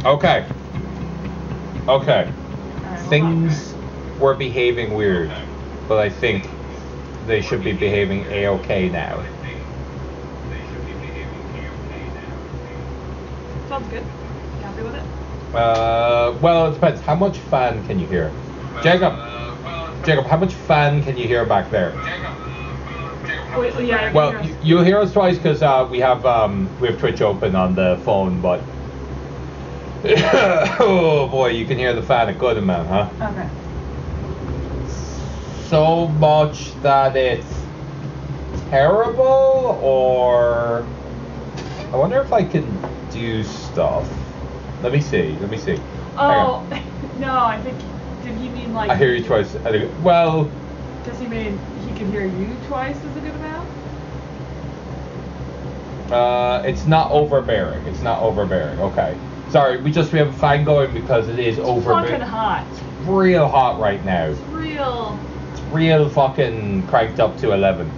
Okay. Okay. Things were behaving weird, but I think they should be behaving A-okay now. Sounds good. You happy with it? Well, it depends. How much fan can you hear? Jacob, how much fan can you hear back there? Wait, yeah. Well, you hear us twice because we have Twitch open on the phone, but oh boy, you can hear the fan a good amount, huh? Okay. So much that it's terrible, or I wonder if I can do stuff. Let me see. Oh, no, I think, did he mean like... I hear you twice. Well... Does he mean he can hear you twice as a good amount? It's not overbearing. Okay. Sorry, we have a fan going because it is overbearing. It's fucking hot. It's real hot right now. It's real fucking cranked up to 11.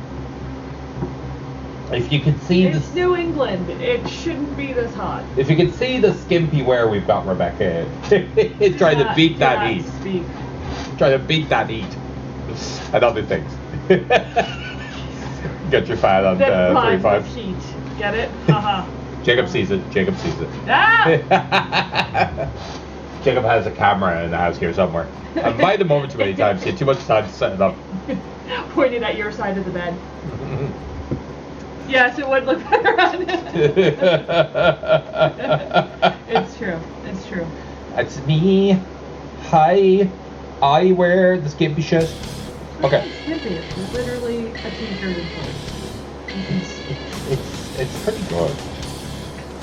If you could see it's New England. It shouldn't be this hot. If you could see the skimpy wear we've got, Rebecca, trying to beat that heat. Trying to beat that heat. And other things. Get your fan on 3.5. Heat. Get it? Uh-huh. Jacob sees it. Ah! Jacob has a camera in the house here somewhere. I've invited him over too many times. He had too much time to set it up. Pointed at your side of the bed. Yes, it would look better on it. It's true. That's me. Hi. I wear the skimpy shirt. Okay. Skimpy. It's literally a t-shirt and shorts. It's pretty good.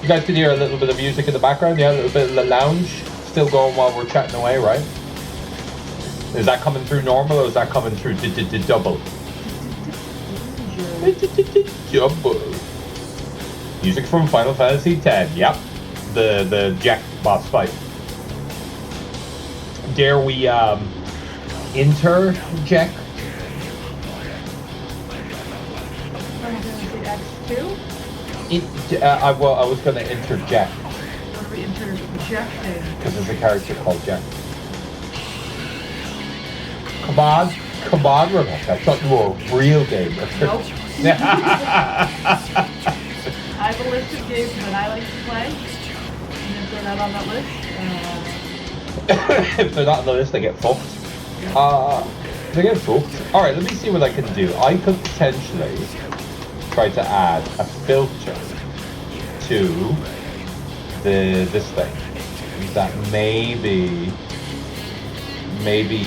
You guys can hear a little bit of music in the background. Yeah, a little bit of the lounge still going while we're chatting away, right? Is that coming through normal or is that coming through double? Double. Music from Final Fantasy X. Yep. The Jack boss fight. Dare we interject? X2? I was going to interject. What are we interjecting? Because there's a character called Jack. Come on, Rebecca. I thought you were a real gamer. Nope. I have a list of games that I like to play. And if they're not on that list, if they're not on the list, they get fucked. They get fucked. Alright, let me see what I can do. I could potentially try to add a filter to this thing that maybe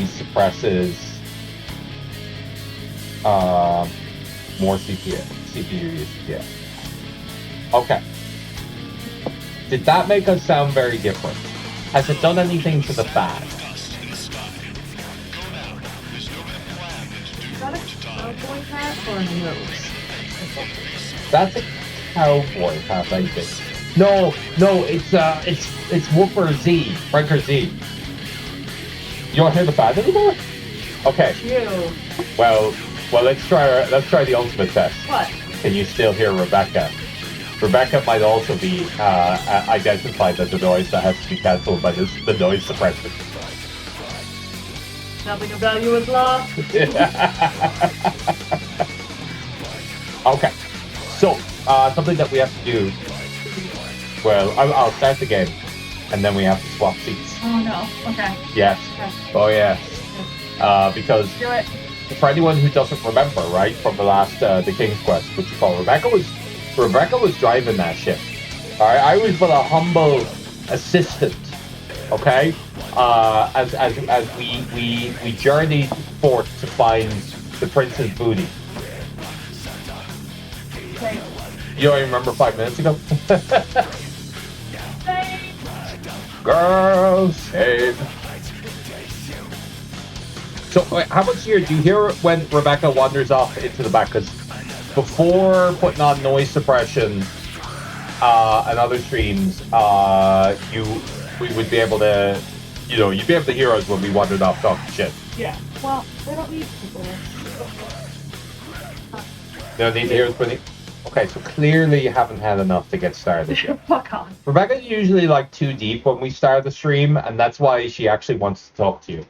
suppresses more CPU use. Yeah. Okay. Did that make us sound very different? Has it done anything to the fan? is that a cowboy hat or a nose? That's a cowboy hat, I think. No, it's Whooper Z, Franker Z. You don't hear the fan anymore? Okay. Ew. Well, let's try the ultimate test. What? Can you still hear Rebecca? Rebecca might also be identified as a noise that has to be cancelled by the noise suppression. Nothing of value is lost. Okay, so something that we have to do. Well, I'll start the game, and then we have to swap seats. Oh no. Okay. Yes. Okay. Oh yes. Because Do it. for anyone who doesn't remember, right, from the last The King's Quest, which you call Rebecca was driving that ship. All right, I was but a humble assistant. Okay, as we journeyed forth to find the prince's booty. Okay. You don't even remember 5 minutes ago? Girl, save. So, wait, how much do you hear when Rebecca wanders off into the back? Because before putting on noise suppression and other streams, we would be able to, you'd be able to hear us when we wandered off talking shit. Yeah. Well, they don't need people. They don't need to hear us when they... Okay, so clearly you haven't had enough to get started yet. Fuck on. Rebecca's usually like too deep when we start the stream, and that's why she actually wants to talk to you.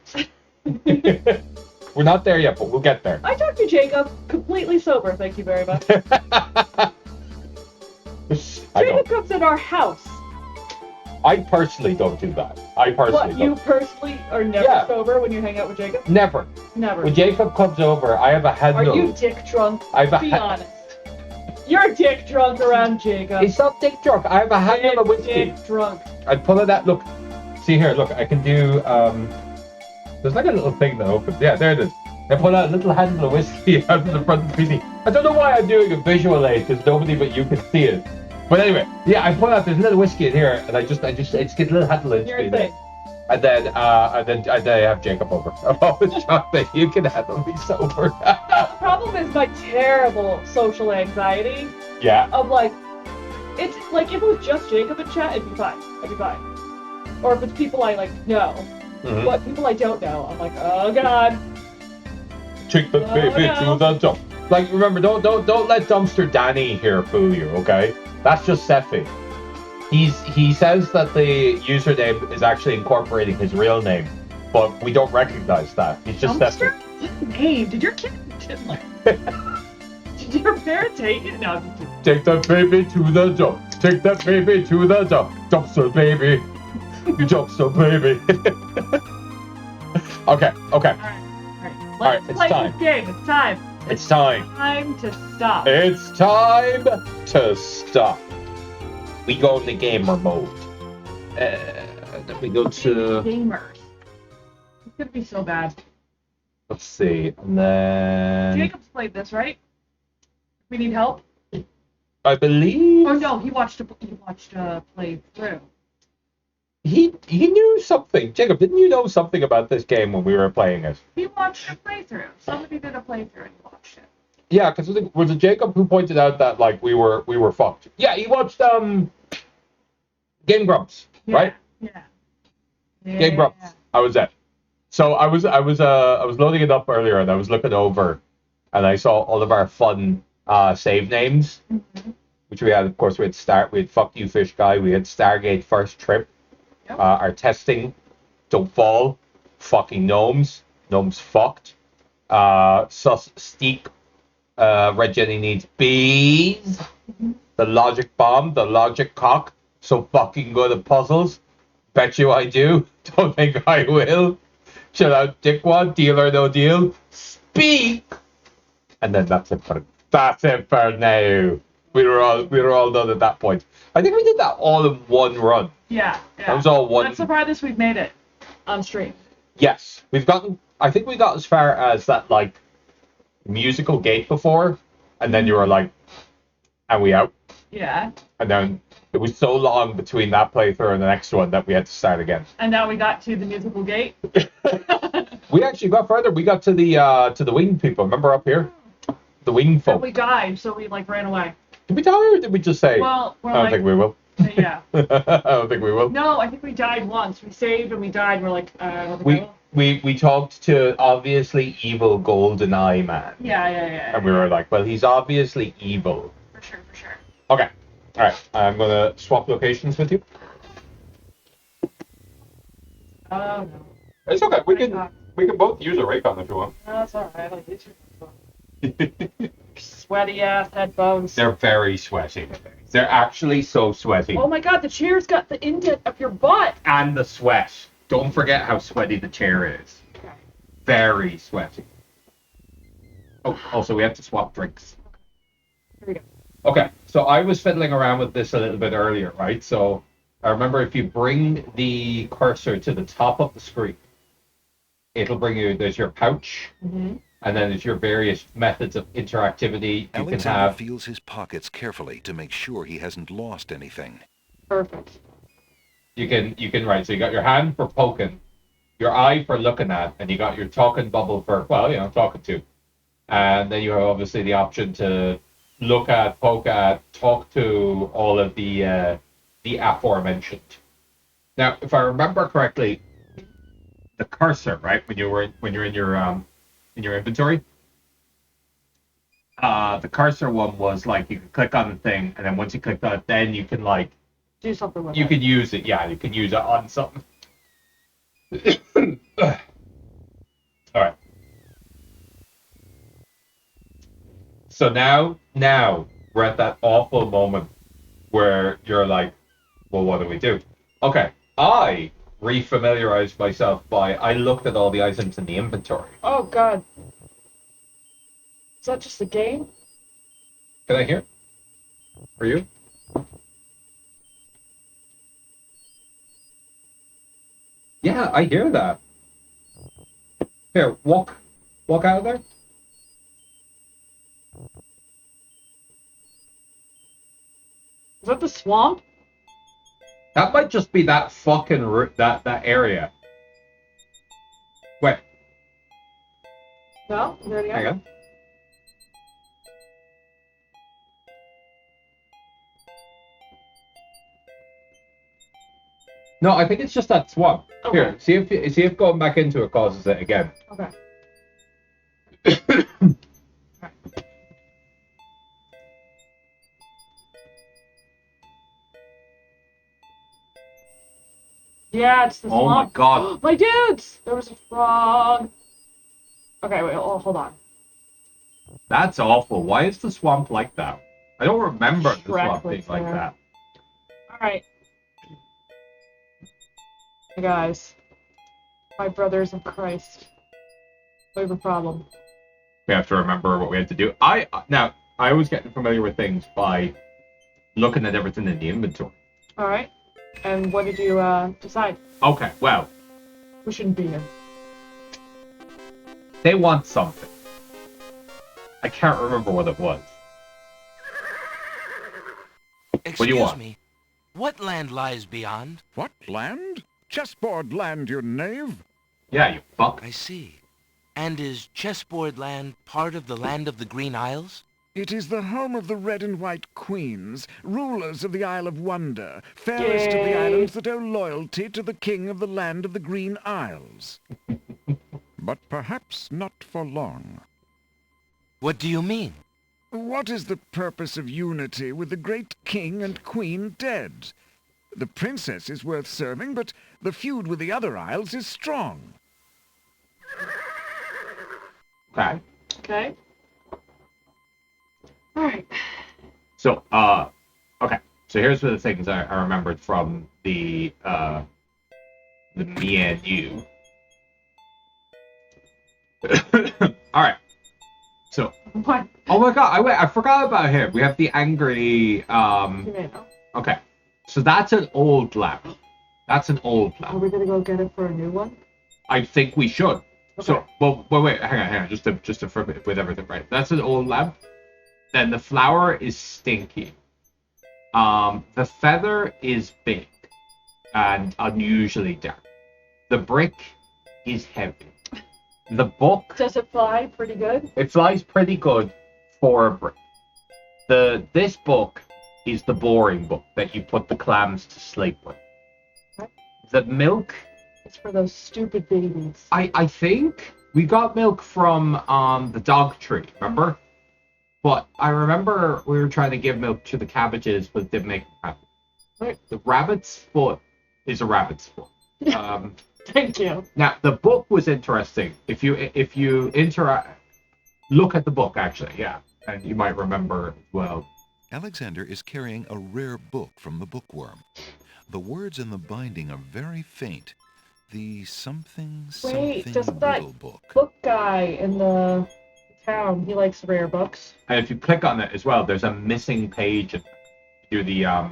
We're not there yet, but we'll get there. I talked to Jacob completely sober, thank you very much. Jacob comes in our house. I personally don't do that. What, you personally are never sober when you hang out with Jacob? Never. Never. When Jacob comes over, I have a handle. Are you dick drunk? Be honest. You're dick drunk around Jacob. It's not dick drunk. I have a handle of whiskey. Dick drunk. I'd pull it out. Look. See here, look. I can do, there's like a little thing that opens. Yeah, there it is. I pull out a little handle of whiskey out of the front of the PC. I don't know why I'm doing a visual aid, because nobody but you can see it. But anyway, yeah, I pull out this little whiskey in here, and I just get a little handle in there. And then I have Jacob over. I'm always shocked that you can handle me sober. The problem is my terrible social anxiety. Yeah. Of like, it's like if it was just Jacob in chat, it'd be fine. I'd be fine. Or if it's people I like know, but people I don't know, I'm like, oh god. Take the baby to the dump. Like, remember, don't let Dumpster Danny here fool you, okay? That's just Sephi. He says that the username is actually incorporating his real name, but we don't recognize that. He's just Sephi. What name? Did your kid Did your parents hate it? No. Take that baby to the dump. Take that baby to the dump. Dumpster baby. Dumpster baby. Okay. Let's play this game. It's time. It's time. Time to stop. It's time to stop. We go to gamer mode. Then we go to gamers. It's gonna be so bad. Let's see, and then Jacob's played this, right? We need help. I believe. Oh no, he watched play through. He knew something. Jacob, didn't you know something about this game when we were playing it? He watched a playthrough. Somebody did a playthrough and he watched it. Yeah, because was it Jacob who pointed out that like we were fucked? Yeah, he watched Game Grumps, right? Yeah. Game Grumps. I was there. So I was loading it up earlier and I was looking over, and I saw all of our fun save names, which we had. Of course, we had Fuck You Fish Guy. We had Stargate First Trip. Yep. Our testing, Don't Fall, Fucking Gnomes Fucked, Sus Steak, Red Jenny Needs Bees, The Logic Bomb, The Logic Cock, So Fucking Good at Puzzles, Bet You I Do, Don't Think I Will, Chill Out Dickwad, Deal or No Deal, Speak, and then that's it for now. We were all done at that point. I think we did that all in one run. Yeah. That was all one. I'm surprised we've made it on stream. Yes, I think we got as far as that like musical gate before, and then you were like, "And we out?" Yeah. And then it was so long between that playthrough and the next one that we had to start again. And now we got to the musical gate. We actually got further. We got to the winged people. Remember up here, the winged folk. And we died, so we like ran away. Did we die or did we just say? Well, I don't think we will. Yeah. I don't think we will. No, I think we died once. We saved and we died. We're like, I don't think we talked to obviously evil Golden Eye Man. Yeah. And we were like, well, he's obviously evil. For sure. Okay. All right. I'm gonna swap locations with you. Oh no. It's okay. We can both use a Raycon if you want. No, that's all right. I like these headphones. Sweaty ass headphones. They're very sweaty. They're actually so sweaty. Oh my god, the chair's got the indent up your butt. And the sweat. Don't forget how sweaty the chair is. Okay. Very sweaty. Oh, also we have to swap drinks. Here we go. Okay, so I was fiddling around with this a little bit earlier, right? So I remember if you bring the cursor to the top of the screen, it'll bring you, there's your pouch, and then there's your various methods of interactivity. Alexander feels his pockets carefully to make sure he hasn't lost anything. Perfect. You can write, so you got your hand for poking, your eye for looking at, and you got your talking bubble for, talking to. And then you have obviously the option to look at, poke at, talk to, all of the aforementioned. Now, if I remember correctly, the cursor, right, when you're in your inventory, The cursor one was like you can click on the thing, and then once you click on it, then you can like Do something with you it. can use it. Yeah, you can use it on something. All right. So now we're at that awful moment where you're like, well, what do we do? Okay, I refamiliarized myself by I looked at all the items in the inventory. Oh god. Is that just a game? Can I hear? For you? Yeah, I hear that. Here, walk out of there. Is that the swamp? That might just be that fucking that area. Wait, No? There you hang go. on. No, I think it's just that swamp. Okay. Here, see if going back into it causes it again. Okay. Yeah, it's the Oh my swamp. god. My dudes! There was a frog. Okay, wait, hold on. That's awful. Why is the swamp like that? I don't remember the Shrek swamp being lives like there. that. Alright. Hey guys. My brothers in Christ. We have a problem. We have to remember what we had to do. I was getting familiar with things by looking at everything in the inventory. Alright. And what did you decide? Okay, well, We shouldn't be here. they want something. I can't remember what it was. What do you Excuse want? me. What land lies beyond? What land? Chessboard land, you knave. Yeah, you fuck. I see. And is Chessboard Land part of the land of the Green Isles? It is the home of the red and white queens, rulers of the Isle of Wonder, fairest of the Yay. islands that owe loyalty to the king of the land of the Green Isles. But perhaps not for long. What do you mean? What is the purpose of unity with the great king and queen dead? The princess is worth serving, but the feud with the other isles is strong. Okay. Okay? Alright. So, okay. So here's one of the things I remembered from the me and you. All right. So, What? oh my god, I forgot about him. We have the angry. You may know. Okay. So that's an old lamp. That's an old Are lamp. we gonna go get it for a new one? I think we should. So, Okay. well, wait, hang on, just to with everything right. That's an old lamp. Then the flower is stinky. The feather is big and unusually dark. The brick is heavy. The book, Does it fly pretty good? it flies pretty good for a brick. This book is the boring book that you put the clams to sleep with. Okay. The milk, It's for those stupid babies. I think we got milk from the dog tree, remember? But I remember we were trying to give milk to the cabbages, but it didn't make them happy. Right. The rabbit's foot is a rabbit's foot. Thank you. Now the book was interesting. If you look at the book actually, yeah, and you might remember well. Alexander is carrying a rare book from the bookworm. The words in the binding are very faint. The something doesn't that riddle book. book guy in the town, he likes rare books. And if you click on it as well, there's a missing page. Do the I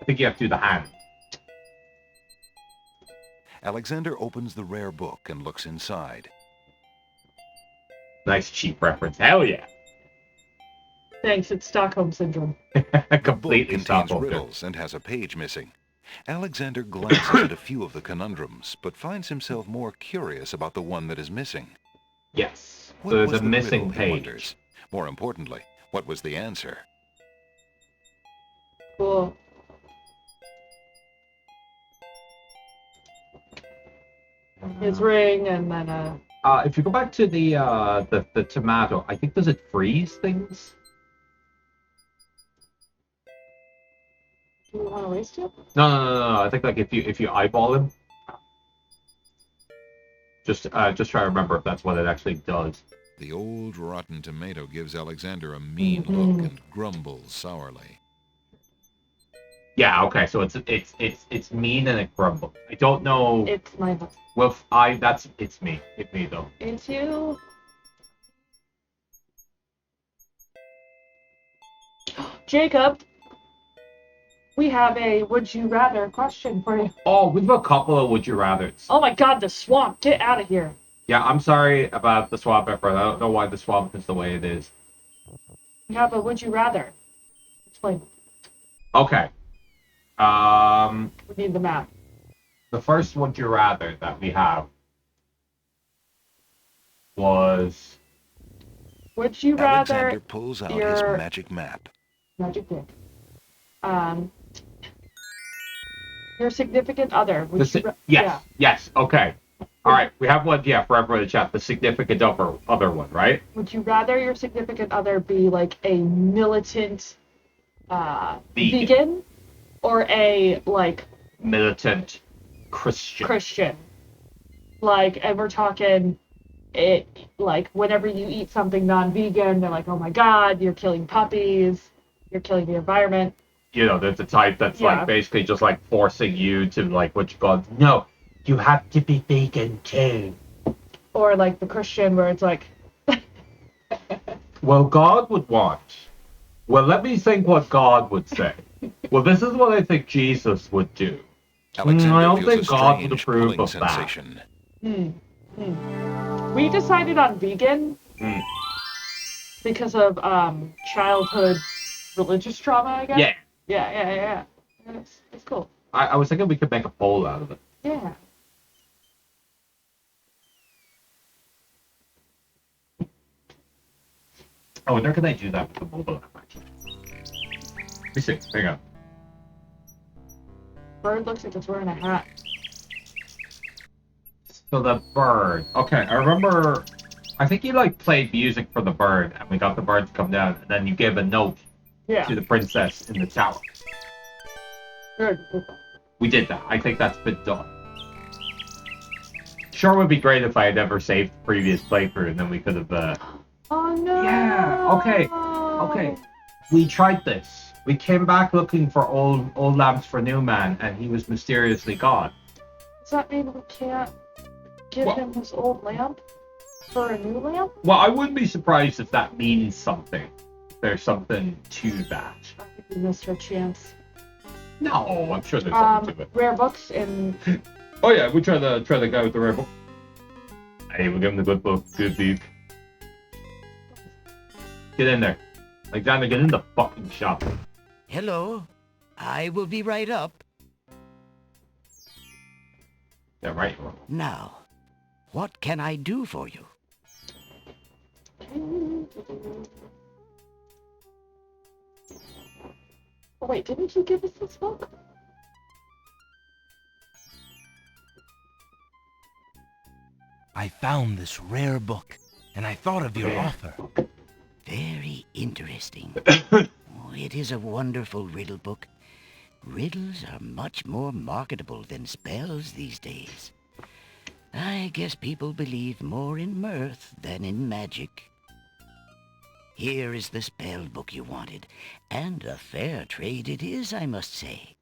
think you have to do the hand. Alexander opens the rare book and looks inside. Nice cheap reference. Hell yeah. Thanks, it's Stockholm Syndrome. The book Completely contains Stockholm. riddles and has a page missing. Alexander glances at a few of the conundrums, but finds himself more curious about the one that is missing. Yes. What So there's was a the missing riddle, he page. wonders? More importantly, what was the answer? Cool. His ring and then a If you go back to the tomato, I think does it freeze things? Do you want to waste it? No. I think like if you eyeball him, just try to remember if that's what it actually does. The old rotten tomato gives Alexander a mean look and grumbles sourly. Yeah, okay, so it's mean and it grumbles. I don't know. It's my book. Well, it's me. It's me though. It's you. Jacob, we have a would you rather question for you. Oh, we've got a couple of would you rather's. Oh my god, the swamp. Get out of here. Yeah, I'm sorry about the swamp effort. I don't know why the swamp is the way it is. We have a would you rather. Explain. Okay. We need the map. The first would you rather that we have was Would you rather Alexander pulls out his your magic map. magic dick? Your significant other. Would you yes, okay. All right, we have one, yeah, for everyone to chat. The significant other one, right? Would you rather your significant other be like a militant vegan or a like militant Christian? Like, and we're talking it like whenever you eat something non-vegan, they're like, oh my god, you're killing puppies, you're killing the environment. You know, there's the type that's like basically just like forcing you to like what you call no, you have to be vegan too. Or like the Christian where it's like well, God would want. Well, let me think what God would say. Well, this is what I think Jesus would do. Alexander I don't feels think a God would strange approve pulling of that. sensation. We decided on vegan because of childhood religious trauma, I guess. Yeah. It's cool. I was thinking we could make a poll out of it. Yeah. Oh, where can I do that with the mobile app, actually? Let me see. Hang on. Bird looks like it's wearing a hat. So the bird. Okay, I remember. I think you like played music for the bird, and we got the bird to come down, and then you gave a note to the princess in the tower. Good. We did that. I think that's been done. Sure would be great if I had ever saved the previous playthrough, and then we could have. Oh no. Yeah. Okay. We tried this. We came back looking for old lamps for new man, and he was mysteriously gone. Does that mean we can't give him his old lamp for a new lamp? Well, I wouldn't be surprised if that means something. There's something to that. I think we missed our chance. No, I'm sure there's something to it. Rare books and. Oh yeah, we try the guy with the rare book. Hey, we'll give him the good book, good book. Get in there. Alexander, get in the fucking shop. Hello. I will be right up. Yeah, right. Now, what can I do for you? Oh wait, didn't you give us this book? I found this rare book, and I thought of your offer. Very interesting. It is a wonderful riddle book. Riddles are much more marketable than spells these days. I guess people believe more in mirth than in magic. Here is the spell book you wanted, and a fair trade it is, I must say.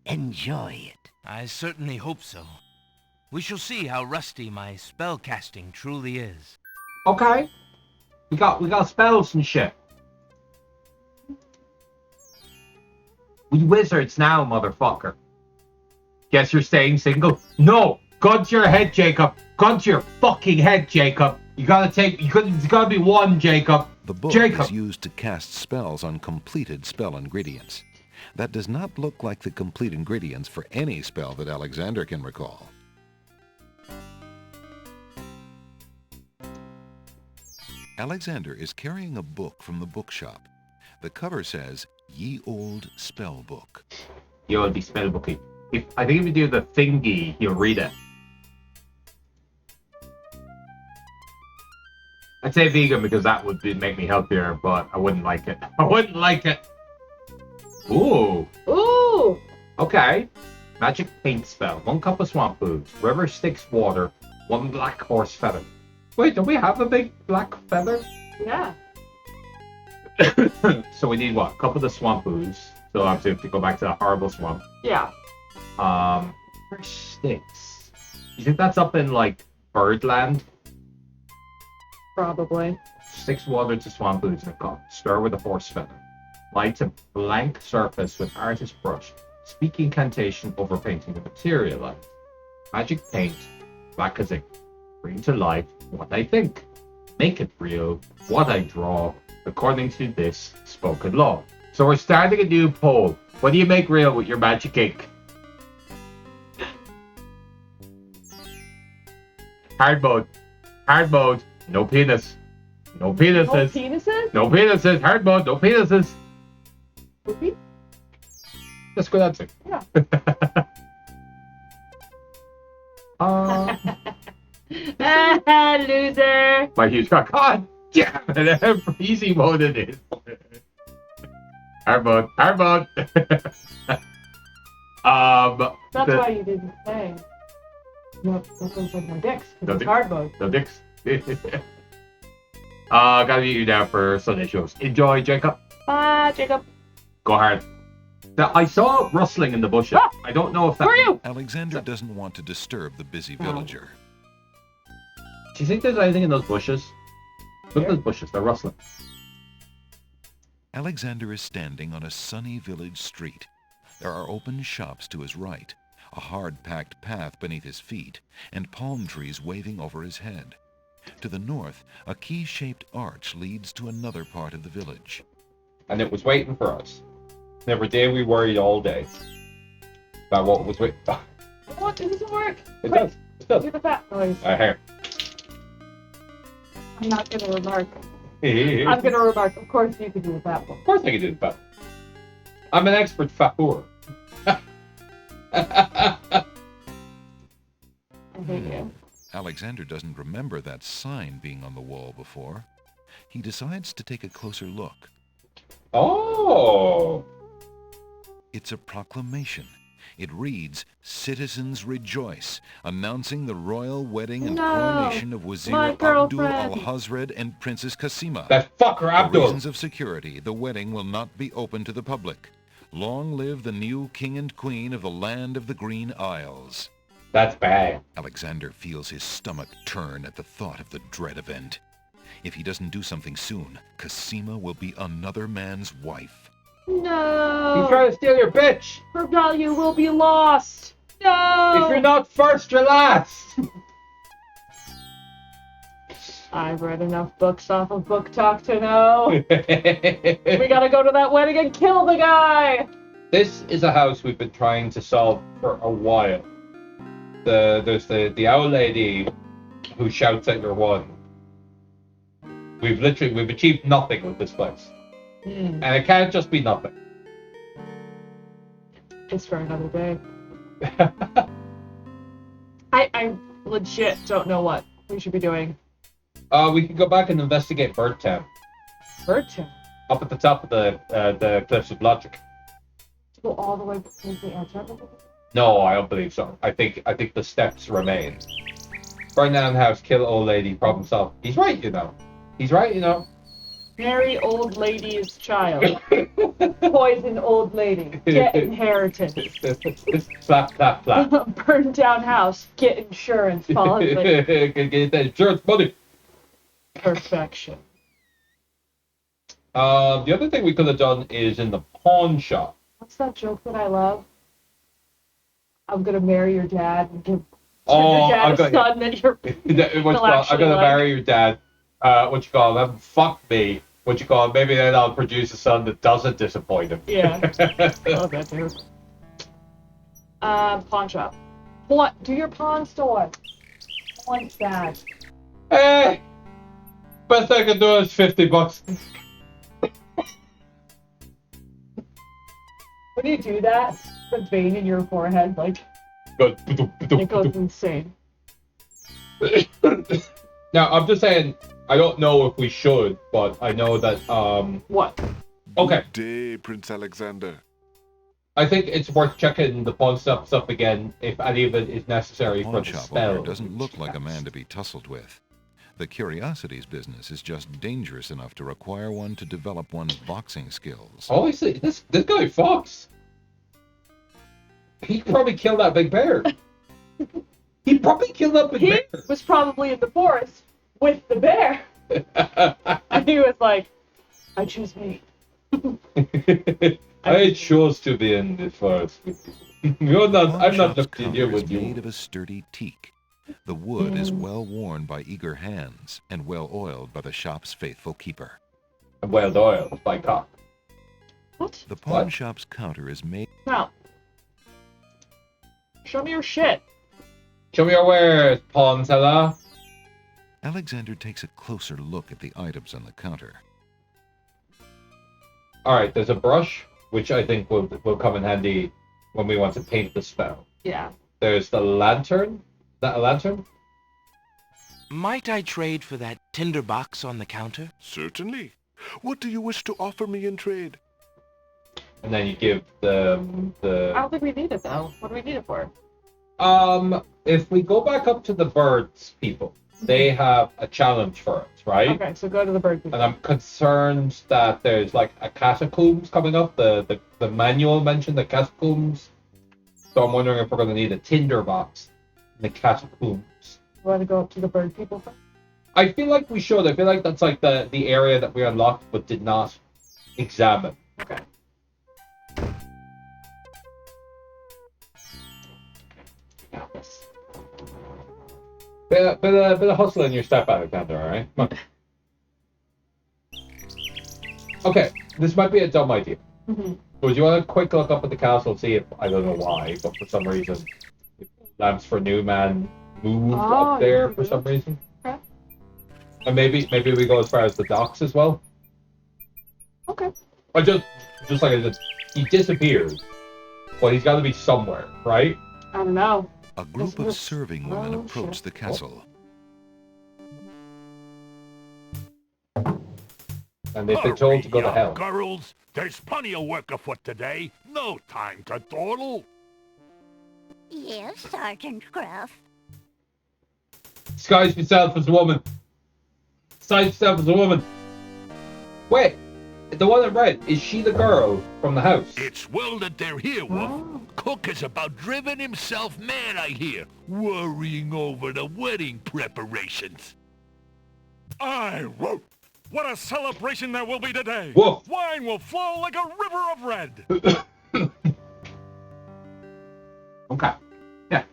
Enjoy it. I certainly hope so. We shall see how rusty my spellcasting truly is. Okay. We got spells and shit. We wizards now, motherfucker. Guess you're staying single? No! Gun to your head, Jacob! Gun to your fucking head, Jacob! It's gotta be one, Jacob! The book Jacob. is used to cast spells on completed spell ingredients. That does not look like the complete ingredients for any spell that Alexander can recall. Alexander is carrying a book from the bookshop. The cover says, Ye Old Spell Book. Ye Old Spell Bookie. I think if you do the thingy, you'll read it. I'd say vegan because that would make me healthier, but I wouldn't like it. I wouldn't like it. Ooh. Ooh! Okay. Magic paint spell. 1 cup of swamp ooze. River Styx water. 1 black horse feather. Wait, don't we have a big black feather? Yeah. So we need what? A cup of the swamp ooze. So obviously we have to go back to that horrible swamp. Yeah. River Styx. You think that's up in like Birdland? Probably. Styx water to swamp ooze in a cup. Stir with a horse feather. Light a blank surface with artist brush. Speak incantation over painting the material. Magic paint. Black as ink. Bring to life what I think. Make it real. What I draw. According to this spoken law. So we're starting a new poll. What do you make real with your magic ink? Hard mode. Hard mode. No penis. No penises. No penises? No penises. Hard mode. No penises. Poopy? That's good answer. Yeah. Loser. My huge cock. God damn it. How easy mode it is. Hard mode. Hard mode. That's why you didn't say. Yep, that goes like no dicks. No It's dick- hard mode. No dicks. Gotta meet you now for Sunday shows. Enjoy, Jacob. Bye, Jacob. Go hard. Now, I saw rustling in the bushes. Ah! I don't know if that. Who are you? Alexander doesn't want to disturb the busy villager. Do you think there's anything in those bushes? Look at those bushes. They're rustling. Alexander is standing on a sunny village street. There are open shops to his right, a hard-packed path beneath his feet, and palm trees waving over his head. To the north, a key-shaped arch leads to another part of the village. And it was waiting for us. Every day we worried all day about what was waiting. What? It doesn't work. It Quick, does. It does. do the fat noise. Here. I'm not gonna remark. Of I'm gonna remark. Of course you can do the fat one. course I can do the fat. I'm an expert fapour. I hate you. Alexander doesn't remember that sign being on the wall before. He decides to take a closer look. Oh. It's a proclamation. It reads, "Citizens rejoice," announcing the royal wedding and No, coronation of my Wazir Abdul girlfriend. al-Hazred and Princess Kasima. That fucker For Abdul. reasons of security, the wedding will not be open to the public. Long live the new king and queen of the land of the Green Isles. That's bad. Alexander feels his stomach turn at the thought of the dread event. If he doesn't do something soon, Kasima will be another man's wife. No. He's trying to steal your bitch. Her value will be lost. No. If you're not first, you're last. I've read enough books off of Book Talk to know. We gotta go to that wedding and kill the guy. This is a house we've been trying to solve for a while. There's the owl lady who shouts at your one. We've achieved nothing with this place. And it can't just be nothing. It's for another day. I legit don't know what we should be doing. We can go back and investigate Birdtown. Birdtown? Up at the top of the Cliffs of Logic. To go all the way to the Antarctica? No, I don't believe so. I think the steps remain. Burn down the house, kill old lady, problem solved. He's right, you know. He's right, you know. Marry old lady's child. Poison old lady. Get inheritance. Flap, flap, flap. Burn down house. Get insurance policy. Get that insurance money. Perfection. The other thing we could have done is in the pawn shop. What's that joke that I love? I'm gonna marry your dad and give Oh, your dad I'm a gonna- son that you're I'm gonna marry your dad. What you call him? Fuck me. What you call him? Maybe then I'll produce a son that doesn't disappoint him. Yeah. Love that dude. Pawn shop. What? Do your pawn store. Pawn dad. Hey, best I can do is $50. When you do that, the vein in your forehead, like, it goes insane. Now I'm just saying, I don't know if we should, but I know that, What? Okay. Good day, Prince Alexander. I think it's worth checking the pawn shop stuff again if any of it is necessary The for pawn the shop spell. owner doesn't look like a man to be tussled with. The curiosities business is just dangerous enough to require one to develop one's boxing skills. Oh, I see. This guy Fox. He probably killed that big bear. He probably killed that big He bear. was probably in the forest with the bear. And he was like, I choose me. I chose to be in the forest with you. You're not. Pawn I'm not shop's looking here counter is with made you. of a sturdy teak. The wood is well worn by eager hands and well oiled by the shop's faithful keeper. Well oiled by cock. What? The pawn What? shop's counter is made Now, show me your shit. Show me your wares, pawn seller. Alexander takes a closer look at the items on the counter. All right, there's a brush, which I think will come in handy when we want to paint the spell. Yeah. There's the lantern. Is that a lantern? Might I trade for that tinder box on the counter? Certainly. What do you wish to offer me in trade? And then you give I don't think we need it though. What do we need it for? If we go back up to the birds people, they have a challenge for us, right? Okay, so go to the bird people. And I'm concerned that there's like a catacombs coming up. The manual mentioned the catacombs. So I'm wondering if we're going to need a tinder box in the catacombs. You want to go up to the bird people first? I feel like we should. I feel like that's like the area that we unlocked but did not examine. Okay. Got this. Bit of hustle in your step, Alexander, alright? Come on. Okay, this might be a dumb idea. Mm-hmm. Would you want to quick look up at the castle and see if, I don't know why, but for some reason, Lamps for Newman moved up there for some reason? Okay. And maybe we go as far as the docks as well? Okay. Or just like I said, he disappeared. Well, he's got to be somewhere, right? I don't know. A group of This- serving women oh, approach shit. the castle. And they've been told to go to hell. Girls, there's plenty of work afoot today. No time to dawdle. Yes, Sergeant Gruff. Disguise yourself as a woman. Disguise yourself as a woman. Wait, the one in red, is she the girl from the house? It's well that they're here, Wolf. Oh. Cook is about driven himself mad, I hear, worrying over the wedding preparations. Aye, whoa. What a celebration there will be today! Whoa. Wine will flow like a river of red! Okay. Yeah.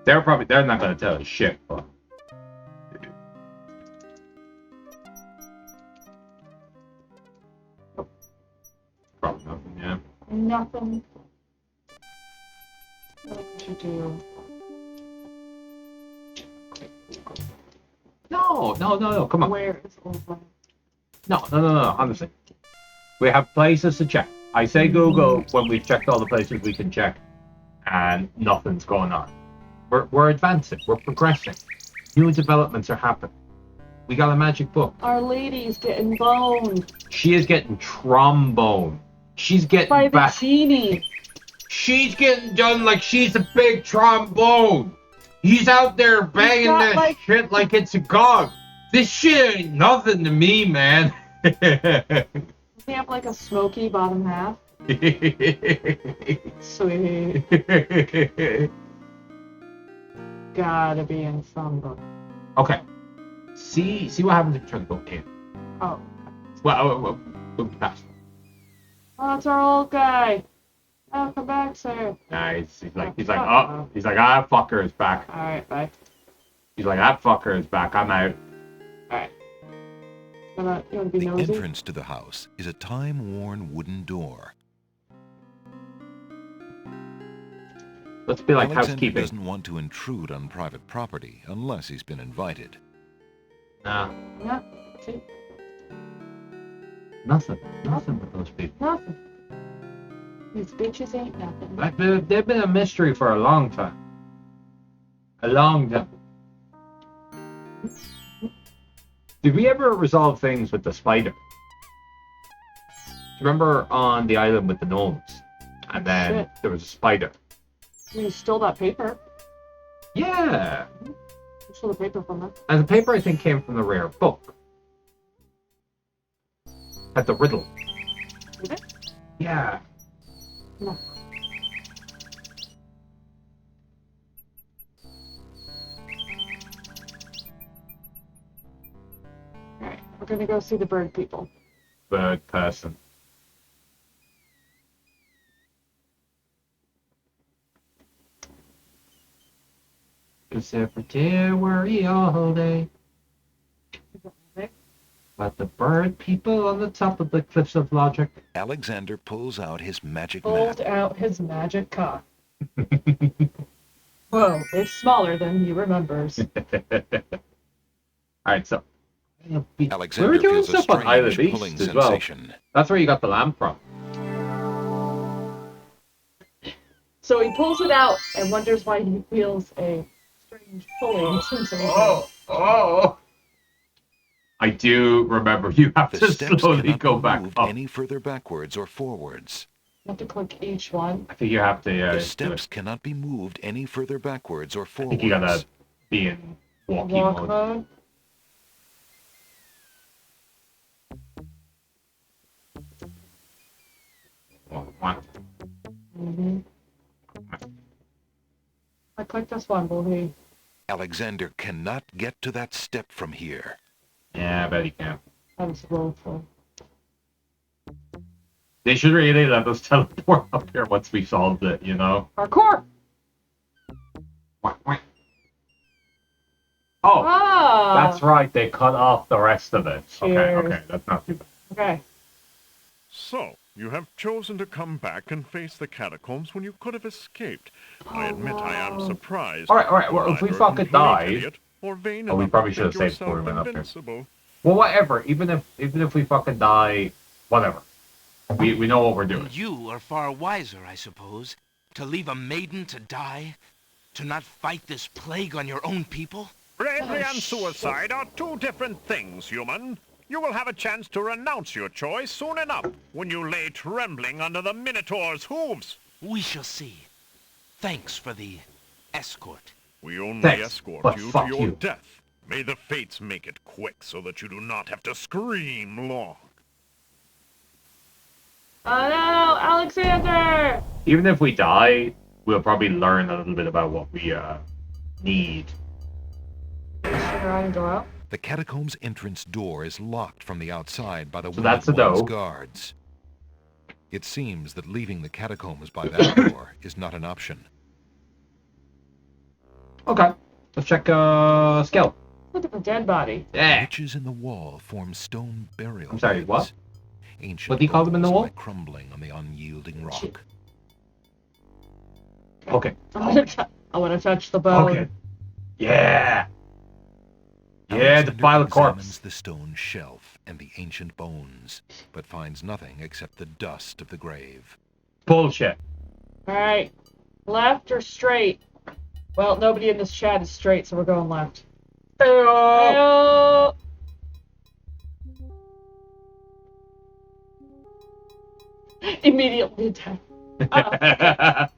They're not gonna tell us shit, but. Probably nothing, yeah. Nothing. What would you do? No, come on. Where is Old No, honestly. We have places to check. I say Google when we've checked all the places we can check, and nothing's going on. We're advancing, we're progressing. New developments are happening. We got a magic book. Our lady's getting boned She is getting trombone. She's getting by the back. genie. She's getting done like she's a big trombone. He's out there banging got, that like- shit like it's a gong. This shit ain't nothing to me, man. Does he have like a smoky bottom half? Sweet. Gotta be in some book. Okay. See what happens if you try to go in. Oh. Well, move past. Oh, that's our old guy. Oh, come back, sir. Nah, he's like, fucker is back. Alright, bye. He's like, that fucker is back. I'm out. Alright. You wanna be The nosy? entrance to the house is a time-worn wooden door. Let's be like Alexander housekeeping. doesn't want to intrude on private property unless he's been invited. Nah, Yeah, see? nothing with those people. Nothing. These bitches ain't nothing. They've been a mystery for a long time. A long time. Did we ever resolve things with the spider? Remember on the island with the gnomes? And then there was a spider. You stole that paper. Yeah. You stole the paper from her. And the paper, I think, came from the rare book. At the riddle. Did it? Yeah. No. Alright, we're gonna go see the bird people. Bird person. Cause every day worry all day. But the bird people on the top of the cliffs of logic. Alexander pulls out his magic Pulled map. out his magic cock. Whoa, it's smaller than he remembers. Alright, so. Alexander we were doing feels a stuff on Island strange East pulling as well. sensation. That's where you got the lamp from. So he pulls it out and wonders why he feels a strange pulling sensation. Oh! I do remember you have The to steps slowly cannot go be back moved up. any further backwards or forwards. You have to click each one. I think you have to. The do steps it. cannot be moved any further backwards or I forwards. think you gotta be in walkie Walk mode. mode. Mm-hmm. I clicked this one, Bobby. Alexander cannot get to that step from here. Yeah, I bet he can. That was woeful. They should really let us teleport up here once we solved it, you know? Parkour! Oh, Ah! that's right. They cut off the rest of it. Cheers. Okay, that's not too bad. Okay. So, you have chosen to come back and face the catacombs when you could have escaped. I admit I am surprised. All right. Well, if we Either a fucking complete died, idiot or vain oh, we enough probably to should have think saved before we yourself went up here. invincible. Well, whatever. Even if we fucking die, whatever. We know what we're doing. You are far wiser, I suppose, to leave a maiden to die, to not fight this plague on your own people. Bravery and suicide are two different things, human. You will have a chance to renounce your choice soon enough, when you lay trembling under the Minotaur's hooves. We shall see. Thanks for the escort. We only Thanks, escort but you to fuck your you. death. May the fates make it quick so that you do not have to scream long. Oh no, Alexander! Even if we die, we'll probably learn a little bit about what we need. Turn around and go out. The catacomb's entrance door is locked from the outside by the So that's Wounded a One's no. guards. It seems that leaving the catacombs by that door is not an option. Okay, let's check skill. Look at the dead body. Yeah. Niches in the wall form stone burial I'm sorry, beds. what? Ancient What do you call them in the bones wall? lie crumbling on the unyielding rock. Okay. I want to touch the bone. Okay. Yeah. Yeah, the Alexander pile of examines corpse. the stone shelf and the ancient bones, but finds nothing except the dust of the grave. Bullshit. Alright. Left or straight? Well, nobody in this chat is straight, so we're going left. Heyo. Immediately attack.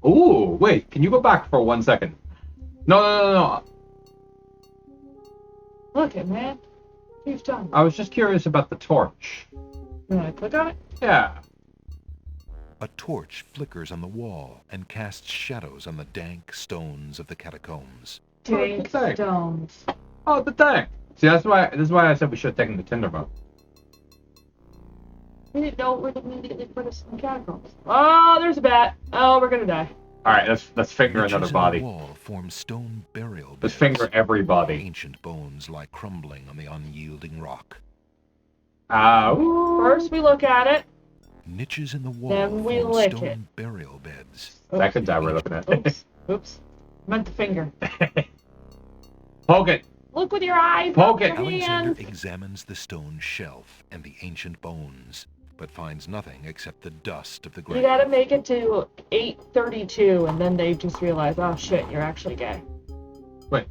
Ooh, wait, can you go back for 1 second? No. Look it, man. What you've done. I was just curious about the torch. You want to click on it? Yeah. A torch flickers on the wall and casts shadows on the dank stones of the catacombs. Dank the thing. stones. Oh, the thing. See, this is why I said we should have taken the Tinderboat. We didn't know where to immediately put us in the catacombs. Oh, there's a bat. Oh, we're gonna die. All right, let's finger Niches another in body. the wall form stone burial Let's beds. finger every body. Ancient bones lie crumbling on the unyielding rock. First we look at it. Niches in the wall Then we form lick stone it. burial beds. Second time we're looking at Oops. Oops. Meant the finger. Poke it. Look with your eyes. Poke not it. your Alexander hands. examines the stone shelf and the ancient bones, but finds nothing except the dust of the grave. You gotta make it to 8:32, and then they just realize, oh shit, you're actually gay. Wait.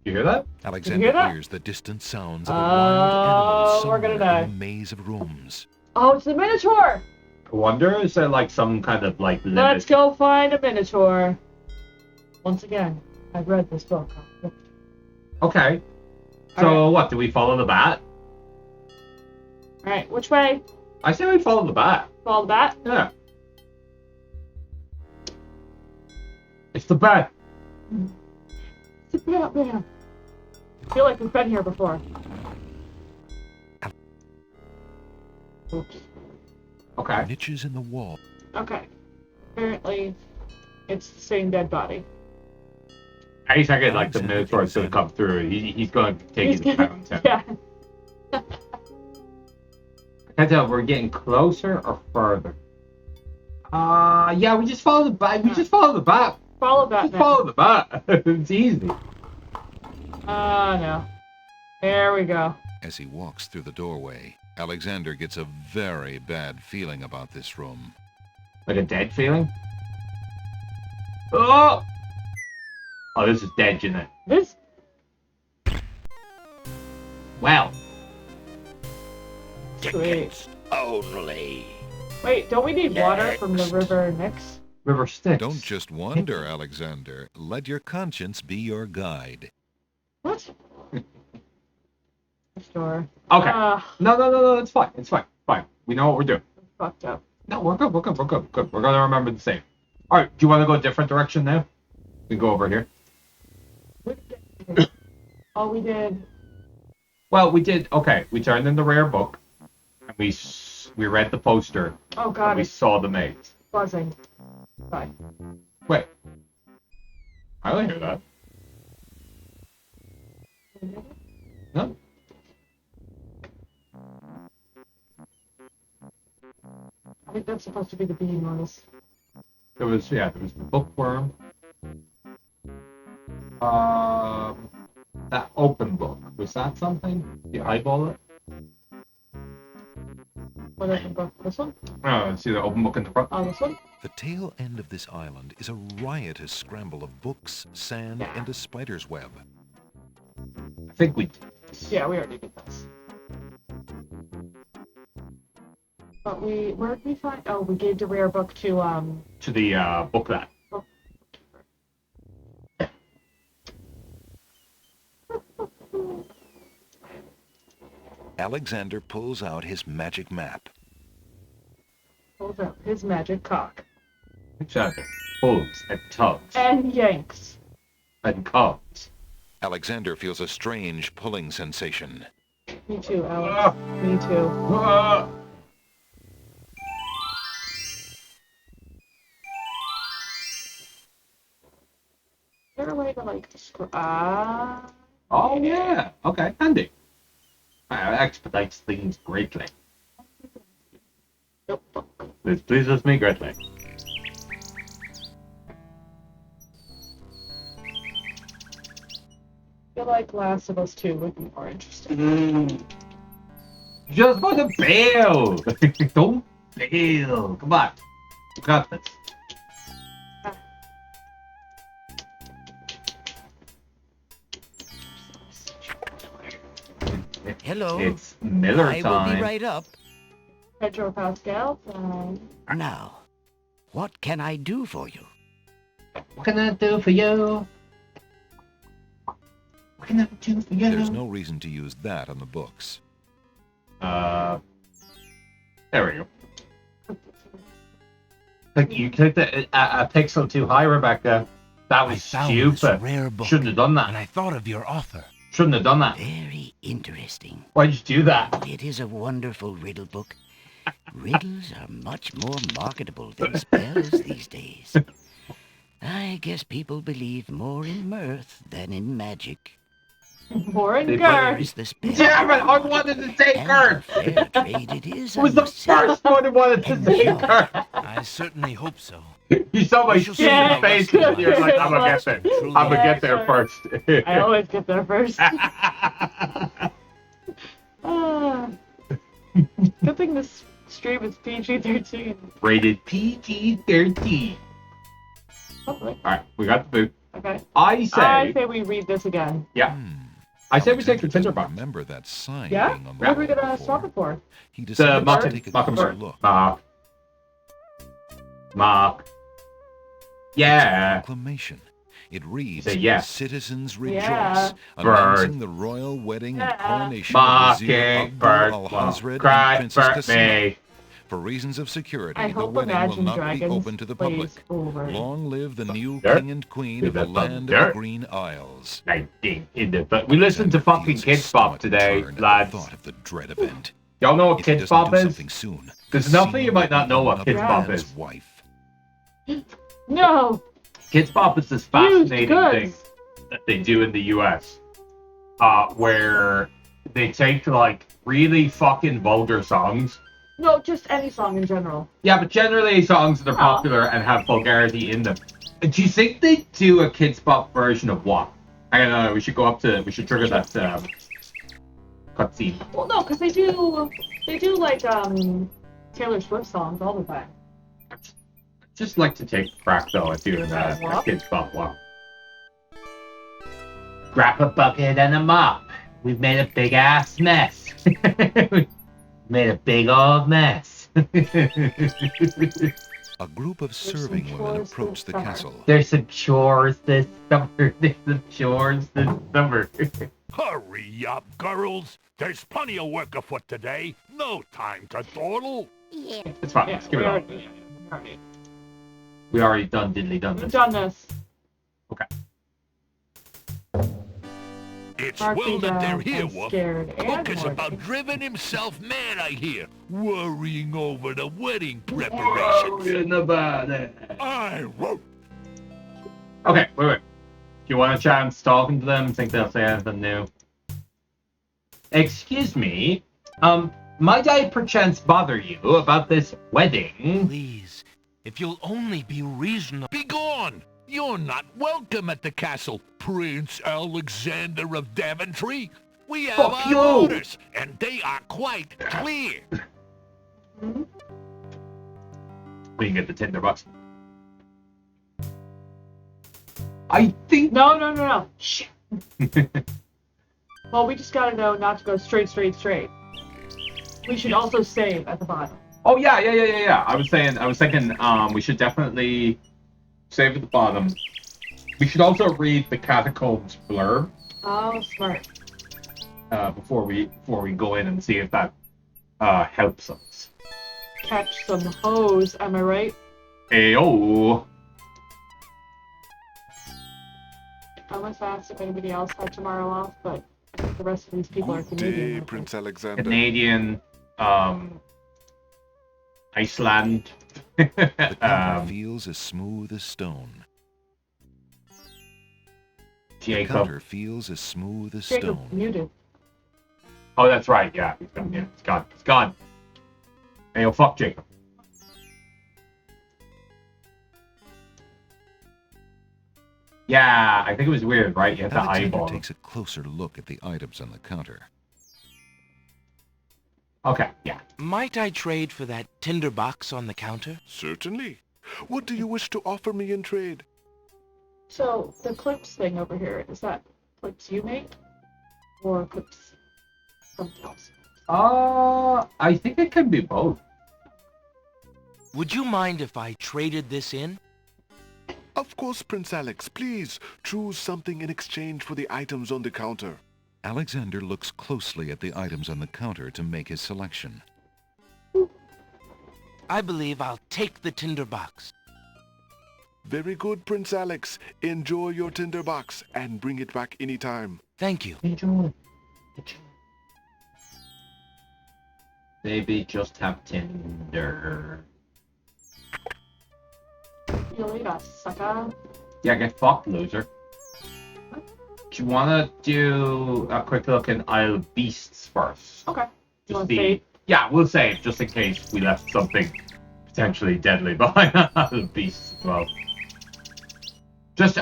You hear that? Alexander hear that? hears the distant sounds of a wild animal we're gonna somewhere die. in a maze of rooms. Oh, it's the Minotaur! I wonder, is there like some kind of like limit? Let's go find a Minotaur. Once again, I've read this book. Okay. So what? Do we follow the bat? Alright, which way? I say we follow the bat. Follow the bat? Yeah. It's the bat. It's the bat, man. I feel like we've been here before. Oops. Okay. Niches in the wall. Okay. Apparently, it's the same dead body. Any second, like the Minotaur's gonna come through. He's gonna take you to town. Yeah. I can't tell if we're getting closer or further. Yeah, we just follow the bat. We just follow the bat. Follow that Just now. follow the bat. It's easy. No. There we go. As he walks through the doorway, Alexander gets a very bad feeling about this room. Like a dead feeling? Oh! Oh, this is dead, isn't it? This? Wow. Sweet. Only. Wait, don't we need water from the river Nix? River Styx. Don't just wonder, Alexander. Let your conscience be your guide. What? Store. Okay. No, it's fine. It's fine. Fine. We know what we're doing. Fucked up. No, we're good. We're good. We're gonna remember the same. Alright, do you want to go a different direction now? We go over here. Oh, we did. Well, we did. Okay, we turned in the rare book, and we read the poster. Oh And god, we it's saw the maze. buzzing. Bye. Wait. I don't hear that. No. I think that's supposed to be the bee noise. There was the bookworm. That open book. Was that something? You eyeball it? What open book? This one? Oh, see the open book in the front? Oh, this one? The tail end of this island is a riotous scramble of books, sand, and a spider's web. I think we did. Yeah, we already did this. But where did we find? Oh, we gave the rare book to the book that. Alexander pulls out his magic map. Pulls out his magic cock. Exactly. Pulls and tugs And yanks. and comes. Alexander feels a strange pulling sensation. Me too, Alex. Me too. Is there a way to like Oh yeah. Okay, handy. Expedites things greatly. This pleases me greatly. I feel like Last of Us 2 would be more interesting. Just want to bail. Don't bail. Come on. You got this. Hello. It's Miller I time. will be right up. Pedro Pascal time. Now, what can I do for you? What can I do for you? What can I do for you? There's no reason to use that on the books. There we go. Like you clicked a pixel too high, Rebecca. That was stupid. Rare book, Shouldn't have done that. and I thought of your author. Shouldn't have done that. Very interesting. Why'd you do that? It is a wonderful riddle book. Riddles are much more marketable than spells these days. I guess people believe more in mirth than in magic. More in They girth. Is the spell Damn it! I wanted to say and Kurt. for fair trade it is, It was I the must say. first one who wanted to say Kurt. I certainly hope so. You saw my We shall see stupid how face. lucky And you're like, I'm gonna Yes. get there. I'm gonna Yeah, get there sure. first. I always get there first. Good thing this stream is PG-13. Rated PG-13. Hopefully. All right, we got the boot. Okay. I say we read this again. yeah. I say we take the Alexander tinderbox. remember that sign Yeah? being on the What are we wall gonna before. swap it for? He The decided to Mocking- take a closer Mockingbird. look. Mark. It's a Yeah. proclamation. It reads, Say yes. Citizens rejoice, Yeah. announcing the royal wedding and Yeah. coronation of Vizier Mockingbird Abdul won't Al-Hazred and cry Princess for Cassima. me. For reasons of security, I the hope wedding will Imagine not be Dragons open to the plays public. over. Long live the new Thunder? king and queen Give of the it land of thunder. the Green Isles. But we listened to Alexander fucking feels his Kids Bop stomach today, turn at the lads. thought of the dread event. Y'all know what If he Kids doesn't Bop do is? something soon, There's enough of Cassima you might will not know what become Kids another Bop man's is. wife. No! Kids Bop is this Used fascinating goods. thing that they do in the US, where they take like really fucking vulgar songs. No, just any song in general. Yeah, but generally songs that are popular and have vulgarity in them. Do you think they do a Kids Bop version of what? I don't know. We should trigger that cutscene. Well, no, because they do like Taylor Swift songs all the time. Just like to take a crack though at doing a Kids Bop walk. Grab a bucket and a mop. We've made a big ass mess. Made a big old mess. A group of serving women approach the castle. There's some chores this summer. Hurry up, girls. There's plenty of work afoot today. No time to dawdle. Yeah. It's fine. Let's give it on. We already done We've this. done this. Okay. It's Mark well me that they're down. here, I'm Wolf. scared and Cook is worried. about driven himself mad, I hear, worrying over the wedding preparations. I won't. Okay, wait. Do you want a chance talking to them? Think they'll say anything new? Excuse me. Might I perchance bother you about this wedding? Please, if you'll only be reasonable. Be gone! You're not welcome at the castle, Prince Alexander of Daventry. We have Fuck our you. orders, and they are quite clear. We can get the tinderbox. I think. No. Shit. Well, we just gotta know not to go straight. We should also save at the bottom. Oh yeah. I was thinking. We should definitely save at the bottom. We should also read the catacombs blurb. Oh, smart. Before we go in and see if that helps us. Catch some hoes, am I right? Ayo. I must ask if anybody else had tomorrow off, but the rest of these people are Good Canadian. day, Prince Alexander. Canadian, Iceland. The counter feels as smooth as stone. The Jacob. counter feels as smooth as Jacob, stone. muted. Oh, that's right. Yeah, it's gone. It's gone. Hey, yo, fuck Jacob. Yeah, I think it was weird, right? You have to Alexander eyeball. takes a closer look at the items on the counter. Okay, yeah. Might I trade for that tinderbox on the counter? Certainly. What do you wish to offer me in trade? So, the clips thing over here, is that clips you make? Or clips something else? I think it can be both. Would you mind if I traded this in? Of course, Prince Alex. Please choose something in exchange for the items on the counter. Alexander looks closely at the items on the counter to make his selection. I believe I'll take the tinderbox. Very good, Prince Alex. Enjoy your tinderbox and bring it back anytime. Thank you. Enjoy. Maybe just have Tinder. You later, sucker. Yeah, get fucked, loser. Do you want to do a quick look in Isle Beasts first? Okay. You want to See- save? Yeah, we'll save just in case we left something potentially deadly behind Isle Beasts as well.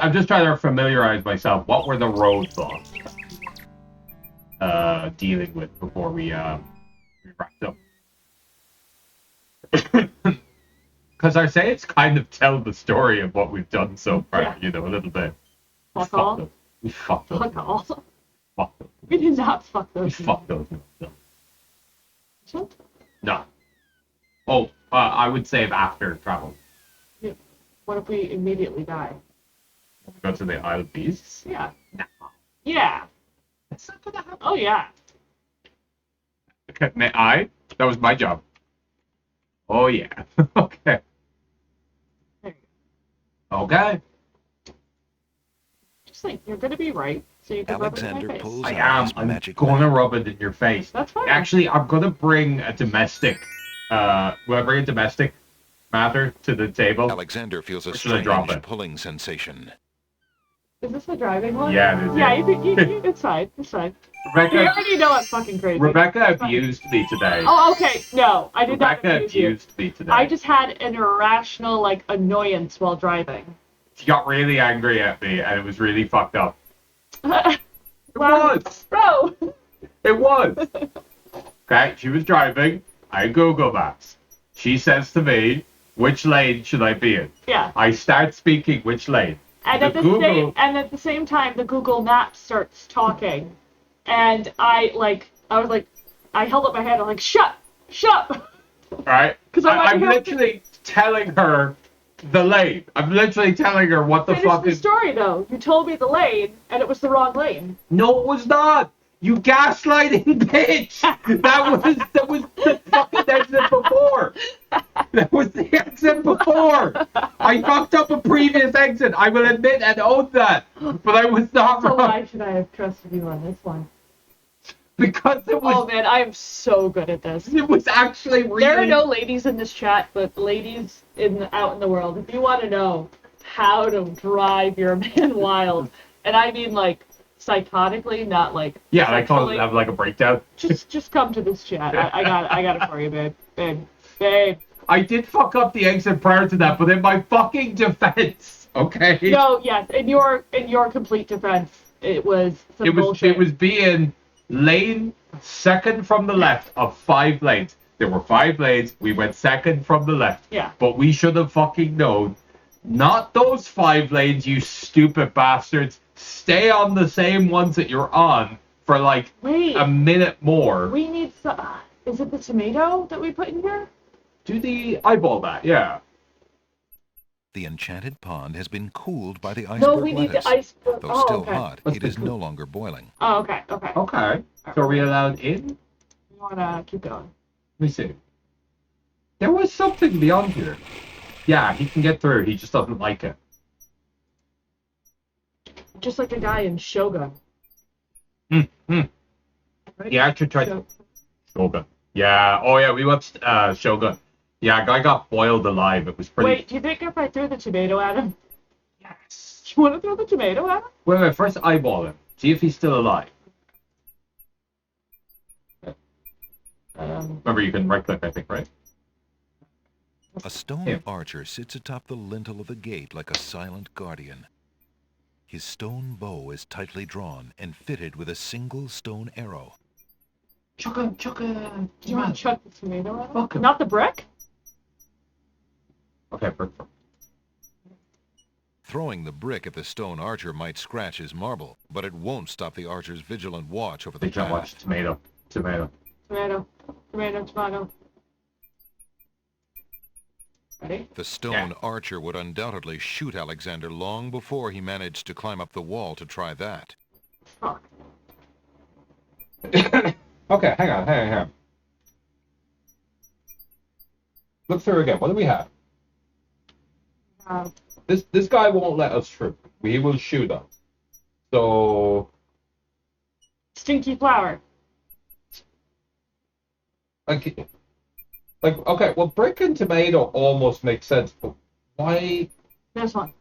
I'm just trying to familiarize myself. What were the roadblocks dealing with before we wrapped up? Because I say it's kind of tell the story of what we've done so far, Yeah. a little bit. Fuck all. We fucked those. Fuck all. Fuck those. We did not fuck We those. fucked those. No. Shut. No. Oh, I would save after travel. Yeah. What if we immediately die? Go to the Isle of Beasts? Yeah. No. Yeah. That's not gonna happen. Oh yeah. Okay, that was my job. Oh yeah. Okay. Okay. Just think, you're gonna be right, so you can rub it in Alexander my face. pulls I out am. his I'm magic gonna rub it in your face. That's fine. Actually, I'm gonna bring a domestic. Will I bring a domestic matter to the table? Alexander feels a Or should I drop strange it? pulling sensation. Is this the driving one? Yeah, it is. Yeah, it's fine. It's fine. You Rebecca. already know I'm fucking crazy. Rebecca It's fine. abused me today. Oh, okay. No, I did not Rebecca abuse you. abused me today. I just had an irrational, like, annoyance while driving. She got really angry at me, and it was really fucked up. It was. Bro. It was. Okay, she was driving. I had Google Maps. She says to me, "Which lane should I be in?" Yeah. I start speaking which lane. And at the same time, the Google Maps starts talking, and I held up my hand. I'm like, shut. Right? 'Cause I'm literally telling her the lane. I'm literally telling her what the Finish fuck the is. story though. You told me the lane, and it was the wrong lane. No, it was not. You gaslighting bitch. That was the fucking exit before. That was the exit before. I fucked up a previous exit. I will admit and own that. But I was not So wrong. why should I have trusted you on this one? Because it was. Oh man, I am so good at this. It was actually really. There are no ladies in this chat, but ladies out in the world, if you want to know how to drive your man wild, and I mean like psychotically, not like Yeah, I call sexually, it have like a breakdown. just come to this chat. I got it for you, babe. I did fuck up the exit prior to that, but in my fucking defense, okay. No, yes, in your complete defense, it was some bullshit. It was being lane second from the left of 5 lanes. There were 5 lanes. We went second from the left. Yeah. But we should have fucking known. Not those 5 lanes, you stupid bastards. Stay on the same ones that you're on for like a minute more. We need some. Is it the tomato that we put in here? Do the eyeball that, yeah. The enchanted pond has been cooled by the iceberg No, we need lettuce. the iceberg. Though Oh, still okay. hot, What's it the is cool- no longer boiling. Oh, okay. Okay. So are we allowed in? You wanna keep going? Let me see. There was something beyond here. Yeah, he can get through. He just doesn't like it. Just like a guy in Shogun. Right? Yeah, I actually tried Shogun. Yeah. Oh yeah, we watched Shogun. Yeah, guy got boiled alive. It was pretty. Wait, do you think if I threw the tomato at him? Yes. Do you want to throw the tomato at him? Wait. First eyeball him. See if he's still alive. Remember, you can right click. I think, right? A stone Here. archer sits atop the lintel of the gate like a silent guardian. His stone bow is tightly drawn and fitted with a single stone arrow. Chuck him. Do you want to chuck the tomato at him? Fuck him. Not the brick? Okay, perfect. Throwing the brick at the stone archer might scratch his marble, but it won't stop the archer's vigilant watch over the They can't path. watch tomato. Tomato. Ready? The stone archer would undoubtedly shoot Alexander long before he managed to climb up the wall to try that. Fuck. Okay, hang on. Look through again. What do we have? This guy won't let us through. He will shoot us. So, Stinky flower. like, okay, well, brick and tomato almost makes sense, but why? This one.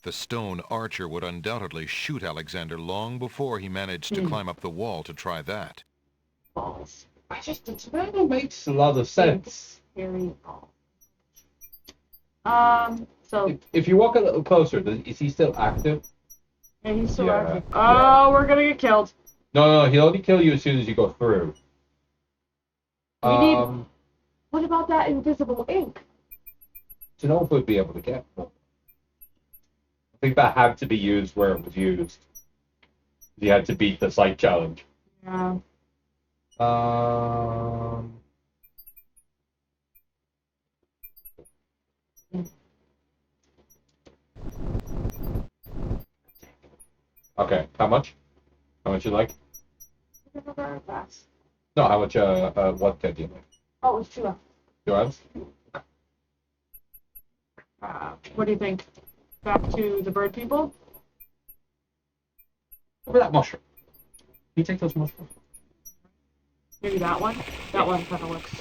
The stone archer would undoubtedly shoot Alexander long before he managed to climb up the wall to try that. Balls. The tomato makes a lot of sense. Very balls. So. If you walk a little closer, is he still active? Yeah, he's still Yeah, active. yeah. Oh, we're gonna get killed. No, he'll only kill you as soon as you go through. We need. What about that invisible ink? To know if we'd be able to get one. think that had to be used where it was used. You had to beat the site challenge. Yeah. Okay, how much? How much you like? Very fast. No, how much, what do you like? Oh, it was 2 left. 2 ounces? What do you think? Back to the bird people? Over that mushroom. Can you take those mushrooms? Maybe that one? That one kind of looks...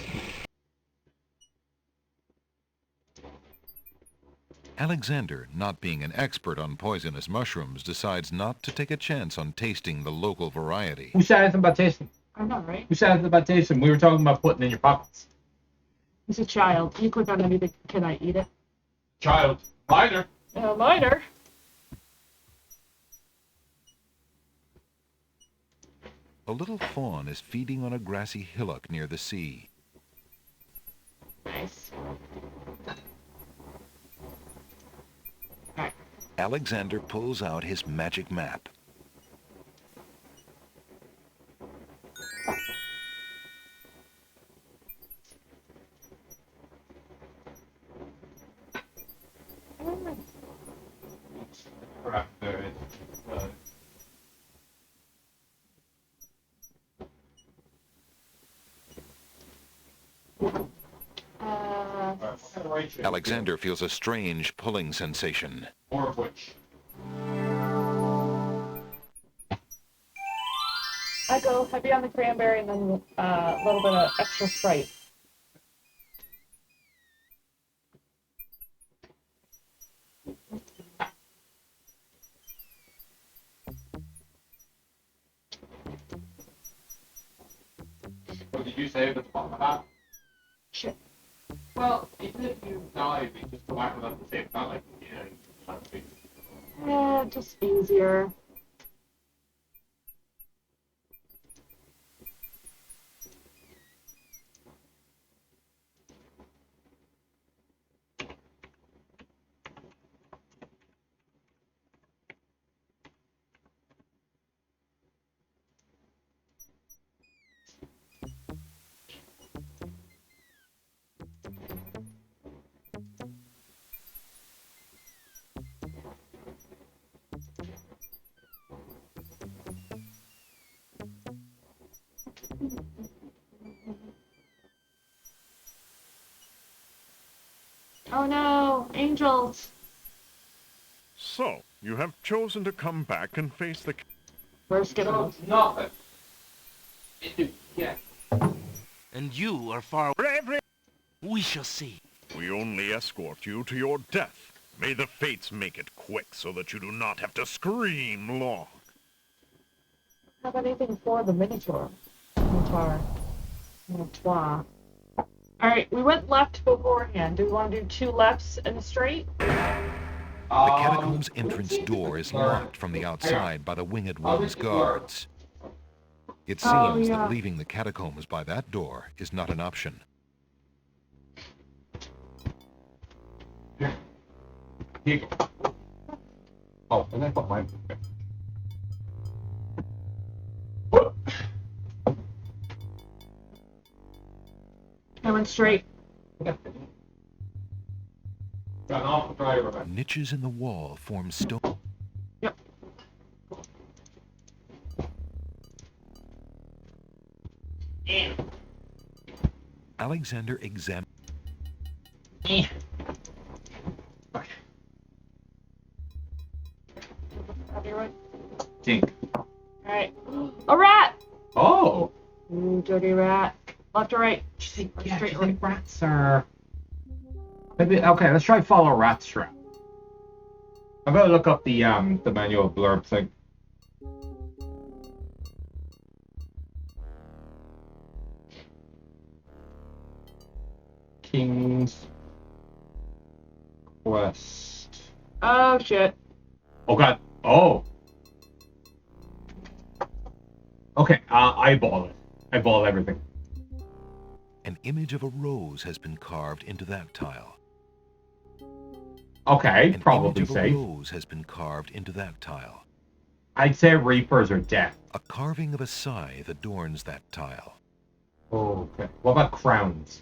Alexander, not being an expert on poisonous mushrooms, decides not to take a chance on tasting the local variety. Who said anything about tasting? I know, right? Who said anything about tasting? We were talking about putting in your pockets. He's a child. You click on anything, can I eat it? Child. Minor. Minor. A little fawn is feeding on a grassy hillock near the sea. Nice. Alexander pulls out his magic map. Alexander feels a strange pulling sensation. More of which? I go heavy on the cranberry and then a little bit of extra Sprite. What did you say at the bottom of that? Shit. Well, even if you dive, you just go after that the same. Not like, Yeah, just easier. Oh no, angels! So, you have chosen to come back and face the... Where's Skittles? Nothing. Yeah. And you are far... Bravery! We shall see. We only escort you to your death. May the fates make it quick so that you do not have to scream long. Have anything for the Minotaur? Minotaur. Alright, we went left beforehand. Do we want to do 2 lefts and a straight? The catacomb's entrance door is locked from the outside by the Winged One's guards. It seems that leaving the catacombs by that door is not an option. Here you go. Oh, and I put mine. I went straight. Niches in the wall form stone. Yep. Alexander examines. Tink. Alright. A rat! Oh! Ooh, dirty rat. Left or right? Yeah, Straight do you think rats are... Maybe, okay, let's try follow rat trap. I'm gonna look up the manual blurb thing. King's Quest. Oh, shit. Oh, God. Oh. Okay, eyeball it. Eyeball everything. An image of a rose has been carved into that tile. Okay, An probably image of a safe. rose has been carved into that tile. I'd say reapers are dead. A carving of a scythe adorns that tile. Okay. What about crowns?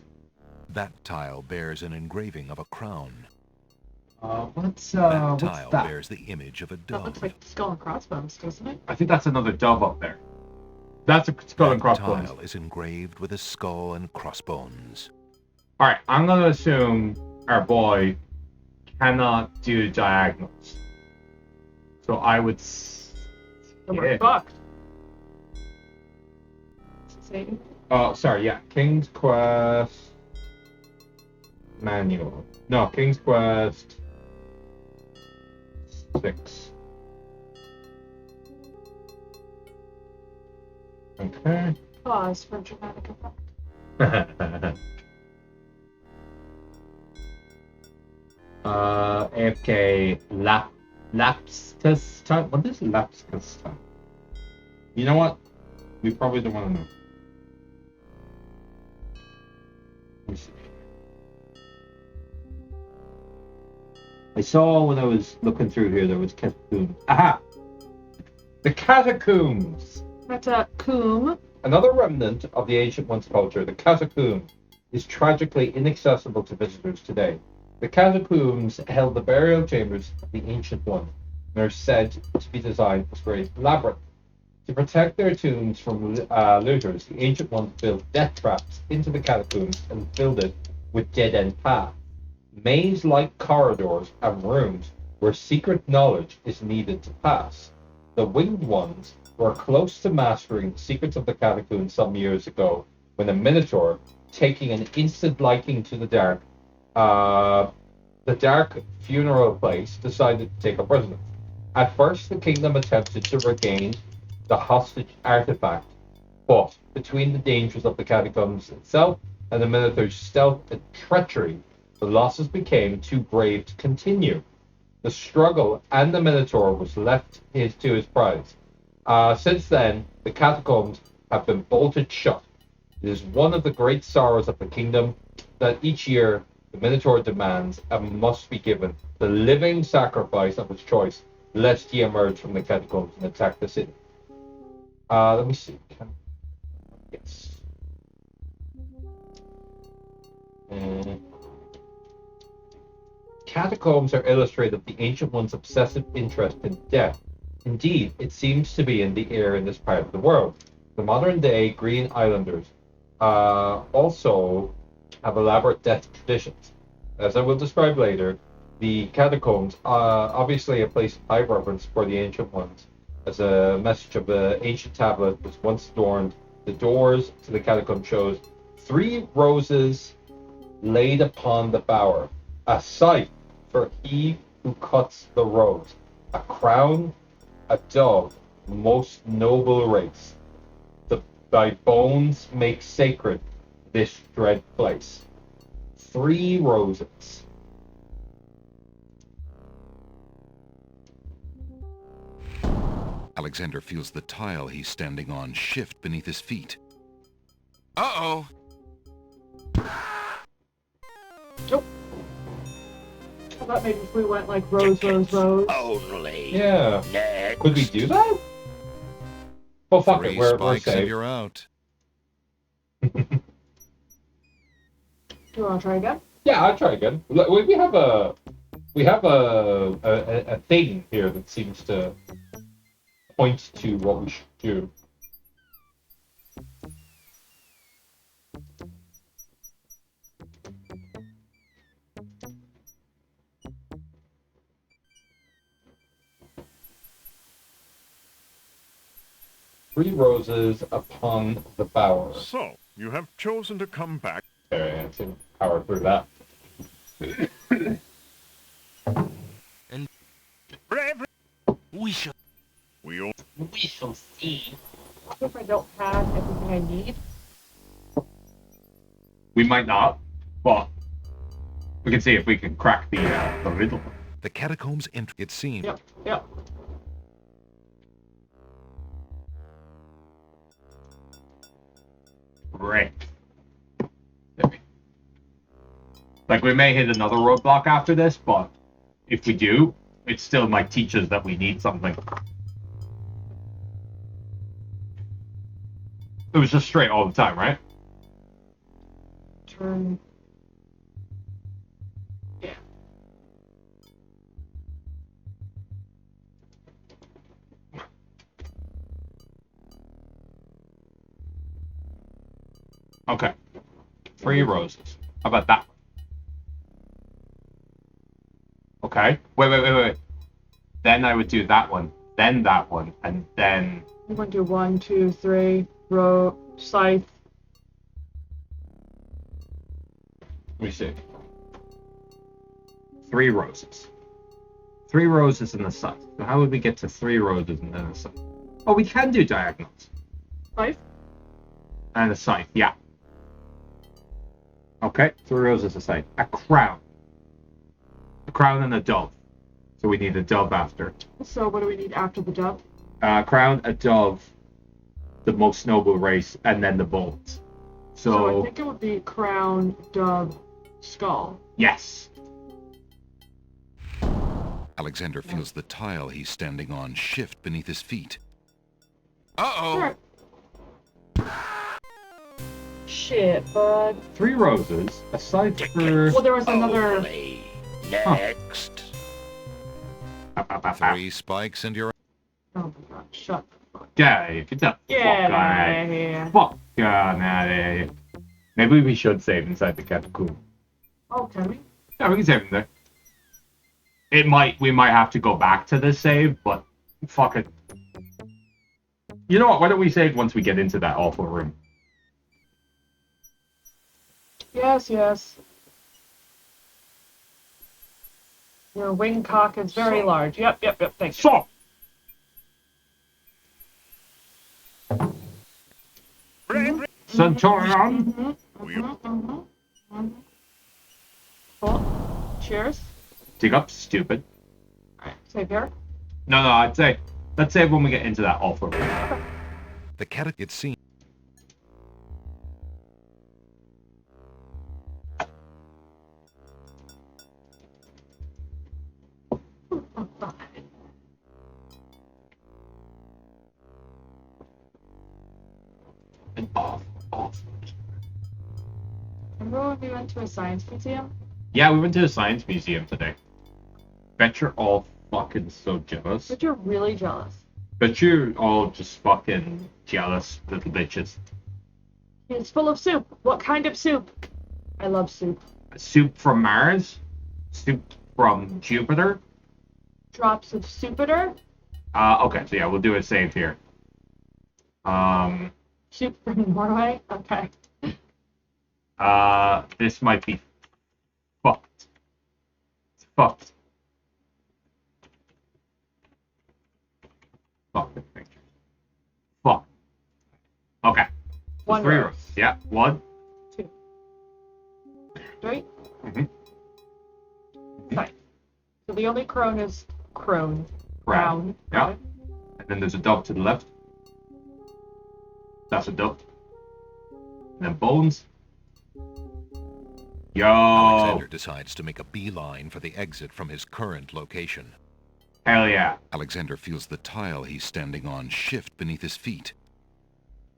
That tile bears an engraving of a crown. What's That tile that? bears the image of a That looks dove. like skull and crossbones, doesn't it? I think that's another dove up there. That's a skull and That crossbones. tile is engraved with a skull and crossbones. Alright, I'm gonna assume our boy cannot do diagonals. So I would... So we're fucked. Satan. Oh, sorry, yeah. King's Quest... Manual. No, King's Quest... 6. Okay. Pause for dramatic effect. AFK lapscus time? What is lapscus time? You know what? We probably don't want to know. Let me see. I saw when I was looking through here there was catacombs. Aha! The catacombs! Catacomb. Another remnant of the ancient one's culture, the catacomb, is tragically inaccessible to visitors today. The catacombs held the burial chambers of the ancient one and are said to be designed as a labyrinth. To protect their tombs from looters, the ancient ones built death traps into the catacombs and filled it with dead-end paths, maze-like corridors and rooms where secret knowledge is needed to pass. The winged ones were close to mastering the secrets of the catacombs some years ago when a minotaur, taking an instant liking to the dark funeral place, decided to take a prisoner. At first, the kingdom attempted to regain the hostage artifact, but between the dangers of the catacombs itself and the minotaur's stealth and treachery, the losses became too grave to continue. The struggle and the minotaur was left to his prize. Since then, the catacombs have been bolted shut. It is one of the great sorrows of the kingdom that each year the Minotaur demands and must be given the living sacrifice of his choice, lest he emerge from the catacombs and attack the city. Let me see. Yes. Catacombs are illustrative of the ancient one's obsessive interest in death. Indeed, it seems to be in the air in this part of the world. The modern-day Green Islanders also have elaborate death traditions. As I will describe later, the catacombs are obviously a place of high reverence for the ancient ones, as a message of the ancient tablet was once adorned. The doors to the catacomb shows 3 roses laid upon the bower, a scythe for he who cuts the rose, a crown, a dove, most noble race. Thy bones make sacred this dread place. 3 roses. Alexander feels the tile he's standing on shift beneath his feet. Uh-oh. Nope. How about maybe if we went like rose, rose, rose? Only. Yeah. Next. Could we do that? Oh, fuck 3 it. We're spikes and safe. you're out. Do you want to try again? Yeah, I'll try again. We have a thing here that seems to point to what we should do. Three roses upon the bower. So, you have chosen to come back. Okay, I can power through that. And Brave. we shall... We shall see. What if I don't have everything I need? We might not, but we can see if we can crack the riddle. The catacombs it seemed. Yep. Great. Like, we may hit another roadblock after this, but if we do, it still might teach us that we need something. It was just straight all the time, right? Turn. Yeah. Okay. 3 roses. How about that? Okay. Wait. Then I would do that one, then that one, and then... I'm going to do 1, 2, 3, row, scythe. Let me see. 3 roses. 3 roses in the scythe. So how would we get to 3 roses and then a scythe? Oh, we can do diagonals. Scythe? And a scythe, yeah. Okay, 3 roses a scythe. A crown. A crown and a dove. So we need a dove after. So what do we need after the dove? Crown, a dove, the most noble race, and then the bones. So I think it would be crown, dove, skull. Yes. Alexander feels the tile he's standing on shift beneath his feet. Uh-oh. Sure. Shit, bud. 3 roses, a scythe for... Well, there was another... Next. 3 spikes and you're... Oh my god, shut the fuck. Yeah, get the Get fuck out of here. Fuck out of here. Maybe we should save inside the catacomb. Oh, can we? Yeah, we can save in there. We might have to go back to this save, but fuck it. You know what? Why don't we save once we get into that awful room? Yes. Your wing cock is very large. Yep, thanks. So! Centurion! Cool. Cheers. Dig up, stupid. Alright, save here. No, I'd say, let's save when we get into that awful room. The cat it seems. An awful. Remember when we went to a science museum? Yeah, we went to the science museum today. Bet you're all fucking so jealous. But you're really jealous. Bet you're all just fucking jealous little bitches. It's full of soup. What kind of soup? I love soup. Soup from Mars? Soup from Jupiter? Drops of Supiter? Okay, so yeah, we'll do a save here. Soup from Norway? Okay. This might be fucked. It's fucked. Fuck the picture. Fuck. Okay. So One 3 row. rows. Yeah, 1. 2. 3. Mm-hmm. Fine. So the only crone is crone. Crown. Yeah. And then there's a dove to the left. That's a dove. And then bones. Yo! Alexander decides to make a beeline for the exit from his current location. Hell yeah. Alexander feels the tile he's standing on shift beneath his feet.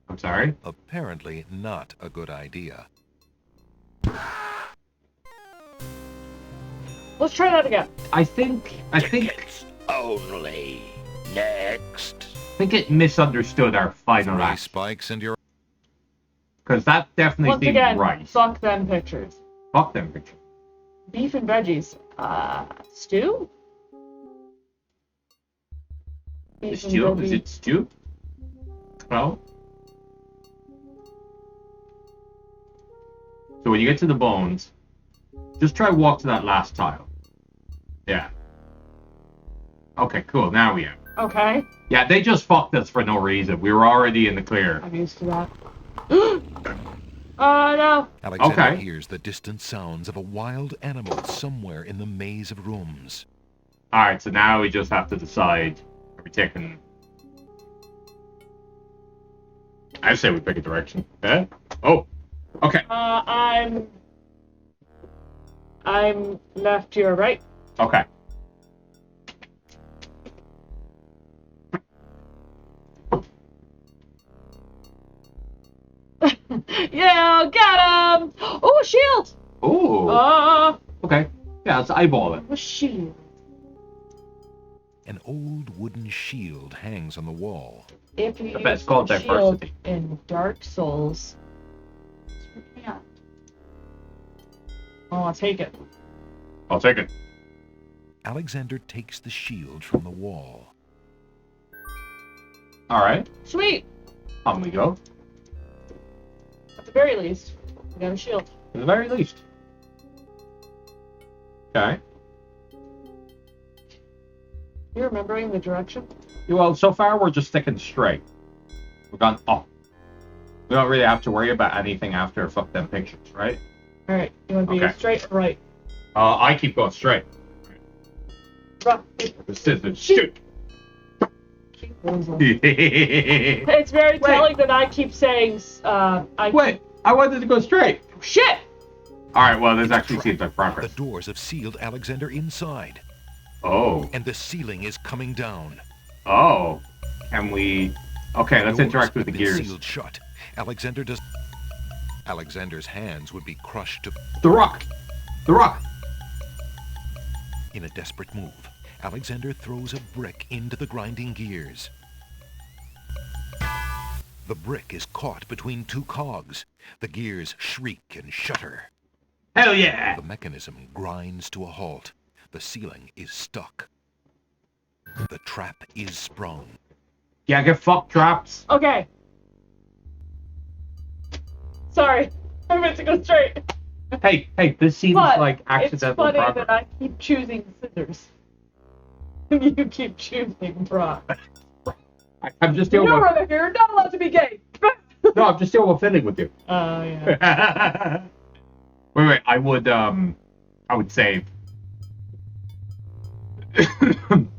I'm sorry? Apparently not a good idea. Let's try that again. I think Only next. it misunderstood our final 3 act. spikes and you're... Because that definitely Once seemed again, right. fuck them pictures. Fuck them pictures. Beef and veggies. Stew? Beef and Stew? veggies. Is it stew? No? So when you get to the bones, just try walk to that last tile. Yeah. Okay, cool. Now we are. Okay. Yeah, they just fucked us for no reason. We were already in the clear. I'm used to that. Oh no. Alexander Okay. hears the distant sounds of a wild animal somewhere in the maze of rooms. Alright, so now we just have to decide. Are we taking... I say we pick a direction. Eh? Oh. Okay. I'm left, you're right. Okay. Yeah, got him! Oh, a shield! Ooh. Okay. Yeah, let's eyeball it. A shield. An old wooden shield hangs on the wall. If you I bet it's use called the shield diversity. in Dark Souls. Yeah. Oh, I'll take it. I'll take it. Alexander takes the shield from the wall. All right. Sweet! On we go. At the very least, we got a shield. At the very least. Okay. You remembering the direction? Well, so far we're just sticking straight. We're gone up. We don't really have to worry about anything after fuck them pictures, right? Alright, you want to be Okay. straight or right? I keep going straight. Rock. The scissors. Shoot. It's very telling that I keep saying, Wait, I wanted to go straight. Shit! Alright, well, this actually seems like progress. The doors have sealed Alexander inside, Oh. and the ceiling is coming down. Oh. Can we... Okay, let's Doors interact with the have been gears. sealed shut. Alexander's hands would be crushed to... The rock! The rock! In a desperate move, Alexander throws a brick into the grinding gears. The brick is caught between two cogs. The gears shriek and shudder. Hell yeah! The mechanism grinds to a halt. The ceiling is stuck. The trap is sprung. Yeah, get fucked, traps. Okay. Sorry. I meant to go straight. Hey, this seems But like accidental it's funny progress. that I keep choosing scissors. You keep choosing rock. I'm just You're dealing with... over here. Not allowed to be gay. No, I'm just dealing with fiddling with you. Oh, yeah. Wait, I would save.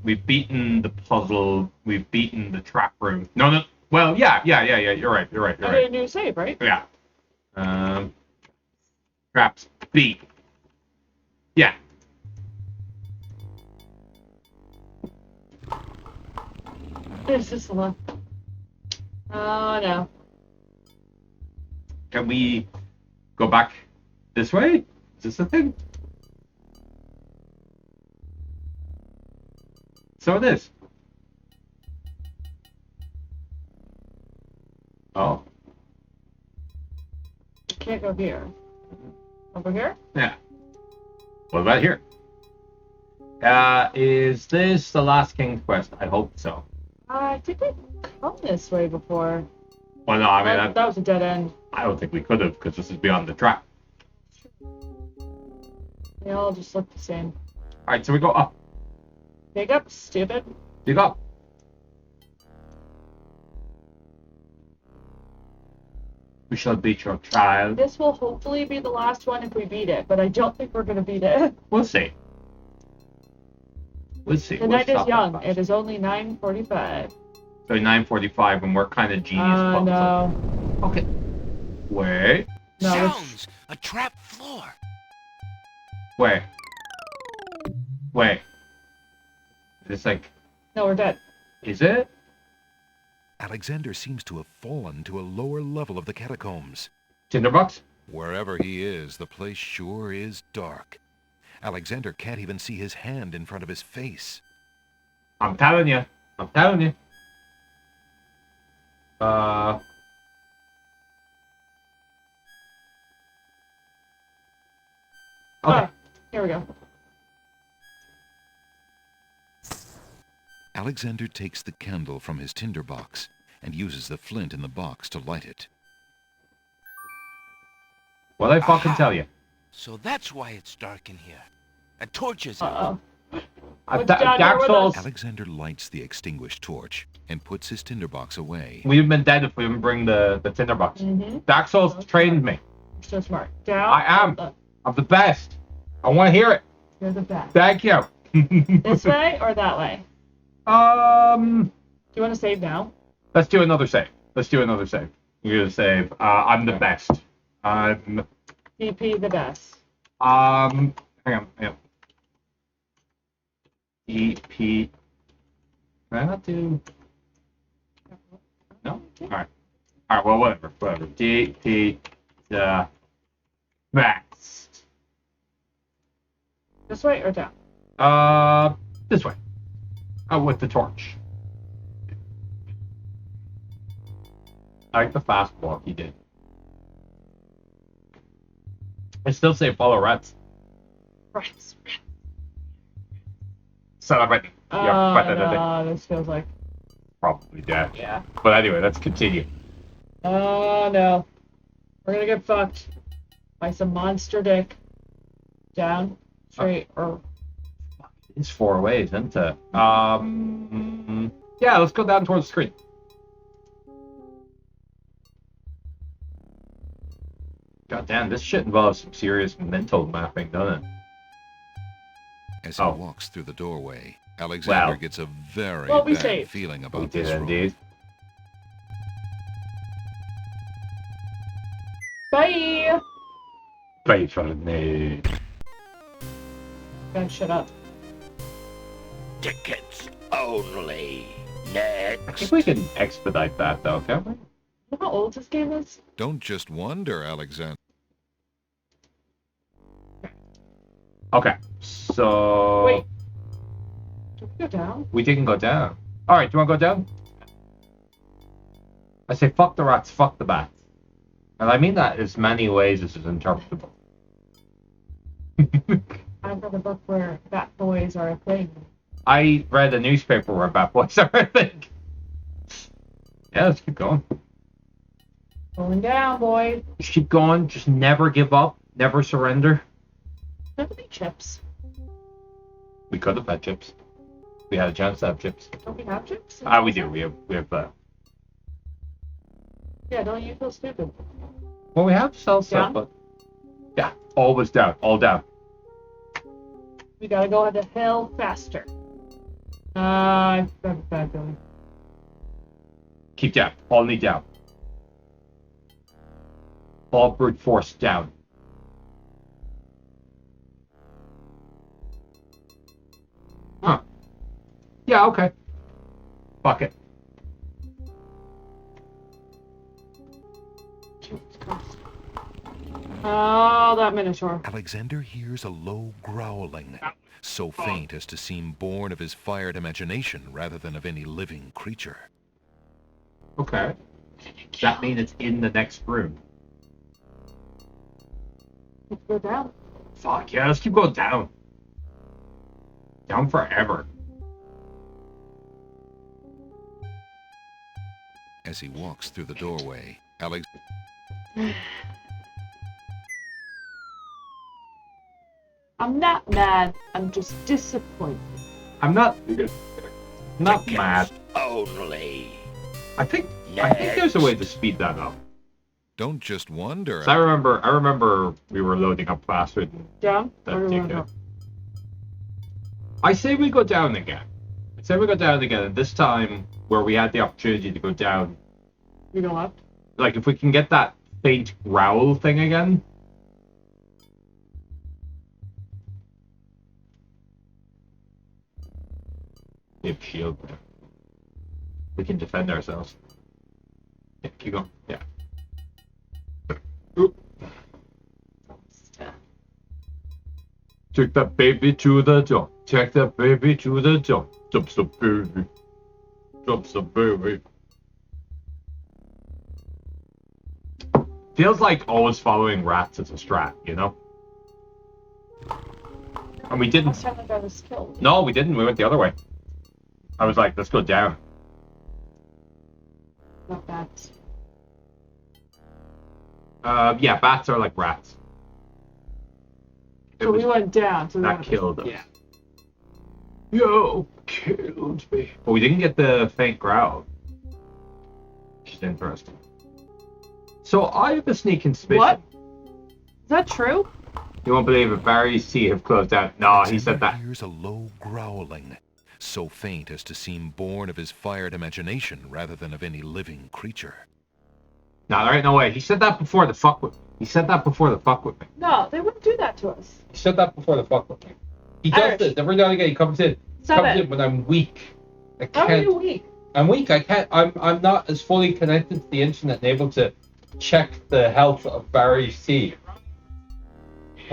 We've beaten the puzzle. We've beaten the trap room. No. Well, yeah. You're right. I made a new save, right? Yeah. Traps beat. Yeah. There's this one. Oh, no. Can we go back this way? Is this a thing? So it is. Oh. Can't go here. Over here? Yeah. What about here? Is this the last King's Quest? I hope so. I think we've come this way before. Well, no, I mean, That was a dead end. I don't think we could have, because this is beyond the trap. They all just look the same. Alright, so we go up. Dig up, stupid. Dig up. We shall beat your child. This will hopefully be the last one if we beat it, but I don't think we're gonna beat it. We'll see. We'll see. The night is young. It is only 9:45. So 9:45, and we're kind of genius. No. Okay. Wait. No, Sounds! A trap floor! Wait. It's like... No, we're dead. Is it? Alexander seems to have fallen to a lower level of the catacombs. Tinderbox? Wherever he is, the place sure is dark. Alexander can't even see his hand in front of his face. I'm telling you. Okay. Ah, here we go. Alexander takes the candle from his tinderbox and uses the flint in the box to light it. What I fucking tell you. So that's why it's dark in here. A torch is Uh-oh. Dark Souls. Alexander lights the extinguished torch and puts his tinderbox away. We've been dead if we didn't bring the tinderbox. Mm-hmm. Dark Souls trained me. You're so smart. Down. I am. Up. I'm the best. I want to hear it. You're the best. Thank you. This way or that way? Do you want to save now? Let's do another save. You're gonna save. I'm the best. I'm. DP the best. Hang on. EP. Can I not do? No? Alright. Alright, well, whatever. Defeat the best. This way or down? This way. With the torch. I like the fast walk he did. I still say follow rats. Rats. Celebrate. No, this feels like... Probably dead. Yeah. But anyway, let's continue. Oh, no. We're gonna get fucked by some monster dick. Down, straight, or... It's 4 ways, isn't it? Yeah, let's go down towards the screen. God damn, this shit involves some serious mental mapping, doesn't it? As he walks through the doorway, Alexander gets a very bad feeling about this room. Indeed. Bye! Bye for me. Guys, shut up. Tickets only. I Next. think we can expedite that, though, can't we? You know how old this game is? Don't just wonder, Alexander. Okay, so... Wait. Did we go down? We didn't go down. Alright, do you want to go down? I say fuck the rats, fuck the bats. And I mean that as many ways as is interpretable. I've read a book where bat boys are a thing. I read a newspaper where bat boys are a thing. Yeah, let's keep going. Going down, boy. Just keep going, just never give up, never surrender. Don't any chips. We could have had chips. We had a chance to have chips. Don't we have chips? We do. We have Yeah, don't you feel stupid? well, we have salsa, Down? but yeah, always down, all down. We gotta go on the hill faster. I've got a bad feeling. Keep down, all knee down. All brute force down. Huh. Yeah, okay. Fuck it. Oh, that Minotaur. Alexander hears a low growling, so faint as to seem born of his fired imagination rather than of any living creature. Okay. Does that mean it's in the next room? Let's go down. Fuck yeah, let's keep going down. Down forever. As he walks through the doorway, I'm not mad. I'm just disappointed. I'm not mad. Only. I think there's a way to speed that up. Don't just wonder. So I remember we were loading up faster than Down? that Or ticket. up? I say we go down again. And this time where we had the opportunity to go down. You go left? Like if we can get that faint growl thing again. If shield. We can defend ourselves. Yeah, keep going. Yeah. Oop. Take that baby to the door. Take that baby to the door. Jumps the baby. Jumps the baby. Feels like always following rats as a strat, you know? And we didn't. Last time I was killed. No, we didn't. We went the other way. I was like, let's go down. Not bats. Yeah, bats are like rats. So we went down. So That killed us. Yeah. Yo, killed me. But we didn't get the faint growl. Which is interesting. So I have a sneaking suspicion. What? Is that true? You won't believe it. Barry's sea have closed down. No, he said that. Hears a low growling, so faint as to seem born of his fired imagination rather than of any living creature. No, there ain't no way. He said that before the fuck with me. No, they wouldn't do that to us. He said that before the fuck with me. He does Irish. this every now and again. He comes in. Stop it. when I'm weak. I How are can't. you weak? I'm weak. I can't. I'm not as fully connected to the internet and able to check the health of Barry's tea.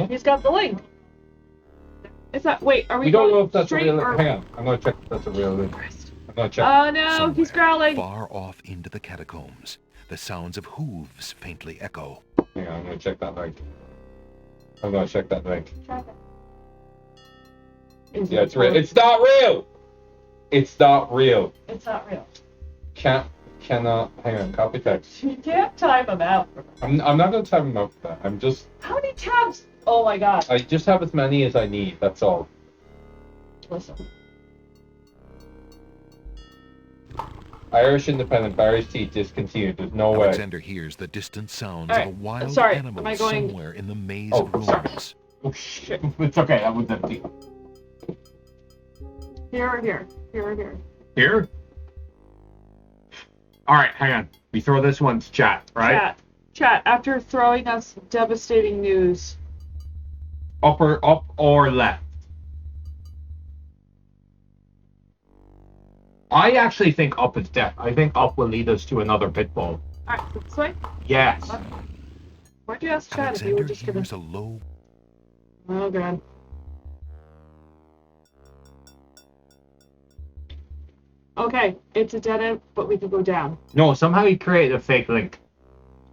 He's got the link. Is that? Wait, are we? We don't going know if that's a straight real. or... Hang on. I'm gonna check if that's a real link. I'm gonna check. Oh no, Somewhere, he's growling. Far off into the catacombs, the sounds of hooves faintly echo. Hang on. I'm gonna check that link. I'm gonna check that link. Yeah, it's real. It's not real. It's not real. It's not real. Cannot. Hang on. Copy text. You can't time him out. I'm not gonna time him out for that. I'm just. How many tabs? Oh my god. I just have as many as I need. That's all. Listen. Irish Independent, Barry's tea discontinued. There's no way. Alexander hears the distant sounds All right, of a wild sorry, animal am I going- somewhere in the maze Oh, of sorry. ruins. Oh shit! It's okay. That was empty. Here or here? Here or here? Here. All right, hang on. We throw this one to chat, right? Chat. After throwing us devastating news. Up or left. I actually think up is death. I think up will lead us to another pitfall. All right, this way. Yes. Why'd you ask chat if you were Alexander just gonna? hears a low Oh god. Okay, it's a dead end, but we could go down. No, somehow he created a fake link.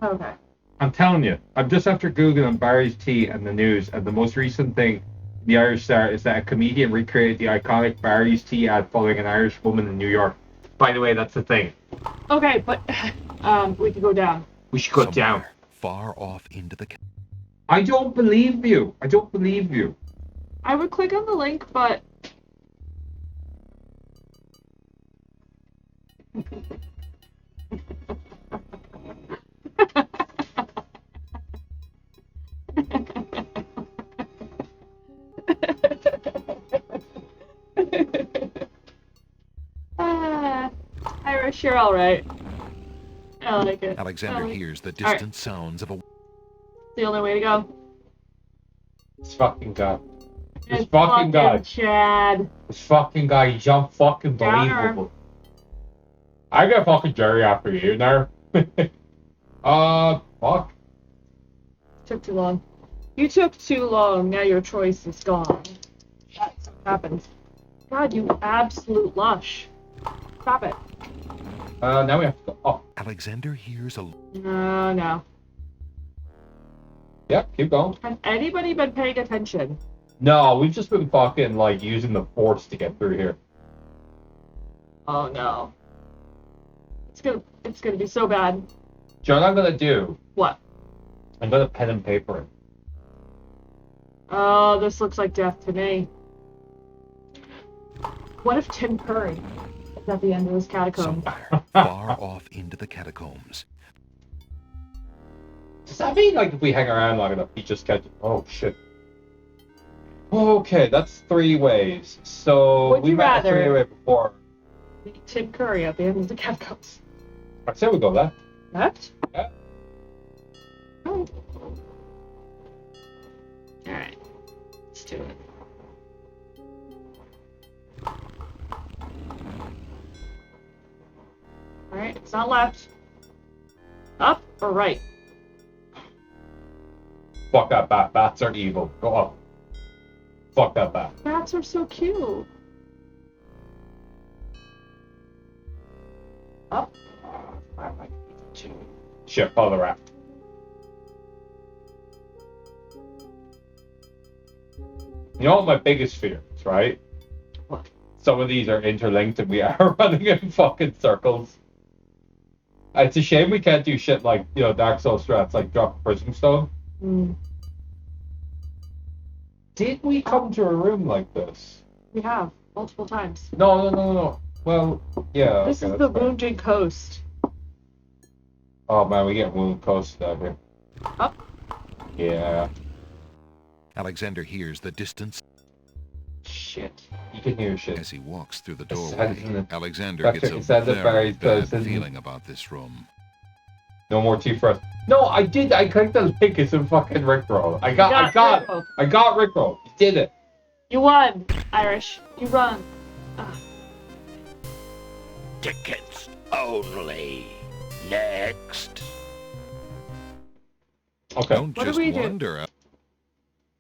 Okay. I'm telling you. I'm just after Googling Barry's tea and the news, and the most recent thing in the Irish Star is that a comedian recreated the iconic Barry's tea ad following an Irish woman in New York. By the way, that's the thing. Okay, but we could go down. We should go somewhere down. far off into the I don't believe you. I don't believe you. I would click on the link, but Irish, you're all right. I like it. Alexander I like it. hears the All right. distant sounds of a The only way to go. This fucking guy. This It's fucking guy. Chad. This fucking guy. He's unfucking Downer. believable. I got fucking Jerry after you there. Fuck. Took too long. You took too long. Now your choice is gone. That's what happens. God, you absolute lush. Stop it. Now we have to go up. Alexander hears a No. Yep, keep going. Has anybody been paying attention? No, we've just been fucking, like, using the force to get through here. Oh no. It's gonna be so bad. Do you know what I'm gonna do? What? I'm gonna pen and paper it. Oh, this looks like death to me. What if Tim Curry is at the end of this catacomb? somewhere far off into the catacombs. Does that mean, like, if we hang around long enough, he just catches... Oh, shit. Okay, that's 3 ways. So, Would we you met rather- a 3-way before. Tim Curry at the end of the catacombs. I say we go left. Left? Yeah. Oh. Alright. Let's do it. Alright, it's not left. Up or right? Fuck that bat. Bats are evil. Go up. Fuck that bat. Bats are so cute. Up. I like it too. Shit, follow the rat. You know what my biggest fear is, right? What? Some of these are interlinked and we are running in fucking circles. It's a shame we can't do shit like, you know, Dark Souls strats, like drop a prism stone. Mm, Did we come to a room like this? we have multiple times. No. Well, yeah. This okay, is the that's fine. Wounded Coast. Oh man, we get wound coast out here. Up. Yeah. Alexander hears the distance Shit. You can hear shit. as he walks through the It's doorway. sad, Alexander That's gets it, a it's sad that very Barry's bad close, isn't it? feeling about this room. No more tea for us. No, I did. I clicked the link. It's a fucking Rickroll. I got Rickroll. Rickroll. You did it. You won, Irish. You won. tickets only. Next. Okay. Don't What do just we do? wander.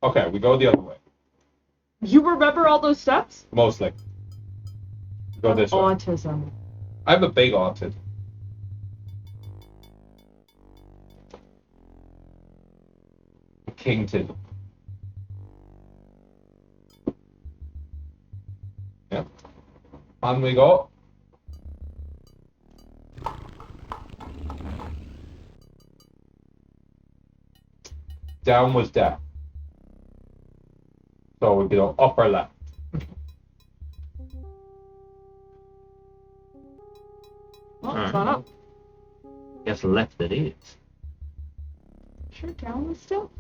Okay, we go the other way. You remember all those steps? Mostly. Go this way. Autism. I have a big autism. Kington. Yep. On we go. Down was down. So we go up or left. Well, it's not up. Guess left it is. Sure, down was still.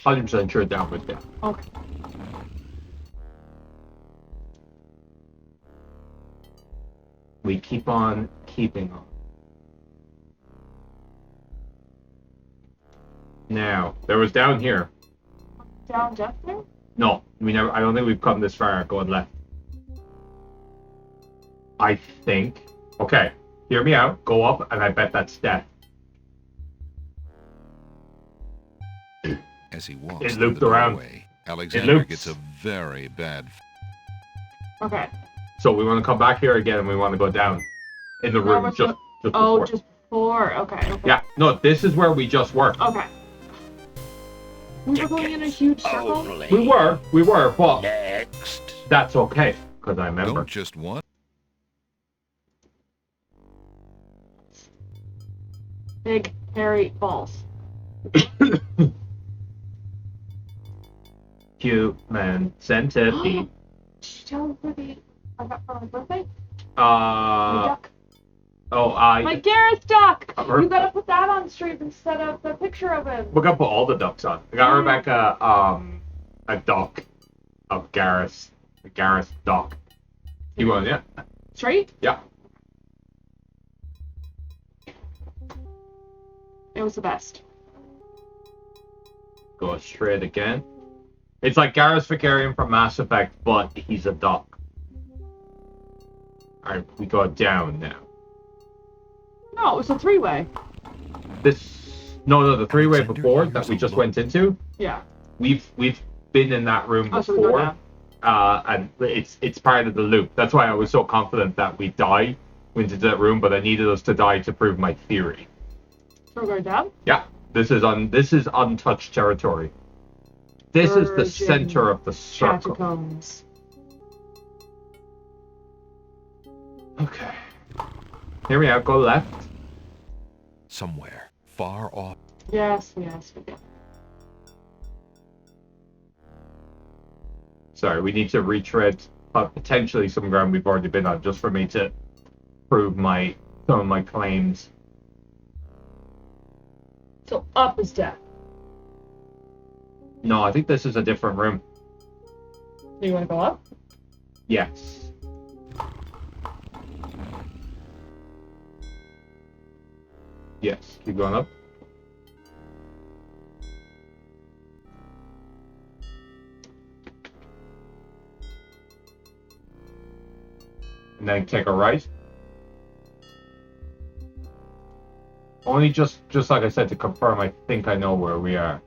100% sure down was down. Okay. We keep on keeping on. Now, there was down here. Down just there? No, we never. I don't think we've come this far going left. I think. Okay, hear me out. Go up, and I bet that's death. As he walks It through looped the around. doorway, Alexander loops. gets a very bad. Okay. So we want to come back here again, and we want to go down in the Where room was just the- before. just before. Okay. Yeah. No, this is where we just were. Okay. We were going in a huge circle. Only. We were, but Next. that's okay because I remember. Don't just want. Big, hairy balls. Human centipede. Did you tell him for I got for my birthday? My duck. My Gareth duck! Her- You gotta put that on stream instead of the picture of him. We're gonna put all the ducks on. I got Rebecca a duck of Gareth. A Gareth duck. You want it? Yeah? Straight? Yeah. It was the best. Go straight again. It's like Gareth Vicarian from Mass Effect, but he's a duck. Alright, we go down now. No, it was a three-way. No, the three-way Alexander before hears that we a just look. went into. Yeah. We've been in that room Oh, so we go before, down. and it's part of the loop. That's why I was so confident that we die went into that room, but I needed us to die to prove my theory. So we're going down? Yeah, this is untouched territory. This is the Virgin center of the circle. Catacombs. Okay. Here we are. Go left. Somewhere far off. Yes, we did. Sorry, we need to retread potentially some ground we've already been on, just for me to prove some of my claims. So up is death. No, I think this is a different room. Do you want to go up? Yes. Yes, keep going up. And then take a right. Only just like I said, to confirm, I think I know where we are.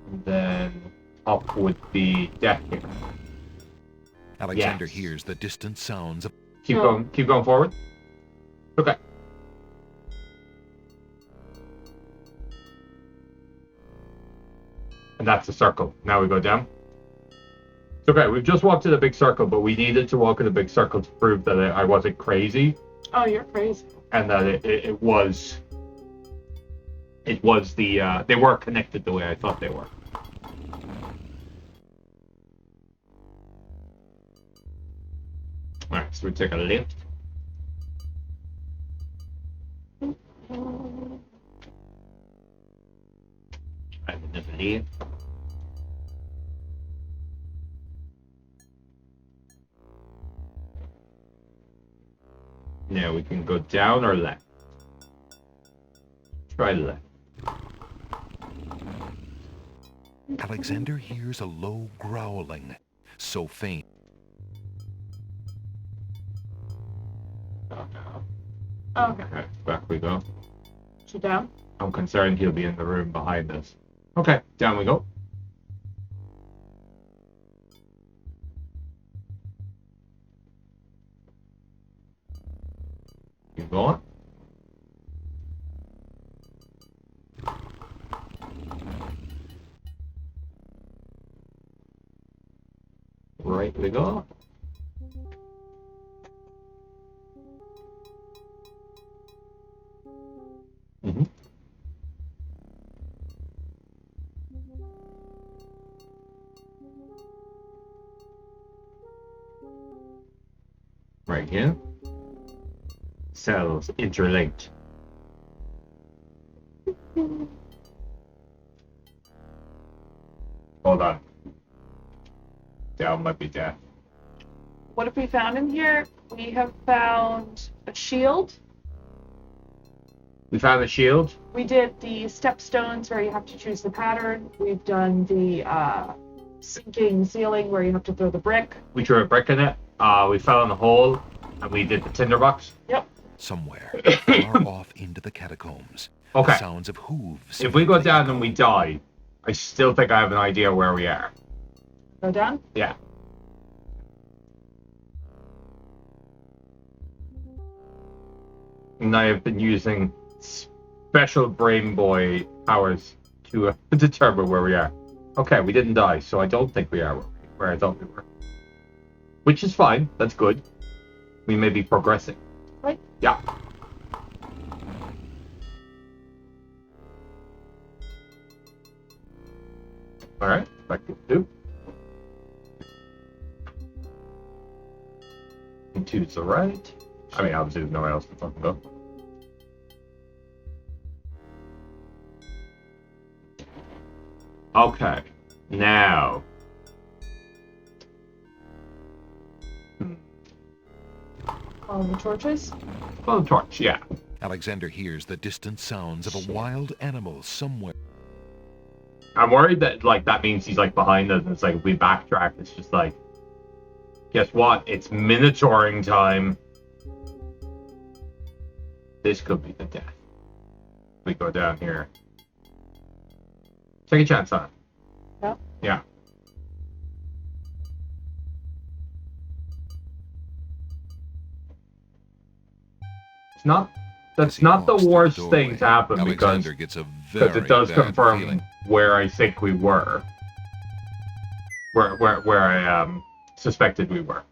And then up would be death here. Alexander Yes. hears the distant sounds of. Keep going forward. Okay. And that's the circle. Now we go down. Okay, we've just walked in a big circle, but we needed to walk in a big circle to prove that I wasn't crazy, Oh, you're crazy. and that it was the they were connected the way I thought they were. All right, so we take a left. And another left. Now we can go down or left. Try left. Alexander hears a low growling, so faint. Okay. Back we go. Sit down. I'm concerned he'll be in the room behind us. Okay, down we go. Keep going. Right we go. Mm-hmm. Right here. Cells interlinked. Hold on. Down might be death. What have we found in here? We have found a shield. We found the shield. We did the stepstones where you have to choose the pattern. We've done the sinking ceiling where you have to throw the brick. We threw a brick in it. We fell in the hole, and we did the tinderbox. Yep. Somewhere, far off into the catacombs. Okay. The sounds of hooves. If we go down and we die, I still think I have an idea where we are. Go down? Yeah. And I have been using special brain boy powers to determine where we are. Okay, we didn't die, so I don't think we are where I thought we were. Which is fine. That's good. We may be progressing. Right. Yeah. Alright, back to 2. And 2 to the right. I mean, obviously there's nowhere else to fucking go. Okay, now. On the torches? Well, the torch, yeah. Alexander hears the distant sounds of a wild animal somewhere. I'm worried that, like, that means he's, like, behind us, and it's like, if we backtrack, it's just like, guess what? It's Minotauring time. This could be the death. We go down here. Take a chance on it. Yeah? Yeah. That's not the worst thing to happen because gets a it does bad confirm feeling. where I think we were. Where I suspected we were.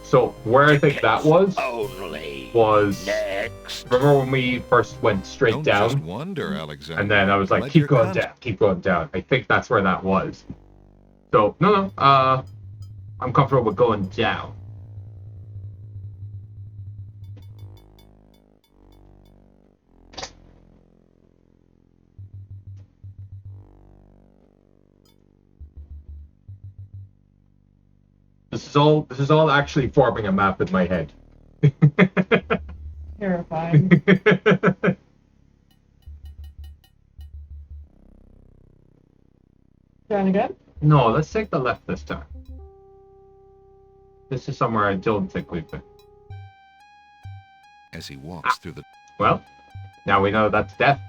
So where I think that was Next. remember when we first went straight Don't down? just wonder, Alexander. And then I was like, Let keep your going con- down, keep going down. I think that's where that was. So, no, I'm comfortable with going down. This is all actually forming a map in my head. Terrifying. Down again? No, let's take the left this time. This is somewhere I don't think we've been. As he walks through the... Well, now we know that's death.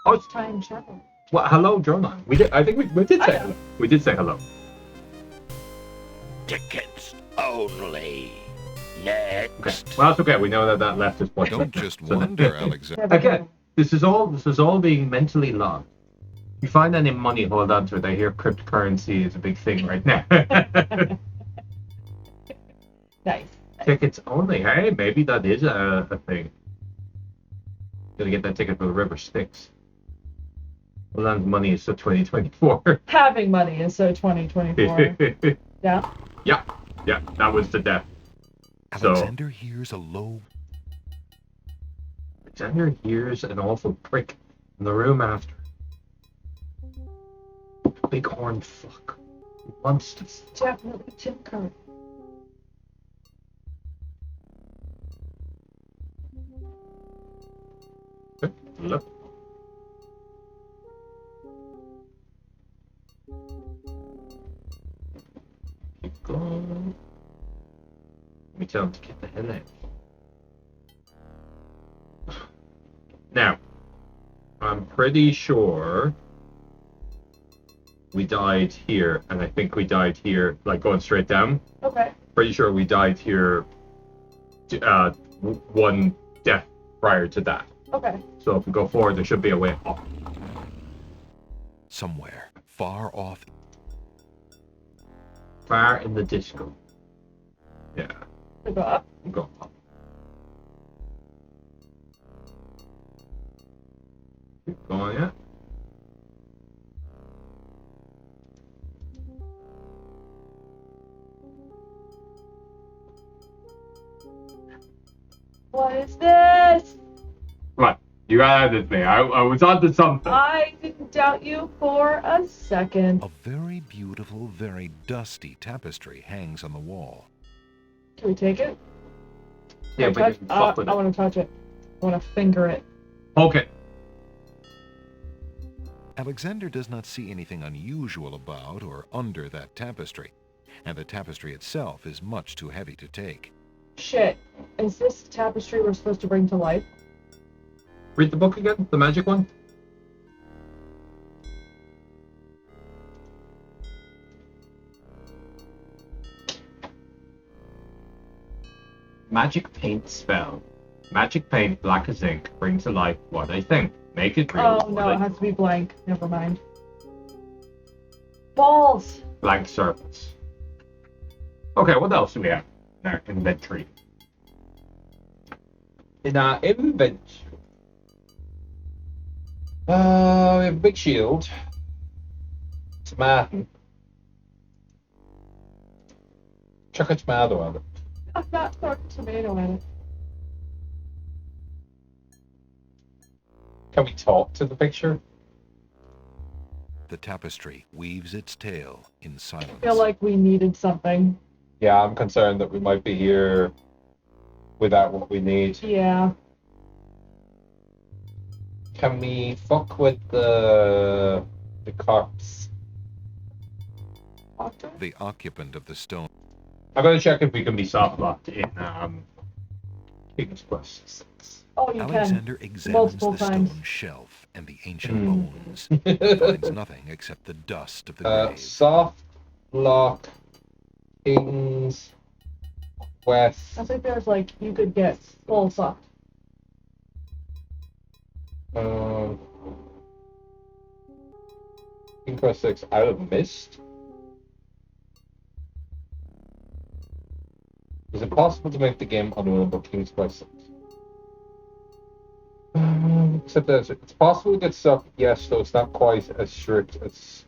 Oh, it's Time travel. well, hello, Dronon. We did. I think we did say hello. We did say hello. Tickets only. Next. Okay. Well, that's okay. We know that left is pointing. Don't just wonder, Alexander. Again, this is all being mentally logged. You find any money, hold on to it. I hear cryptocurrency is a big thing right now. Nice. Tickets only. Hey, maybe that is a thing. Gonna get that ticket for the River Styx. Hold on, money is so 2024. Having money is so 2024. Yeah? Yeah, that was the death. Alexander hears a low... Alexander hears an awful prick in the room after. Big horned fuck. He wants to fuck. Definitely Tim Curry. Look. Keep going. Let me tell him to get the hell out. Now, I'm pretty sure we died here, and I think we died here, like going straight down. Okay. Pretty sure we died here one death prior to that. Okay. So if we go forward, there should be a way up. Somewhere, far off, Far in the disco. Yeah. We go up. Go up. Keep going, yeah. What is this? Right. You got out of me. I was onto something. I didn't doubt you for a second. a very beautiful, very dusty tapestry hangs on the wall. Can we take it? Yeah, Can I but touch? you can fuck with I it. want to touch it. I want to finger it. Okay. Alexander does not see anything unusual about or under that tapestry, and the tapestry itself is much too heavy to take. Shit. Is this tapestry we're supposed to bring to life? Read the book again, the magic one. Magic paint spell. Magic paint, black as ink, bring to life what I think. Make it real. Oh, no, it has to be blank. Never mind. Balls! Blank surface. Okay, what else do we have in our inventory? In our inventory. We have a big shield. Tomato. Chuck a tomato at it. I'm not throwing tomato at it. Can we talk to the picture? The tapestry weaves its tale in silence. I feel like we needed something. Yeah, I'm concerned that we might be here without what we need. Yeah. Can we fuck with the corpse? The occupant of the stone. I'm gonna check if we can be soft locked in King's Quest. Oh, you Alexander can. examines Multiple the times. stone shelf and the ancient bones, and finds nothing except the dust of the grave. Soft lock King's Quest. I think there's like, you could get full soft. King's Quest 6 out of mist. Is it possible to make the game unwinnable King's Quest 6? Except that it's possible to get stuck, yes, though it's not quite as strict as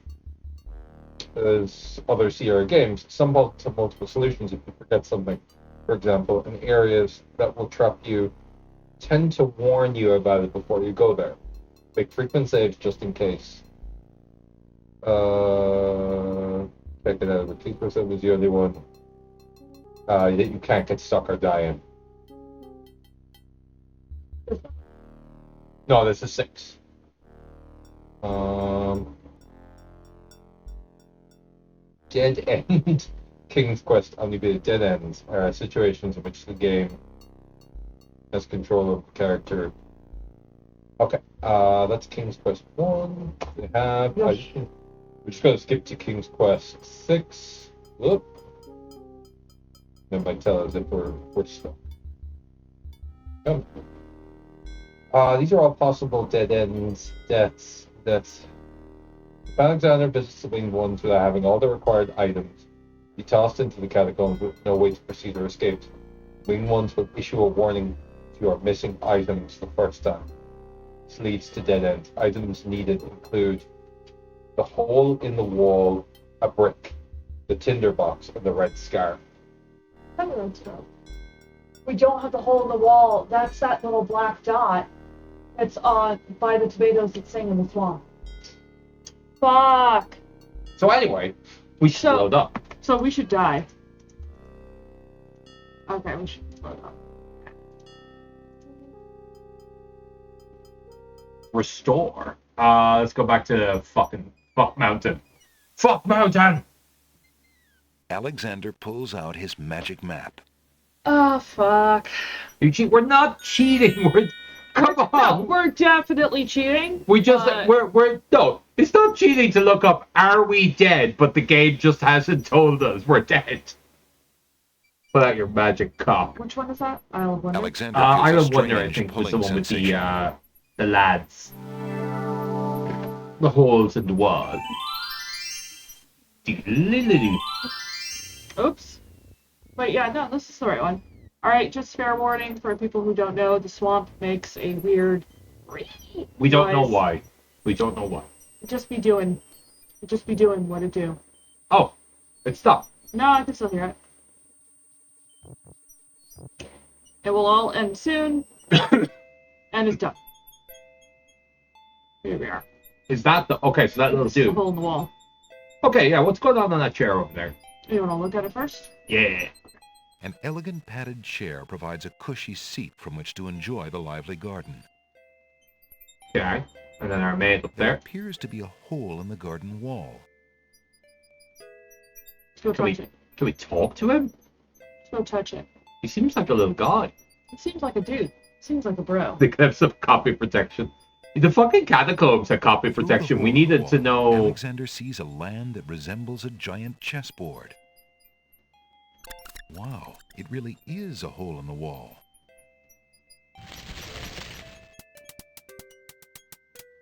other Sierra games. Some multiple solutions if you forget something. For example, in areas that will trap you, tend to warn you about it before you go there. Make frequent saves just in case. Check it out. The King's Quest 7 is the only one that you can't get stuck or die in. No, this is 6. Dead end. King's Quest unlimited dead ends are situations in which the game has control of the character. Okay, that's King's Quest 1. We have. We're just going to skip to King's Quest 6. Whoop. That might tell us if we're stuck. Oh. These are all possible dead ends, deaths. If Alexander visits the winged ones without having all the required items, be tossed into the catacombs with no way to proceed or escape. Winged ones will issue a warning if you are missing items the first time. This leads to dead ends. Items needed include the hole in the wall, a brick, the tinderbox, and the red scarf. We don't have the hole in the wall. That's that little black dot. It's on by the tomatoes that sing in the swamp. Fuck. So anyway, we slowed up. So we should die. Okay, we should slow up. Restore. Let's go back to fucking Fuck Mountain. Fuck Mountain! Alexander pulls out his magic map. Oh, fuck. We're not cheating. Come on. No, we're definitely cheating. We just no. It's not cheating to look up are we dead, but the game just hasn't told us we're dead. Pull out your magic cock. Which one is that? Isle of Wonder. Alexander feels Isle a of Wonder, I strange think, was pulling the one with sensation. the lads. The holes in the wall. Oops. Wait, yeah, no, this is the right one. Alright, just fair warning for people who don't know, the swamp makes a weird We don't know noise. why. We don't know why. Just be doing what it do. Oh, it stopped. No, I can still hear it. It will all end soon. And it's done. Here we are. Is that the okay? So that little It's the dude. hole in the wall. Okay, yeah. What's going on that chair over there? You want to look at it first? Yeah. An elegant padded chair provides a cushy seat from which to enjoy the lively garden. Okay. And then our maid up There there. appears to be a hole in the garden wall. Let's go Can we touch it. can we talk to him? Let's go touch it. He seems like a little guy. It seems like a dude. Seems like a bro. They could have some copy protection. The fucking catacombs had copy Through the protection. hole We in the needed to wall, know. Alexander sees a land that resembles a giant chessboard. Wow, it really is a hole in the wall.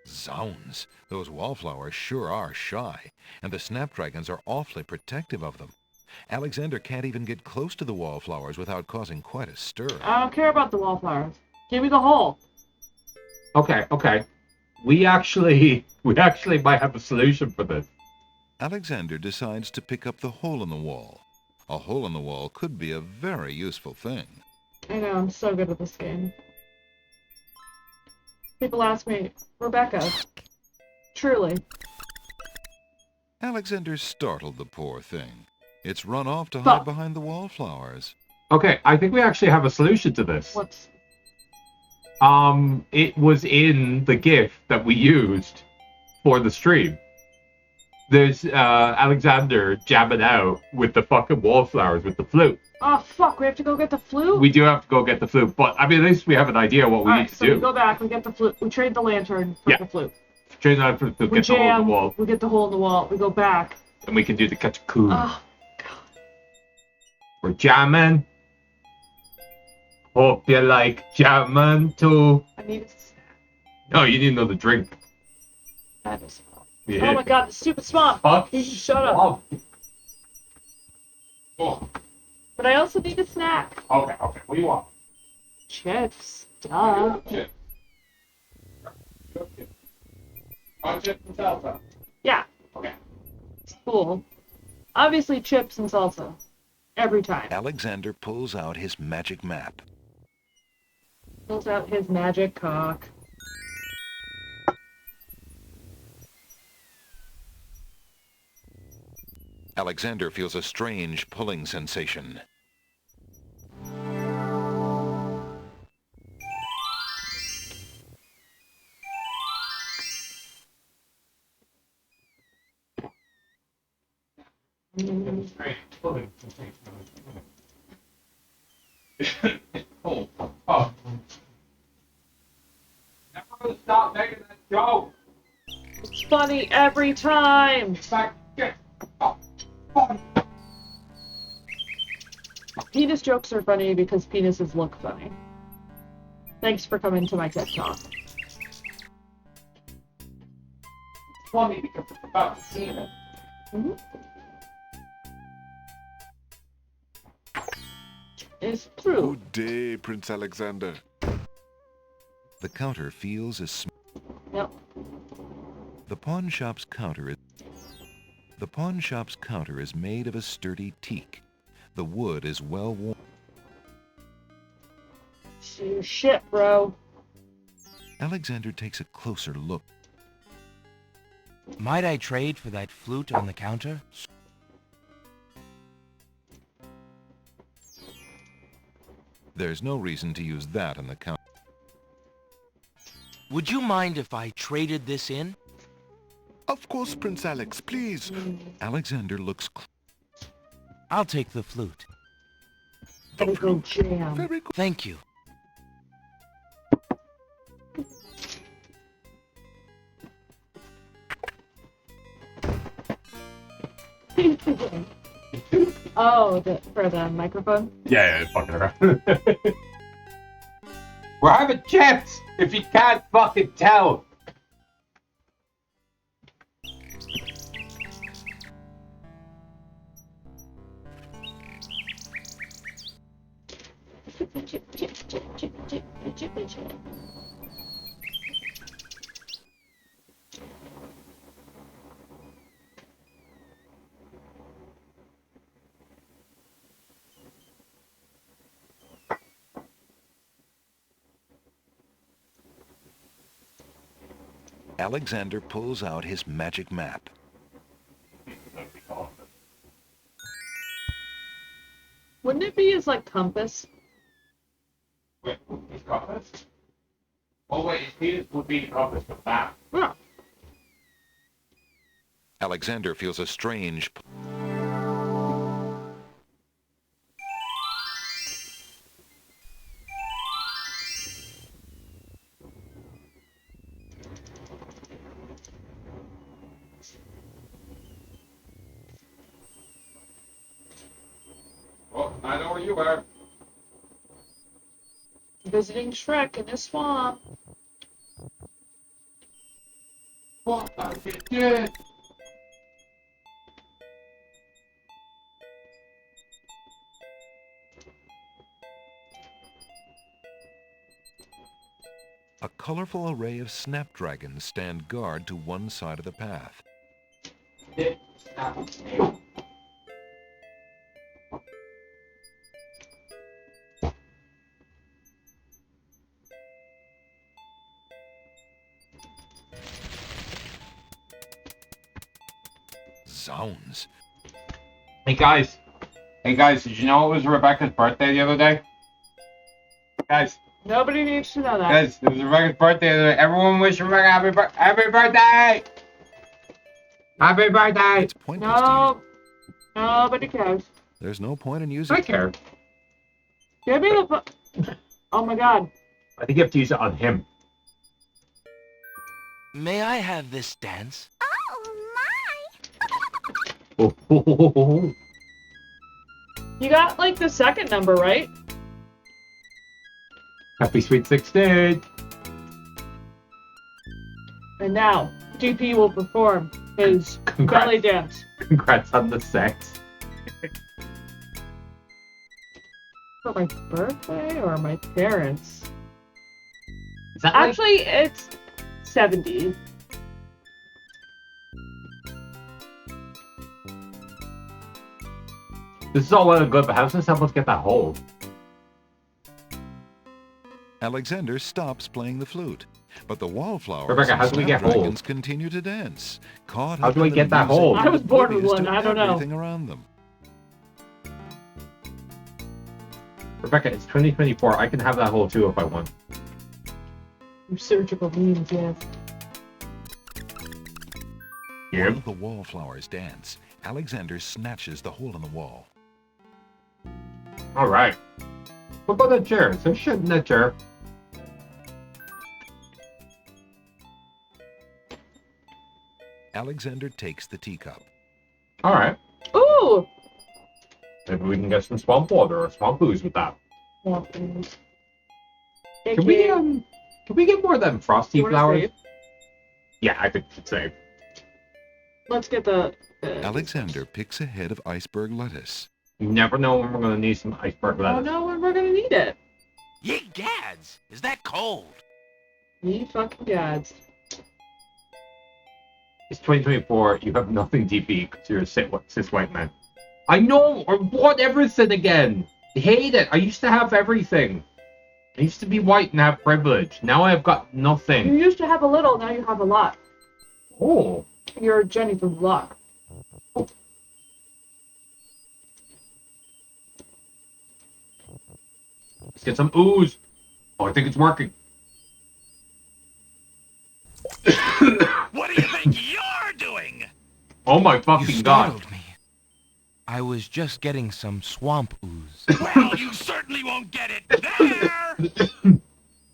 Zounds, those wallflowers sure are shy, and the snapdragons are awfully protective of them. Alexander can't even get close to the wallflowers without causing quite a stir. I don't care about the wallflowers. Give me the hole. Okay. We actually might have a solution for this. Alexander decides to pick up the hole in the wall. A hole in the wall could be a very useful thing. I know, I'm so good at this game. People ask me, Rebecca, truly. Alexander startled the poor thing. It's run off to Fuck. hide behind the wallflowers. Okay, I think we actually have a solution to this. What's... It was in the GIF that we used for the stream. There's Alexander jamming out with the fucking wallflowers with the flute. Oh, fuck, we have to go get the flute? We do have to go get the flute, but I mean, at least we have an idea what we need to so do. we go back, we get the flute, we trade the lantern for the flute. Change that for the flute, We get the hole in jam, the wall, we get the hole in the wall, we go back. and we can do the catch-a-coon. Oh, We're jamming. Hope you like jamming too. I need a snack. No, you need another drink. That is... Yeah. Oh my god, the stupid swamp! Fuck. You just shut up. Oh. But I also need a snack. Okay. What do you want? Chips. Duh. Chips. Chips and salsa. Yeah. Okay. It's cool. Obviously chips and salsa. Every time. Alexander pulls out his magic map. Pulls out his magic cock. Alexander feels a strange pulling sensation. Oh. Never gonna stop making that joke. It's funny every time. Penis jokes are funny because penises look funny. Thanks for coming to my TED Talk. It's funny because it's about the penis. Mm-hmm. It's true. Good day, Prince Alexander. The counter feels as smooth. Yep. The pawn shop's counter is made of a sturdy teak. The wood is well worn. Shit, bro. Alexander takes a closer look. Might I trade for that flute on the counter? There's no reason to use that on the counter. Would you mind if I traded this in? Of course, Prince Alex, please. Alexander looks I'll take the flute. Bagel jam. Very good. Thank you. Oh, for the microphone? Yeah, fucking around. We're having chips, if you can't fucking tell. Alexander pulls out his magic map. Wouldn't it be his, like, compass? Wait, his compass? Oh wait, his penis would be the compass with that. Yeah. Alexander feels a strange Well, I know where you are. Visiting Shrek in his swamp. What I did. A colorful array of snapdragons stand guard to one side of the path. Zounds. Hey guys, did you know it was Rebecca's birthday the other day? Guys, Nobody needs to know that. guys, it was Rebecca's birthday the other day. Everyone wish Rebecca happy birthday! Happy birthday! It's pointless No. Nobody cares. There's no point in using I care. Give me the Oh my god. I think you have to use it on him. May I have this dance? Oh, my. You got, like, the second number, right? Happy Sweet 16! And now, DP will perform his Congrats. belly dance. Congrats on the sex. For my birthday or my parents? Is that like- Actually, it's 70. This is all well and good, but how does someone get that hole? Alexander stops playing the flute, but the wallflowers Rebecca, how and do we get snapdragons holes? continue to dance. Caught How up do I in the get that music hole? and I was born with oblivious one, to I don't know. everything around them. Rebecca, it's 2024. I can have that hole too if I want. Surgical means, yes. While the wallflowers dance, Alexander snatches the hole in the wall. Alright. What about that chair? Some shit in that chair. Alexander takes the teacup. Alright. Ooh! Maybe we can get some swamp water or swamp booze with that. Can Can we get more of them frosty You wanna flowers? save? Yeah, I think we should save. Let's get the... Alexander picks a head of iceberg lettuce. You never know when we're gonna need some iceberg Oh lettuce. no, we're gonna need it. Ye gads! Is that cold? Ye fucking gods. It's 2024. You have nothing DP because you're a cis white man. I know, or want everything again. I hate it. I used to have everything. I used to be white and have privilege. Now I've got You nothing. used to have a little, now you have a lot. Oh. You're Jenny from Block. Let's get some ooze. Oh, I think it's working. What do you think you're doing? Oh my You fucking god. startled me. I was just getting some swamp ooze. Well, you certainly won't get it there!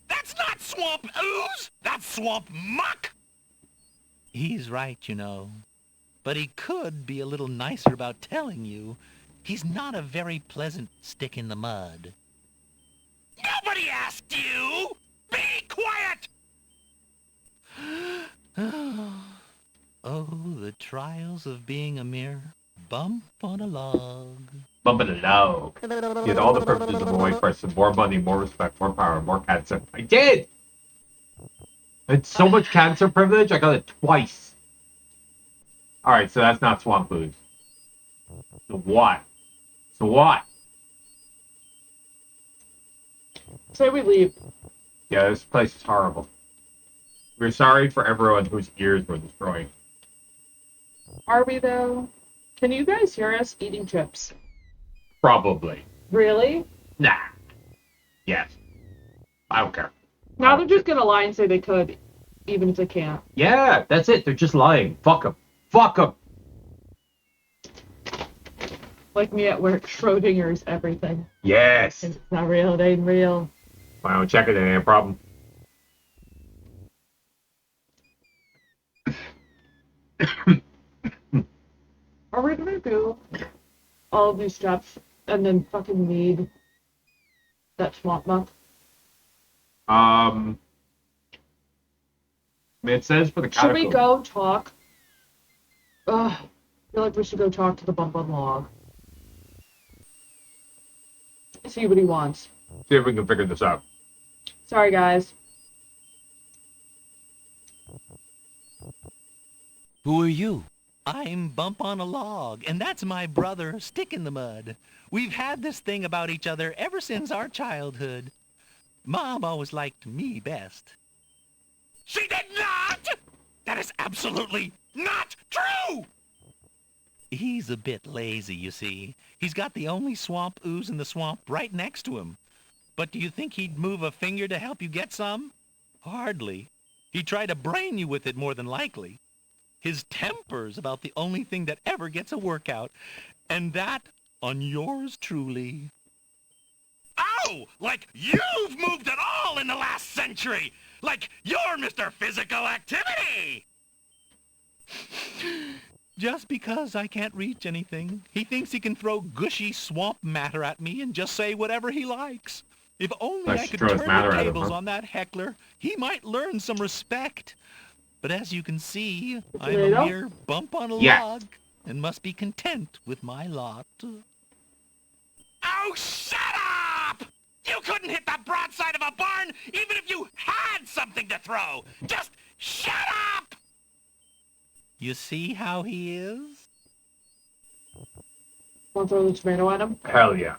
That's not swamp ooze! That's swamp muck! He's right, you know. But he could be a little nicer about telling you. He's not a very pleasant stick in the mud. Nobody asked you! Be quiet! Oh, the trials of being a mere bump on a log. Bumping it low. He had all the privileges of a white person. More money, more respect, more power, more cancer. I did! I had so much cancer privilege, I got it twice. Alright, so that's not swamp ooze. So what? So what? Say we leave. Yeah, this place is horrible. We're sorry for everyone whose ears were destroyed. Are we though? Can you guys hear us eating chips? Probably. Really? Nah. Yes. I don't care. Now they're just gonna lie and say they could, even if they can't. Yeah, that's it. They're just lying. Fuck them. Fuck them. Like me at work, Schrodinger's everything. Yes. It's not real, it ain't real. I don't check it, it ain't a problem. Are we gonna do all of these steps and then fucking need that swamp muck? I mean, it says for the Should we catacomb. go talk? Ugh, I feel like we should go talk to the bump on log. See what he wants. See if we can figure this out. Sorry, guys. Who are you? I'm Bump on a Log, and that's my brother, Stick in the Mud. We've had this thing about each other ever since our childhood. Mom always liked me best. She did not! That is absolutely not true! He's a bit lazy, you see. He's got the only swamp ooze in the swamp right next to him. But do you think he'd move a finger to help you get some? Hardly. He'd try to brain you with it more than likely. His temper's about the only thing that ever gets a workout, and that on yours truly. Oh, like you've moved at all in the last century! Like you're Mr. Physical Activity! Just because I can't reach anything, he thinks he can throw gushy swamp matter at me and just say whatever he likes. If only I could turn the tables on that heckler, he might learn some respect. But as you can see, I'm a mere bump on a log and must be content with my lot. Oh, shut up! You couldn't hit the broadside of a barn even if you had something to throw! Just shut up! You see how he is? Want to throw the tomato at him? Hell yeah.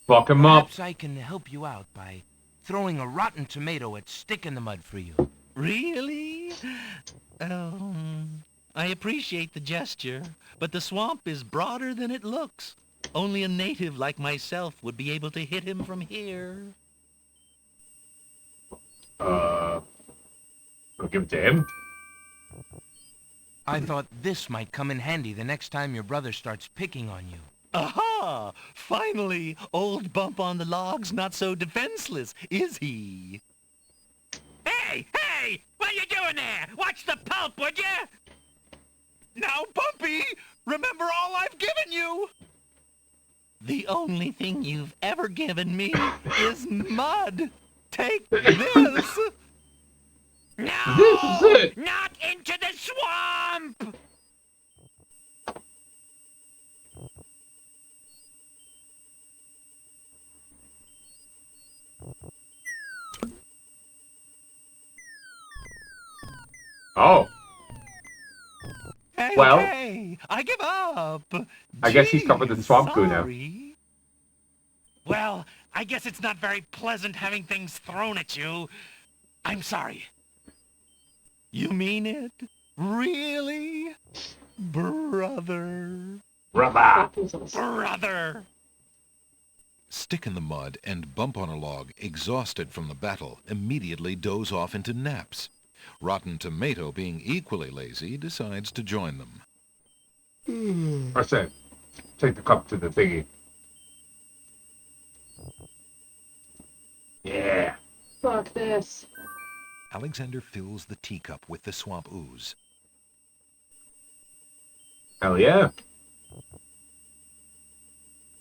Fuck him up. Perhaps I can help you out by throwing a rotten tomato at Stick in the Mud for you. Really? I appreciate the gesture, but the swamp is broader than it looks. Only a native like myself would be able to hit him from here. We'll give it to him. I thought this might come in handy the next time your brother starts picking on you. Aha! Finally, old Bump on the Log's not so defenseless, is he? Hey! Hey! What you doing there? Watch the pulp, would you? Now, Bumpy, remember all I've given you! The only thing you've ever given me is mud. Take this! No! This is it! Not into the swamp! Oh. Hey, Well, okay, I give up. I guess he's covered in swamp goo now. Sorry. Well, I guess it's not very pleasant having things thrown at you. I'm sorry. You mean it? Really? Brother? Brother. Brother! stick in the mud and bump on a log, exhausted from the battle, immediately doze off into naps. Rotten Tomato, being equally lazy, decides to join them. I said, take the cup to the thingy. Yeah. Fuck this. Alexander fills the teacup with the swamp ooze. Hell yeah.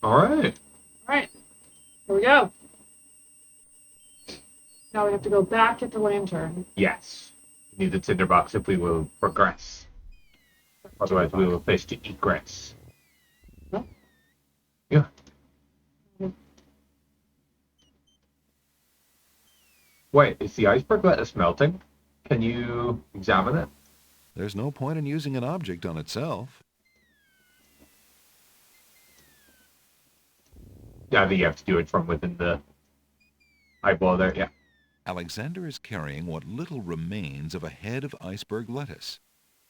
Alright. Alright. Here we go. Now we have to go back at the lantern. Yes. We need the tinderbox if we will progress. Otherwise we will face to egress. Huh? Yeah. Wait, is the iceberg lettuce melting? Can you examine it? There's no point in using an object on itself. Yeah, I think you have to do it from within the eyeball there, yeah. Alexander is carrying what little remains of a head of iceberg lettuce.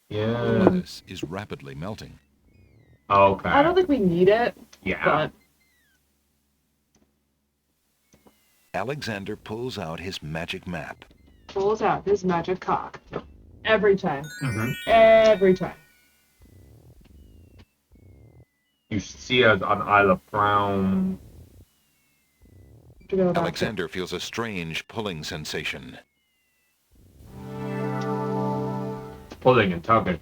Yeah. Lettuce is rapidly melting. Okay. I don't think we need it. Yeah. But Alexander pulls out his magic map. pulls out his magic cock. Every time. Mm-hmm. Every time. You see us on Isle of Brown. To go back Alexander feels a strange pulling sensation. Pulling and tugging.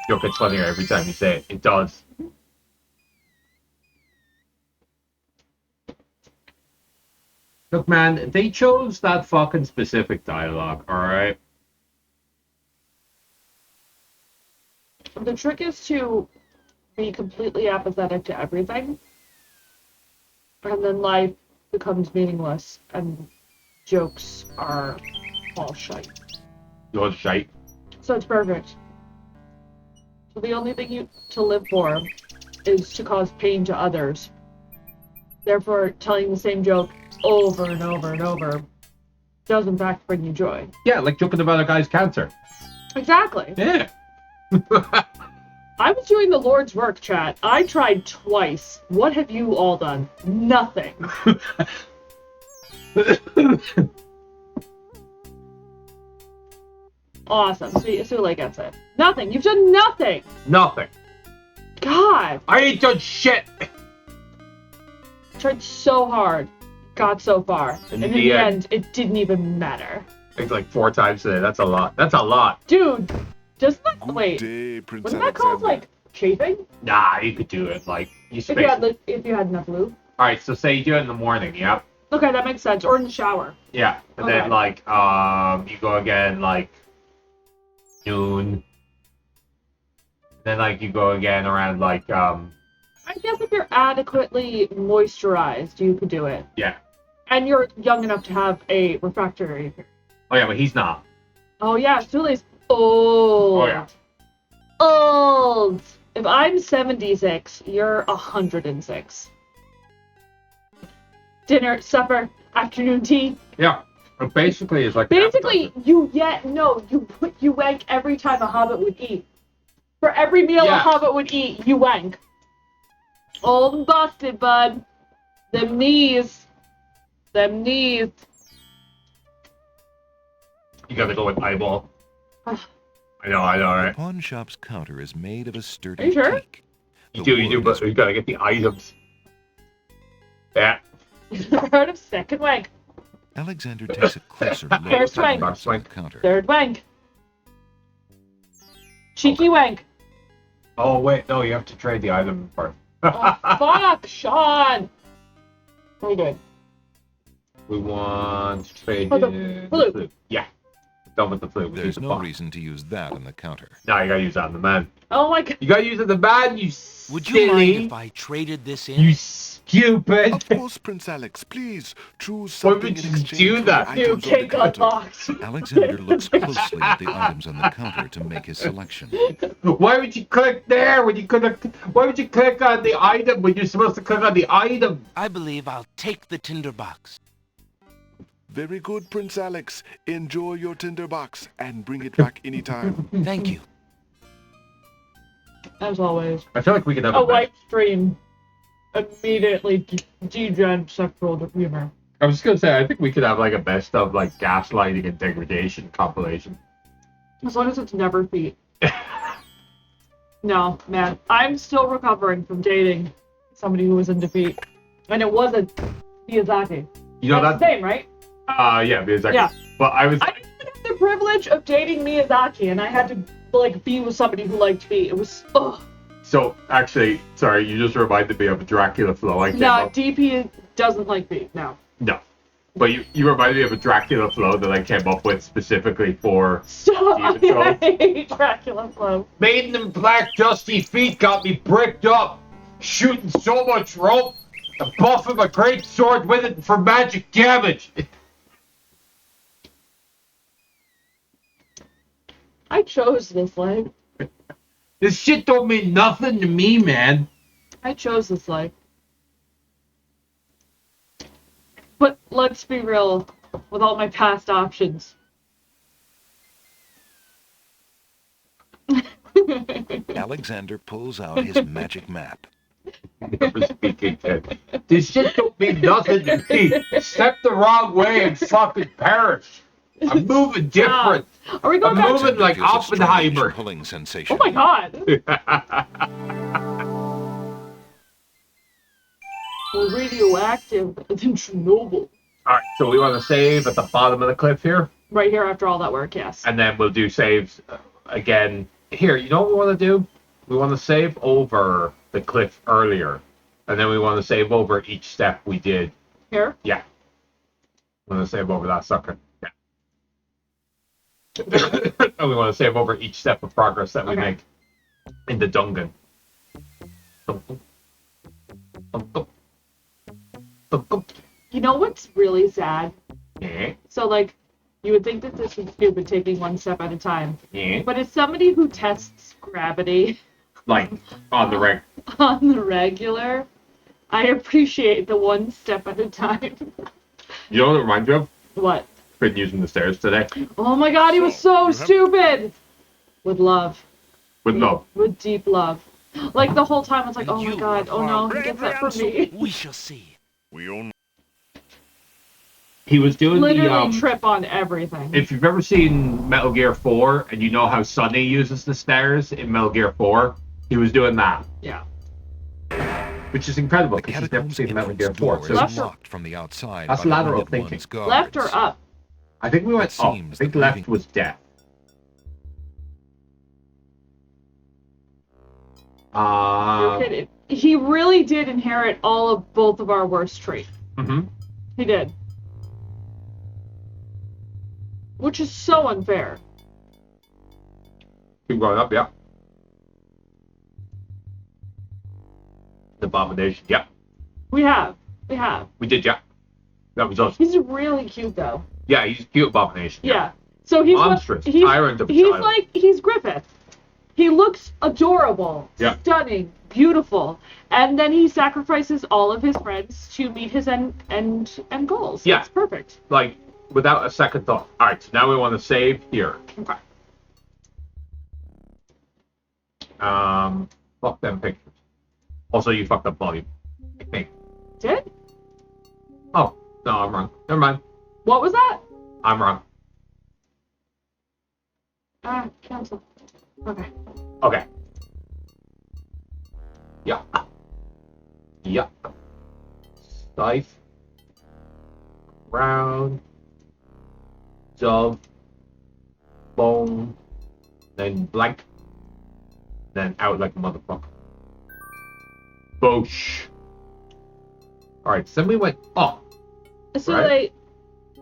Joke gets funnier every time you say it. It does. Look, man, they chose that fucking specific dialogue, alright? The trick is to be completely apathetic to everything. And then life becomes meaningless and jokes are all shite. You're shite. So it's perfect. So the only thing to live for is to cause pain to others. Therefore, telling the same joke over and over and over does in fact bring you joy. Yeah, like joking about a guy's cancer. Exactly. Yeah. I was doing the Lord's work, chat. I tried twice. What have you all done? Nothing. Awesome. Sule gets it. Nothing. You've done nothing. Nothing. God. I ain't done shit. Tried so hard. Got so far. And in the end, it didn't even matter. I think like 4 times today. That's a lot. That's a lot. Dude, doesn't that... Good Wait. day, Prince Wasn't that called, Alexander. like, chafing? Nah, you could do it. Like, you If space you, had, it. if you had enough lube. Alright, so say you do it in the morning, yeah? Okay, that makes sense. Or in the shower. Yeah. And Okay. then, like, you go again, like, noon. Then, like, you go again around, like, I guess if you're adequately moisturized, you could do it. yeah. And you're young enough to have a refractory period. Oh, yeah, but he's not. Oh, yeah, Sule's old. Oh, yeah. Old. If I'm 76, you're 106. Dinner, supper, afternoon tea. Yeah. But basically, it's like... Basically, you wank every time a hobbit would eat. For every meal a Yeah. hobbit would eat, you wank. Old and busted, bud. Them knees. Them knees. You gotta go with eyeball. Ugh. I know, The right? pawn shop's counter is made of a sturdy Are you sure? teak. You The do, wood but is you gotta get the items. Yeah. Never heard of second wank. Alexander takes a closer look First at wank. the items on the counter. Third wank. Cheeky wank. Oh, wait, no, you have to trade the item first. Oh, fuck, Sean. Very good. We want to trade Oh, the in flute. flute. Yeah. Done with the flute. We There's use the no box. reason to use that on the counter. No, you gotta use that on the man. Oh my god. You gotta use it on the man, you Would you silly. mind if I traded this in? You stupid. Of course, Prince Alex. Please choose Why something would in you exchange do for the that? You items on the can't counter. unlocked. Alexander looks closely at the items on the counter to make his selection. Why would you click there when you could have... Why would you click on the item when you're supposed to click on the item? I believe I'll take the tinderbox. Very good, Prince Alex. Enjoy your tinderbox and bring it back anytime. Thank you. As always. I feel like we could have A a wipe stream. immediately degen sexual humor. I was just gonna say, I think we could have like a best of like gaslighting and degradation compilation. As long as it's never feet. No, man. I'm still recovering from dating somebody who was in defeat. And it wasn't Miyazaki. You know That's that? the same, right? Yeah, Miyazaki. Yeah. But I was. I didn't have the privilege of dating Miyazaki, and I had to like be with somebody who liked feet. It was ugh. So actually, sorry, you just reminded me of a Dracula flow. I came No, up. DP doesn't like feet. No. No. But you reminded me of a Dracula flow that I came up with specifically for. Stop! Demon I Souls. hate Dracula flow. Maiden in black dusty feet got me bricked up, shooting so much rope, and buffing my great sword with it for magic damage. I chose this life. This shit don't mean nothing to me, man. I chose this life. But let's be real, with all my past options. Alexander pulls out his magic map. Never speaking, Ted. This shit don't mean nothing to me. Step the wrong way and fucking perish. I'm moving different. Are we going I'm back? moving like Feels a strange Oppenheimer. pulling sensation. Oh my god. We're radioactive than Chernobyl. Alright, so we want to save at the bottom of the cliff here, Right here after all that work, yes. and then we'll do saves again. Here, you know what we want to do? We want to save over the cliff earlier, and then we want to save over each step we did. Here? Yeah. We want to save over that sucker. Yeah. And we want to save over each step of progress that we make in the dungeon. You know what's really sad? Yeah. So, like, you would think that this was stupid, taking one step at a time. Yeah. But as somebody who tests gravity Like, on the reg. on the regular, I appreciate the one step at a time. You know what it reminds you of? What? Been using the stairs today. Oh my god, he was so stupid! With love. With love. With deep love. Like, the whole time I was like, oh my You god, oh no, he gets that from me. We shall see. We only He was doing Literally the trip on everything. If you've ever seen Metal Gear 4 and you know how Sonny uses the stairs in Metal Gear 4, he was doing that. Yeah. Which is incredible The because you've never catacombs seen Metal Gear entrance 4. door So is locked from the outside. That's by the lateral Wounded thinking. One's guards. Left or up? I think we went It up. I seems think that left leaving- was death. You're kidding. He really did inherit all of both of our worst traits. Mm-hmm. He did. Which is so unfair. Keep going up, yeah. The Abomination, yeah. We have. We did, yeah. That was us. He's really cute, though. Yeah, he's a cute Abomination. Yeah. So he's Monstrous, he's, tyrant of a he's child. like, he's Griffith. He looks adorable, Yeah. stunning, beautiful, and then he sacrifices all of his friends to meet his end goals. Yeah. It's perfect. Like, without a second thought. Alright, so now we want to save here. Okay. Fuck them pictures. Also, you fucked up volume. I think. Did? Oh, no, I'm wrong. Never mind. What was that? I'm wrong. Cancel. Okay. Okay. Yeah. Yeah. Scythe. Round. Dove. Bone. Then blank. Then out like a motherfucker. Boosh. Alright, so then we went up. So, Right.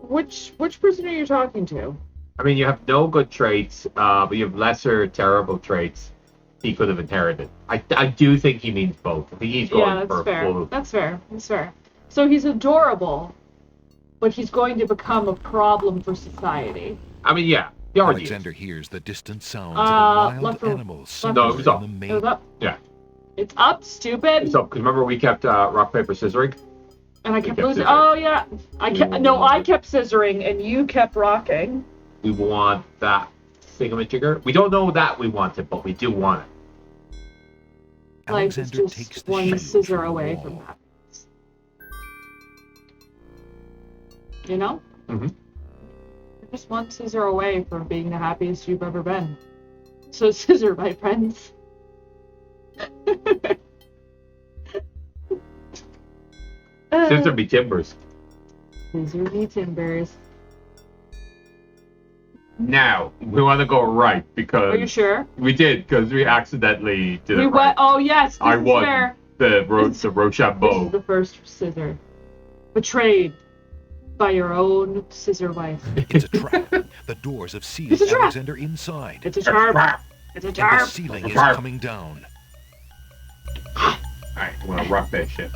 which person are you talking to? I mean, you have no good traits, but you have lesser terrible traits he could have inherited. I do think he means both. I think he's going Yeah, for that's fair. full. That's fair. That's fair. So he's adorable, but he's going to become a problem for society. I mean, yeah. He already Alexander is. hears the distant sounds of a wild left or- animal left somewhere or- No, it was up. in the It was main. up. Yeah. It's up, stupid. So, because remember we kept rock, paper, scissoring? And I kept kept losing. scissoring. Oh yeah. I kept scissoring and you kept rocking. We want that thingamajigger. We don't know that we want it, but we do want it. Life is Alexander takes just the one shield scissor from the away wall. from happiness. You know? Mm-hmm. You're just one scissor away from being the happiest you've ever been. So scissor, my friends. Scissor be timbers. Scissor me timbers. Now, we want to go right because... Are you sure? We did, because we accidentally did We it right. went. Oh yes, this I is won where the This is the Rochambeau. first scissor. Betrayed by your own scissor wife. It's a trap. The doors have sealed It's a trap. Alexander inside. It's a charm. It's a And the charm. ceiling It's a is trap. coming down. Alright, we're gonna rock that shit.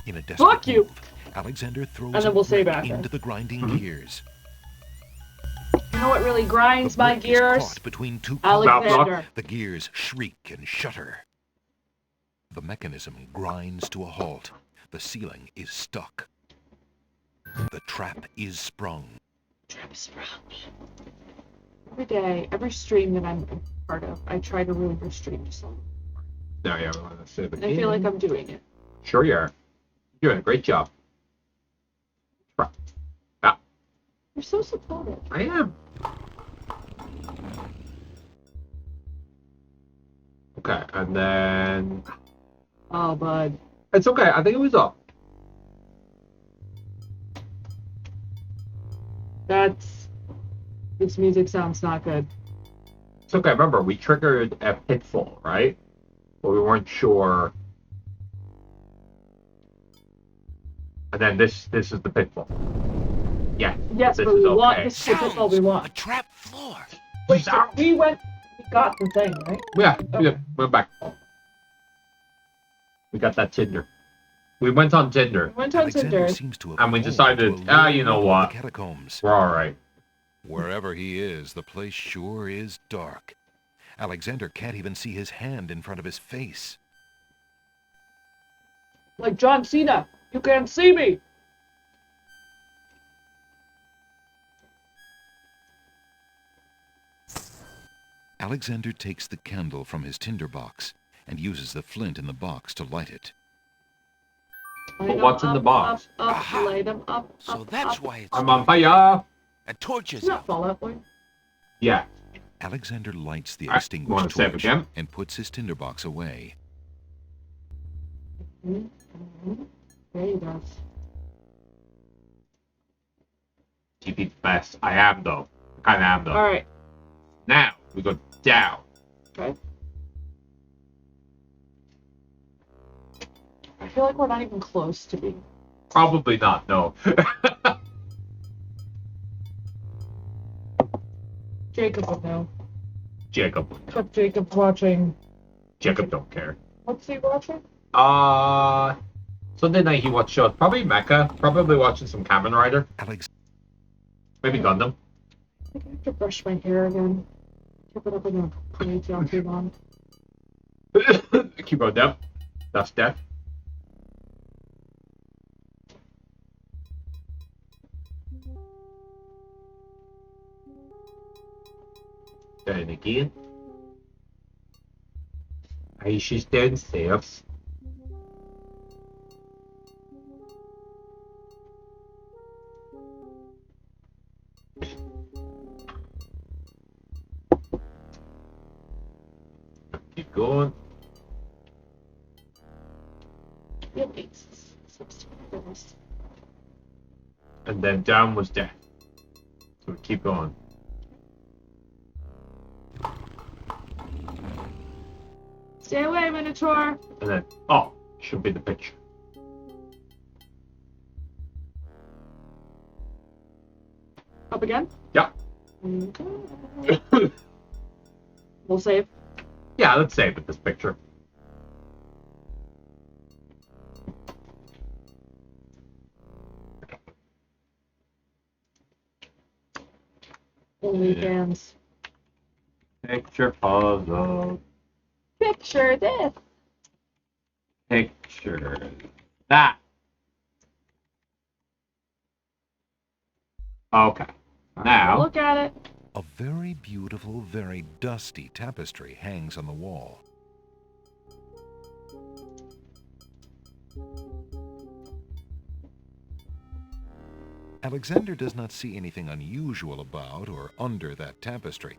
In a desperate Fuck you. move, Alexander throws And then a we'll save brick after. into the grinding Mm-hmm. gears. You know what really grinds The my brick is gears? caught between two Alexander. The gears shriek and shudder. The mechanism grinds to a halt. The ceiling is stuck. The trap is sprung. Trap sprung. Every day, every stream that I'm a part of, I try to ruin your stream to some. No, yeah, we want to save it. And I feel like I'm doing it. Sure you are. You're doing a great job. Yeah, You're so supportive. I am. Okay, and then... Oh, bud. It's okay, I think it was up. This music sounds not good. It's okay, remember, we triggered a pitfall, right? But we weren't sure. And then this is the pitfall. Yeah. Yes, this but is we okay. want this is all we A want. trap floor. Wait, so we got the thing, right? Yeah, we went back. We got that Tinder. We went on Tinder, We went on Alexander Tinder. seems to have and we fallen decided, to a lower you know level of what? the catacombs. We're alright. Wherever he is, the place sure is dark. Alexander can't even see his hand in front of his face. Like John Cena, you can't see me. Alexander takes the candle from his tinderbox and uses the flint in the box to light it. Light what's 'em in the up, box? Up, light 'em up. So up, that's up. why it's I'm on fire! a torch is It's not up. Fallout Boy. Yeah. Alexander lights the Alright, extinguished wanna save torch again? and puts his tinderbox away. Mm-hmm. There he goes. TP the best. I am, though. I kinda am, though. Alright. Now, we go down. Okay. I feel like we're not even close to being. Probably not, no. Jacob would know. Jacob. Except Jacob's watching. Jacob don't care. What's he watching? Sunday night he watched shows. Probably Mecha. Probably watching some Kamen Rider. Maybe Gundam. I think I have to brush my hair again. Keep it up in a ponytail too long. Keep going down. That's death. Then again. Aisha's downstairs. Keep going. It makes sense to me. And then down was death. So we keep going. Stay away, Minotaur! And then, oh, should be the picture. Up again? Yeah. Okay. We'll save. Yeah, let's save it, this picture. OnlyFans. Picture puzzle. Picture this. Picture that. Okay. Now. Look at it. A very beautiful, very dusty tapestry hangs on the wall. Alexander does not see anything unusual about or under that tapestry,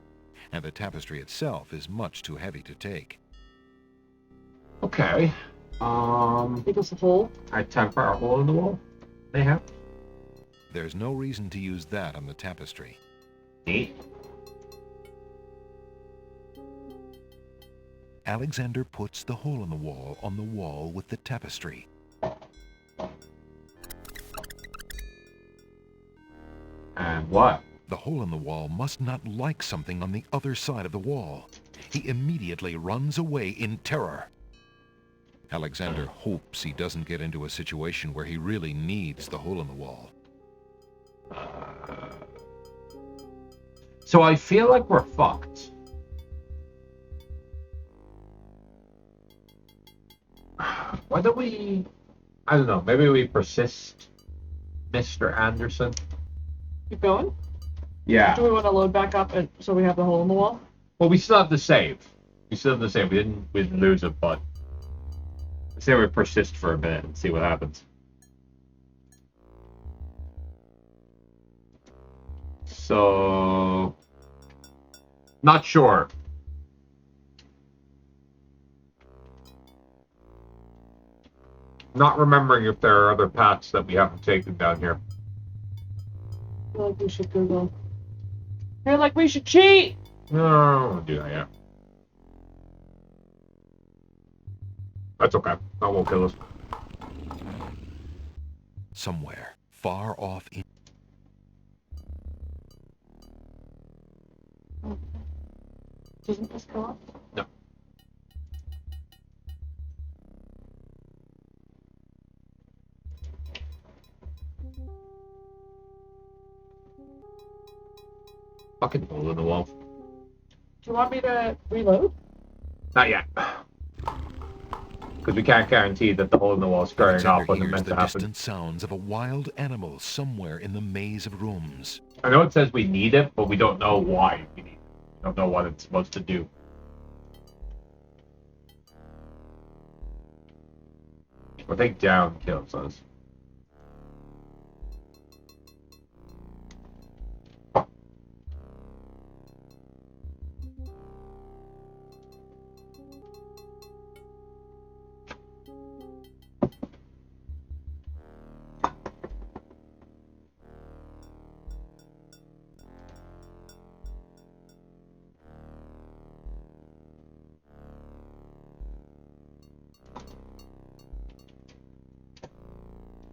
and the tapestry itself is much too heavy to take. Okay. Give us a hole. I temper a hole in the wall. They have. There's no reason to use that on the tapestry. Neat. Alexander puts the hole in the wall with the tapestry. And what? The hole in the wall must not like something on the other side of the wall. He immediately runs away in terror. Alexander hopes he doesn't get into a situation where he really needs the hole in the wall. So I feel like we're fucked. Why don't we... I don't know, maybe we persist, Mr. Anderson? Keep going? Yeah. Do we want to load back up so we have the hole in the wall? Well, we still have to save. We didn't lose it, but... I say we persist for a minute and see what happens. So... Not sure. Not remembering if there are other paths that we haven't taken down here. I feel like we should Google. I feel like we should cheat! No, I don't want to do that yet. That's okay. That won't kill us. Somewhere, far off in... Doesn't this go up? No. Fucking hole in the wall. Do you want me to reload? Not yet. Because we can't guarantee that the hole in the wall squaring off wasn't meant to happen. Distant sounds of a wild animal somewhere in the maze of rooms. I know it says we need it, but we don't know why we need it. We don't know what it's supposed to do. I think down kills us.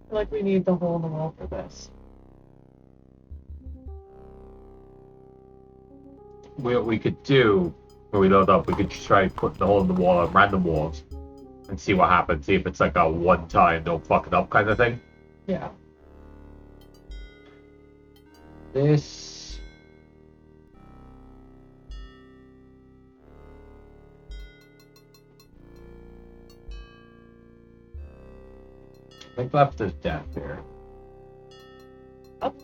I feel like we need the hole in the wall for this. What we could do when we load up, we could try putting the hole in the wall on random walls and see what happens. See if it's like a one-time, don't fuck it up kind of thing. Yeah. This... I think left is death here. Up.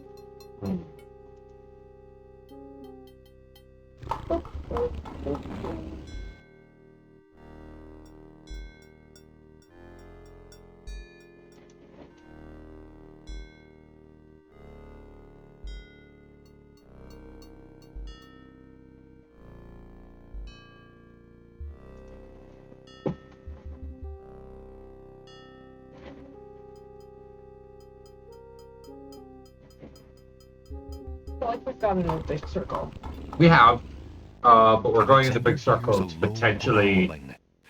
I feel like we've got in a big circle. We have, but we're going in the big circle to potentially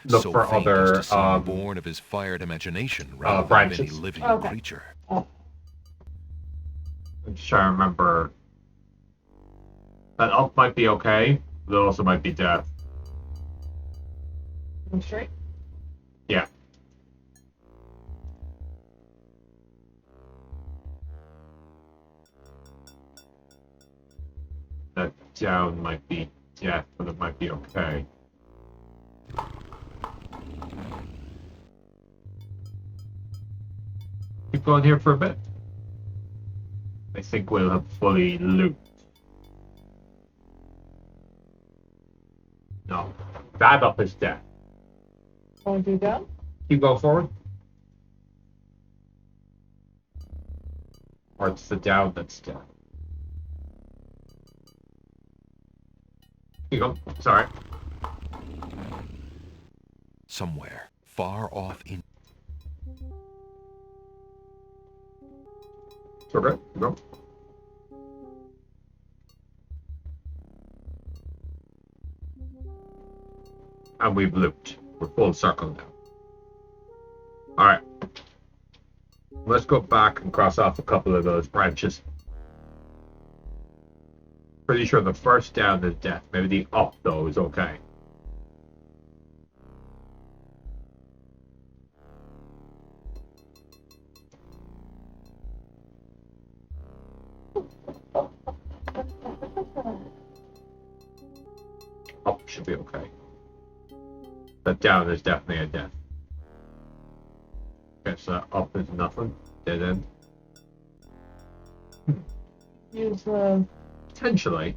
look so for other born of his fired imagination rather than branches. any living Okay. creature. I'm just trying to remember. That up might be okay, but it also might be death. I'm straight. Yeah. That down might be death, but it might be okay. Keep going here for a bit. I think we'll have fully looped. No. That up is death. Want to do that? Keep going forward. Or it's the down that's death. Here you go. Sorry. Somewhere, far off in... It's okay. Here you go. And we've looped. We're full circle now. Alright. Let's go back and cross off a couple of those branches. Pretty sure the first down is death. Maybe the up, though, is okay. Up should be okay. That down is definitely a death. Okay, so up is nothing. Dead end. Use Potentially.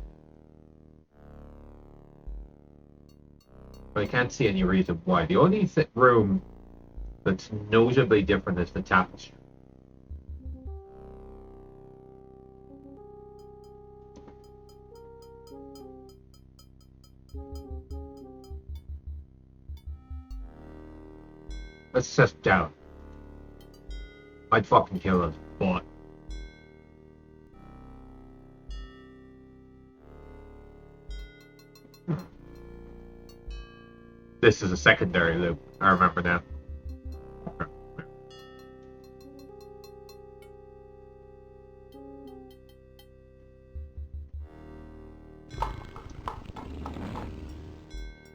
But I can't see any reason why. The only room that's notably different is the tapestry. Let's set down. I'd fucking kill us, but... This is a secondary loop. I remember now.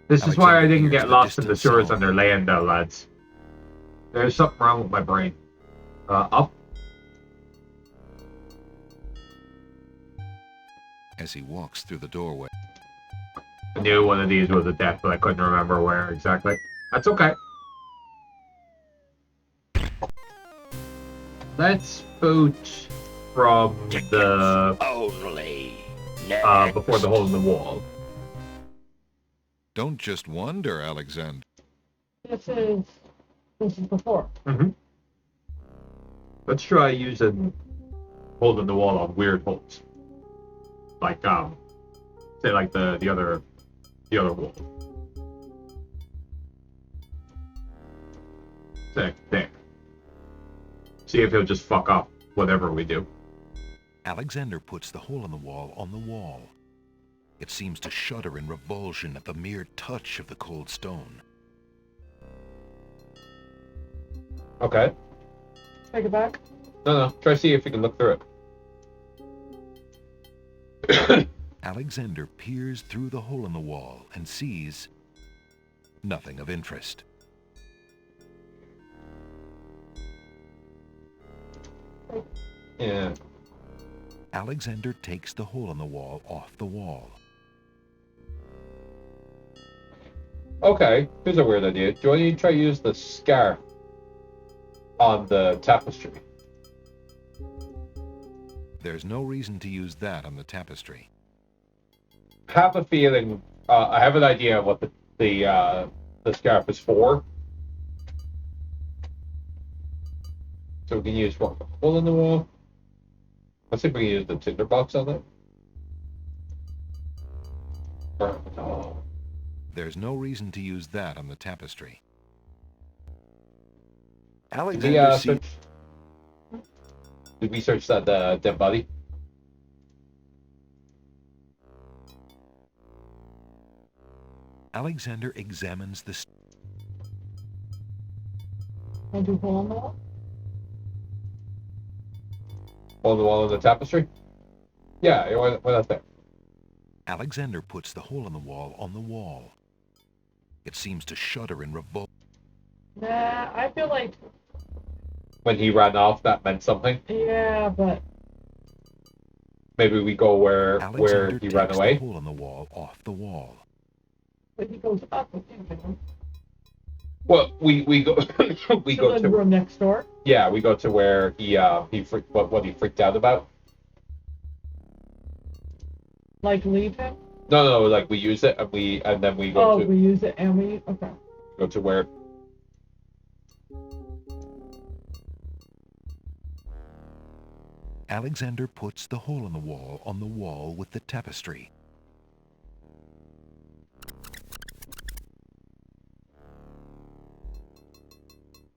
This is why I didn't get lost in the sewers under land, though, lads. There's something wrong with my brain. Up. As he walks through the doorway. I knew one of these was a death, but I couldn't remember where exactly. That's okay. Let's boot from the... Only. before the hole in the wall. Don't just wonder, Alexander. This is before. Mm-hmm. Let's try using hole in the wall on weird holes. Like, say like the other wall. Say, there. See if he'll just fuck up whatever we do. Alexander puts the hole in the wall on the wall. It seems to shudder in revulsion at the mere touch of the cold stone. Okay. Take it back. No. Try to see if you can look through it. Alexander peers through the hole in the wall and sees nothing of interest. Yeah. Alexander takes the hole in the wall off the wall. Okay, here's a weird idea. Do you want to try to use the scarf on the tapestry? There's no reason to use that on the tapestry. I have a feeling, I have an idea of what the scarf is for. So we can use what? Hole in the wall? Let's see if we can use the tinderbox on it. No. There's no reason to use that on the tapestry. Alexander did we search that dead body? Alexander examines the... I'll do hole in the wall. Hole in the wall of the tapestry? Yeah, why not there? Alexander puts the hole in the wall on the wall. It seems to shudder in revolt. Nah, I feel like... When he ran off, that meant something? Yeah, but... Maybe we go where he ran away? The hole in the wall off the wall. But he goes up, I think. Well, we go we go to the room next door. Yeah, we go to where he freaked what he freaked out about. Like leave him? No, like we use it and then we go to we use it and we okay. Go to where Alexander puts the hole in the wall on the wall with the tapestry.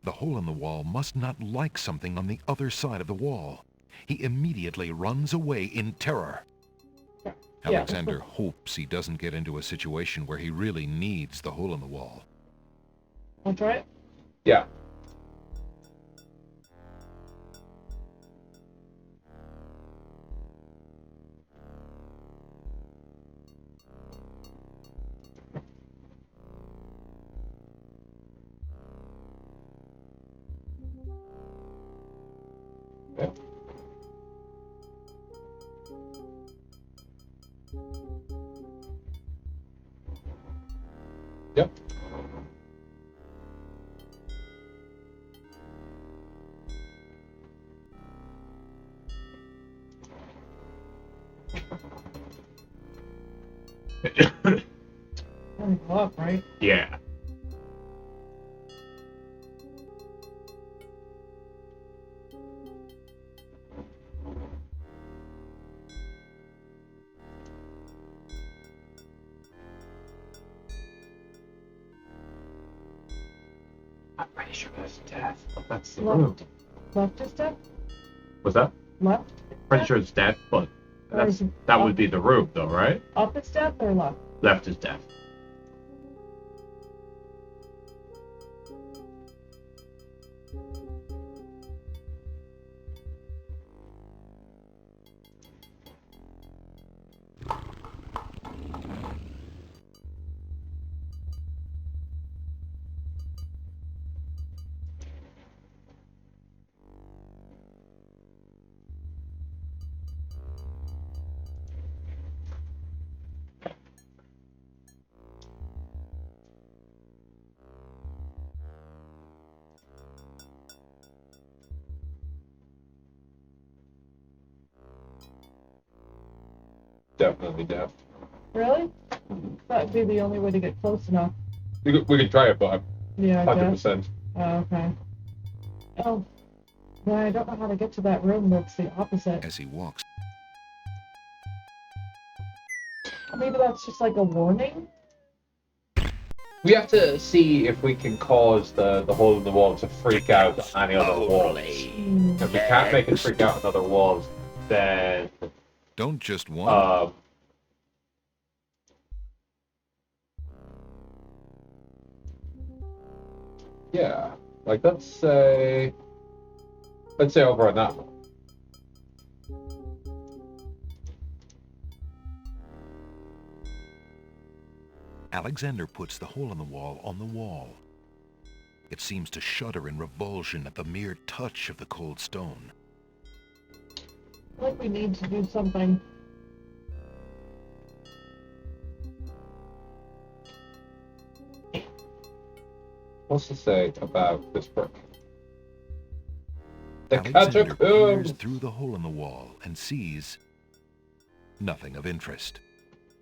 The hole in the wall must not like something on the other side of the wall. He immediately runs away in terror. Alexander hopes he doesn't get into a situation where he really needs the hole in the wall. I'll try it. Yeah. Yep. Go up, right? Yeah. I'm pretty sure that's death. That's the room. Left is death? What's that? Left? Pretty sure it's death, but that would be the room, though, right? Up is death or left? Left is death. Definitely death. Really? That'd be the only way to get close enough. We could try it, but Yeah, I guess. 100%. Oh, okay. Oh, well, I don't know how to get to that room that's the opposite. As he walks, Maybe that's just like a warning? We have to see if we can cause the hole in the wall to freak out any other walls. If we can't make it freak out on other walls, then don't just wander. Yeah, like let's say over on that one. Alexander puts the hole in the wall on the wall. It seems to shudder in revulsion at the mere touch of the cold stone. I think we need to do something. What's to say about this brick? The Alexander catacombs! peers through the hole in the wall and sees nothing of interest.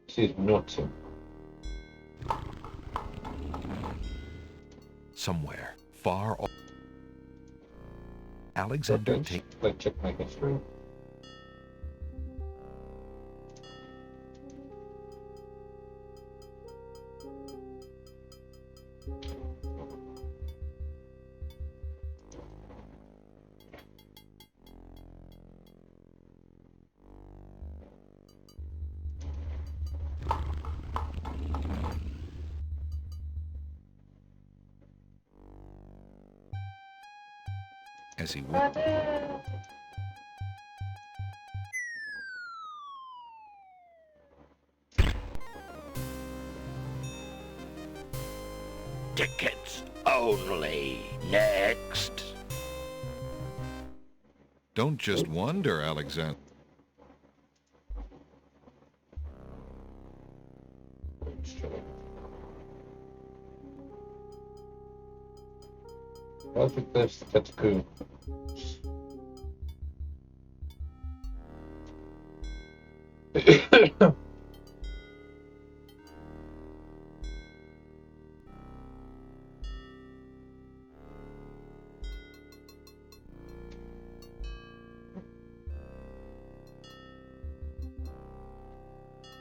Sees nothing. Somewhere, far off, Alexander takes... Let's check my history. As he walks, Tickets only. Next. don't just wander, Alexander. Logic this catacombs.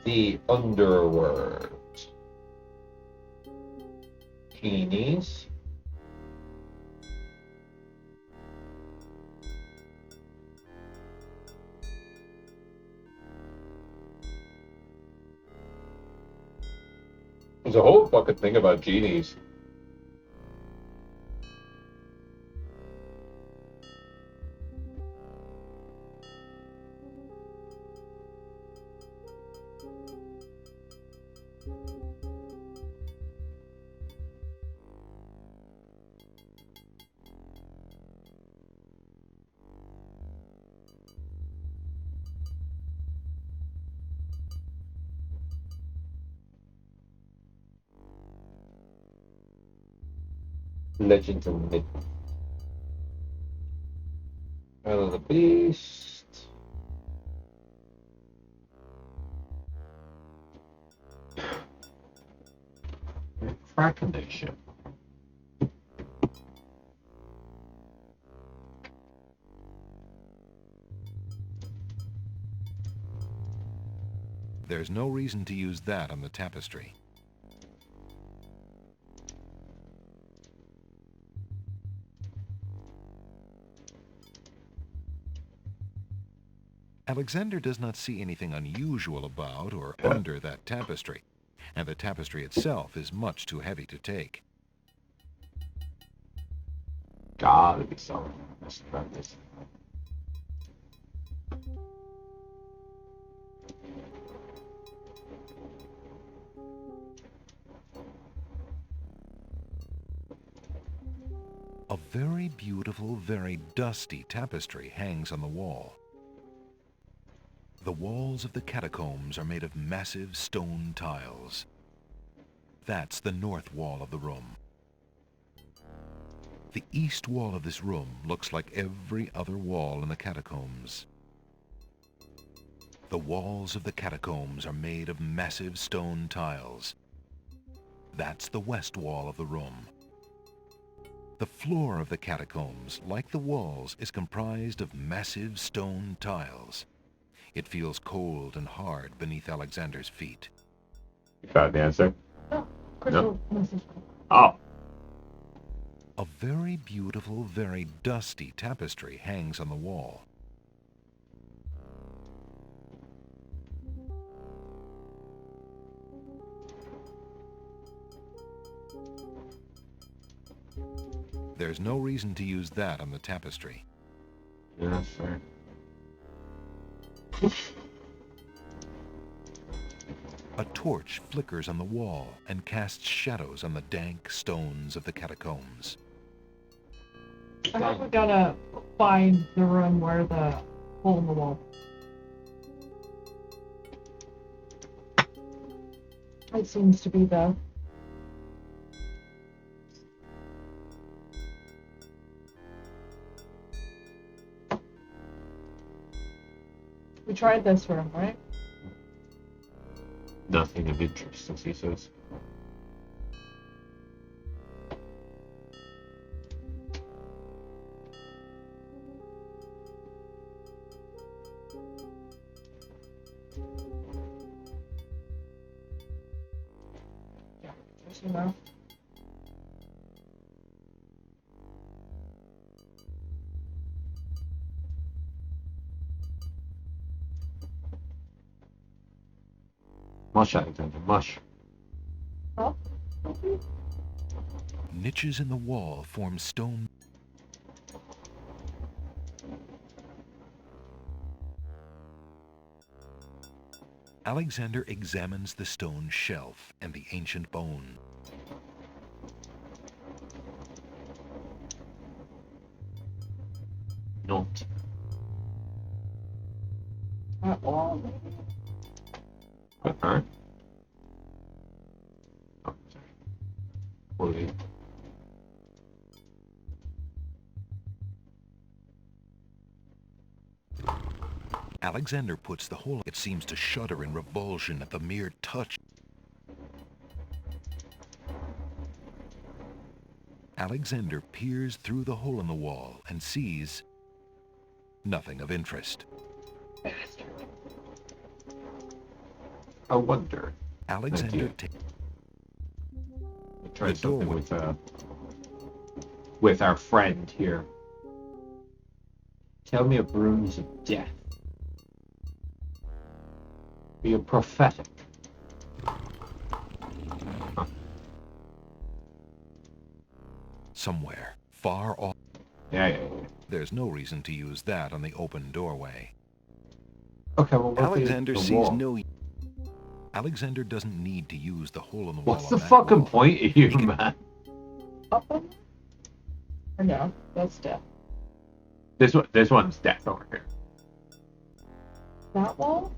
the underworld. Genies. There's a whole fucking thing about genies. Legends and myth. Isle of the Beast. Cracking this shit. There's no reason to use that on the tapestry. Alexander does not see anything unusual about or under that tapestry, and the tapestry itself is much too heavy to take. Gotta be something about this. A very beautiful, very dusty tapestry hangs on the wall. The walls of the catacombs are made of massive stone tiles. That's the north wall of the room. The east wall of this room looks like every other wall in the catacombs. The walls of the catacombs are made of massive stone tiles. That's the west wall of the room. The floor of the catacombs, like the walls, is comprised of massive stone tiles. It feels cold and hard beneath Alexander's feet. You got the answer? Oh, crystal. No. Oh. A very beautiful, very dusty tapestry hangs on the wall. There's no reason to use that on the tapestry. Yeah, sure. A torch flickers on the wall and casts shadows on the dank stones of the catacombs. I think we gotta find the room where the hole in the wall. It seems to be the... We tried this room, right? Nothing of interest, as he says. Yeah, there's enough. Mush, Alexander, mush. Oh? Niches in the wall form stone. Alexander examines the stone shelf and the ancient bone. Not. At all. Okay. Oh, sorry. Fully. Alexander puts the hole. It seems to shudder in revulsion at the mere touch. Alexander peers through the hole in the wall and sees nothing of interest. I wonder. Alexander Try The something doorway. with our friend here. Tell me of runes of death. Be a prophetic. somewhere, far off. Yeah. There's no reason to use that on the open doorway. Okay, well, Alexander the sees wall. no... Alexander doesn't need to use the hole in the wall. What's the on that fucking wall. point of you, man? Up one? Or no, that's death. This one's death over here. That wall?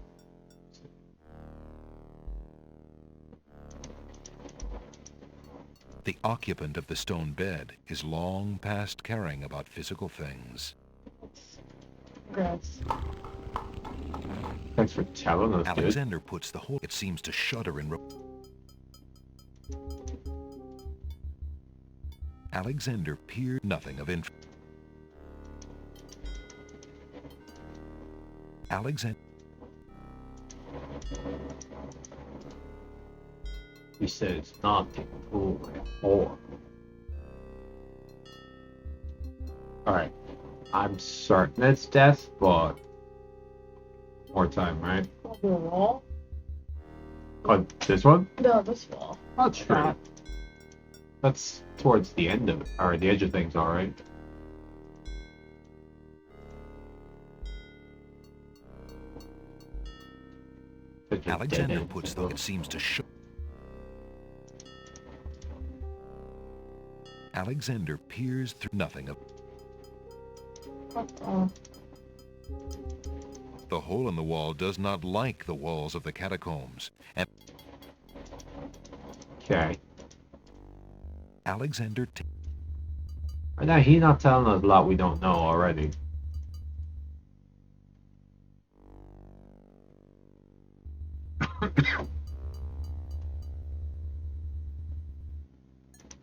The occupant of the stone bed is long past caring about physical things. Gross. Thanks for telling us, dude. Alexander puts the hole. It seems to shudder in... Alexander peered nothing of interest. Alexander... He said it's not the pool or. Alright. I'm certain it's death, but more time, right? The wall? Oh, this one? No, this wall. Not true. That's towards the end of it, or the edge of things, alright. Alexander puts the... It seems to show... Alexander peers through nothing of... The hole in the wall does not like the walls of the catacombs, and... Okay. Alexander... Now, he's not telling us a lot we don't know already.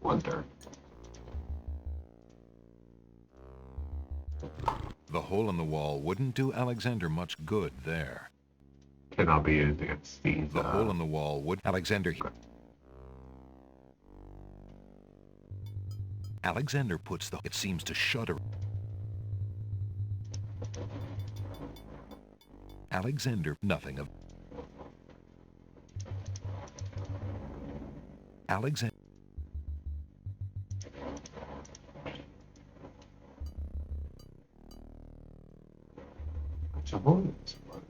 Wonder. The hole in the wall wouldn't do Alexander much good there. Cannot be used against these. The hole in the wall would... Alexander... Alexander puts the... It seems to shudder. Alexander... Nothing of... Alexander... What's a hole in this one?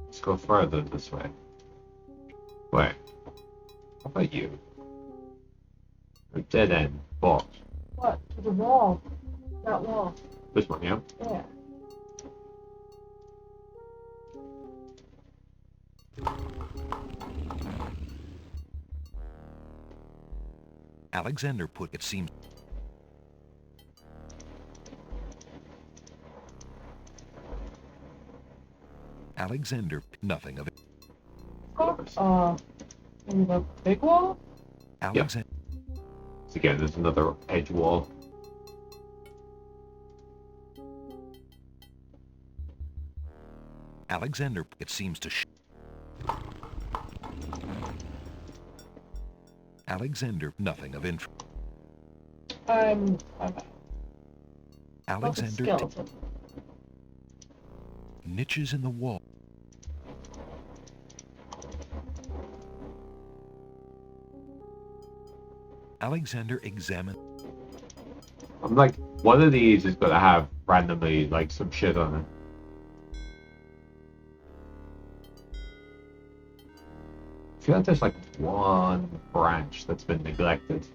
Let's go further this way. Wait. How about you? A dead end box. What? To the wall. That wall. This one, yeah? Yeah. Alexander put... It seems... Alexander... Nothing of it. Maybe the big wall? Alexander... So again, there's another edge wall. Alexander... It seems to... Alexander... Nothing of interest. I'm Alexander... skeleton. Niches in the wall. Alexander examined... I'm like, one of these is gonna have randomly like some shit on it. I feel like there's like one branch that's been neglected.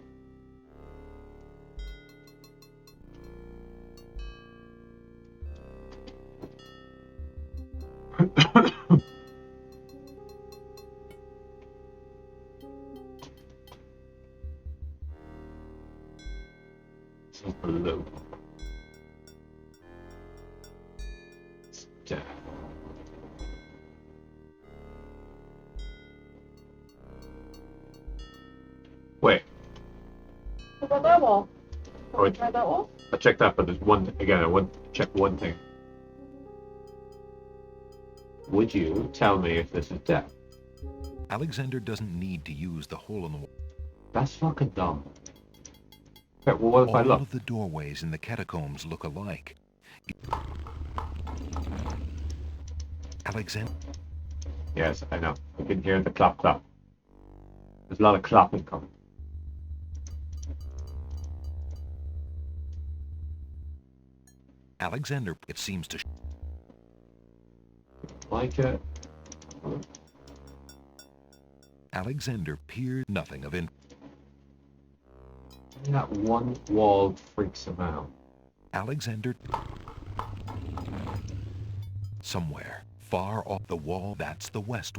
This is blue. It's dead. Wait. What about that wall? Want to try that wall? I checked that, but there's one again. I want to check one thing. Would you tell me if this is death? Alexander doesn't need to use the hole in the wall. That's fucking dumb. Okay, well, what if I All look? of the doorways in the catacombs look alike. Alexander. Yes, I know. I can hear the clop clop. There's a lot of clopping coming. Alexander, it seems to. Like it. Alexander peered nothing of interest. That one wall freaks him out. Alexander. Somewhere, far off the wall, that's the west.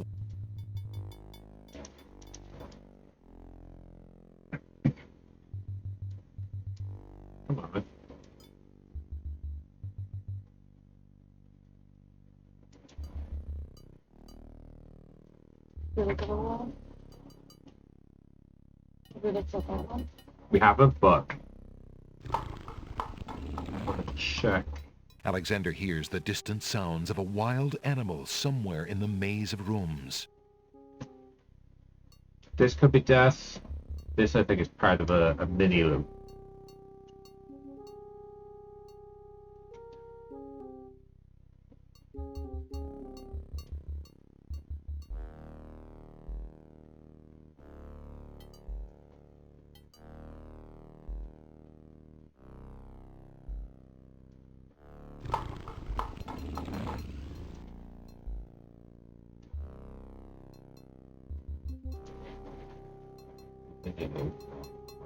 Come on, man. You look at the wall? Maybe that's not that one. We haven't, but I'm gonna check. Alexander hears the distant sounds of a wild animal somewhere in the maze of rooms. This could be death. This, I think, is part of a mini loop.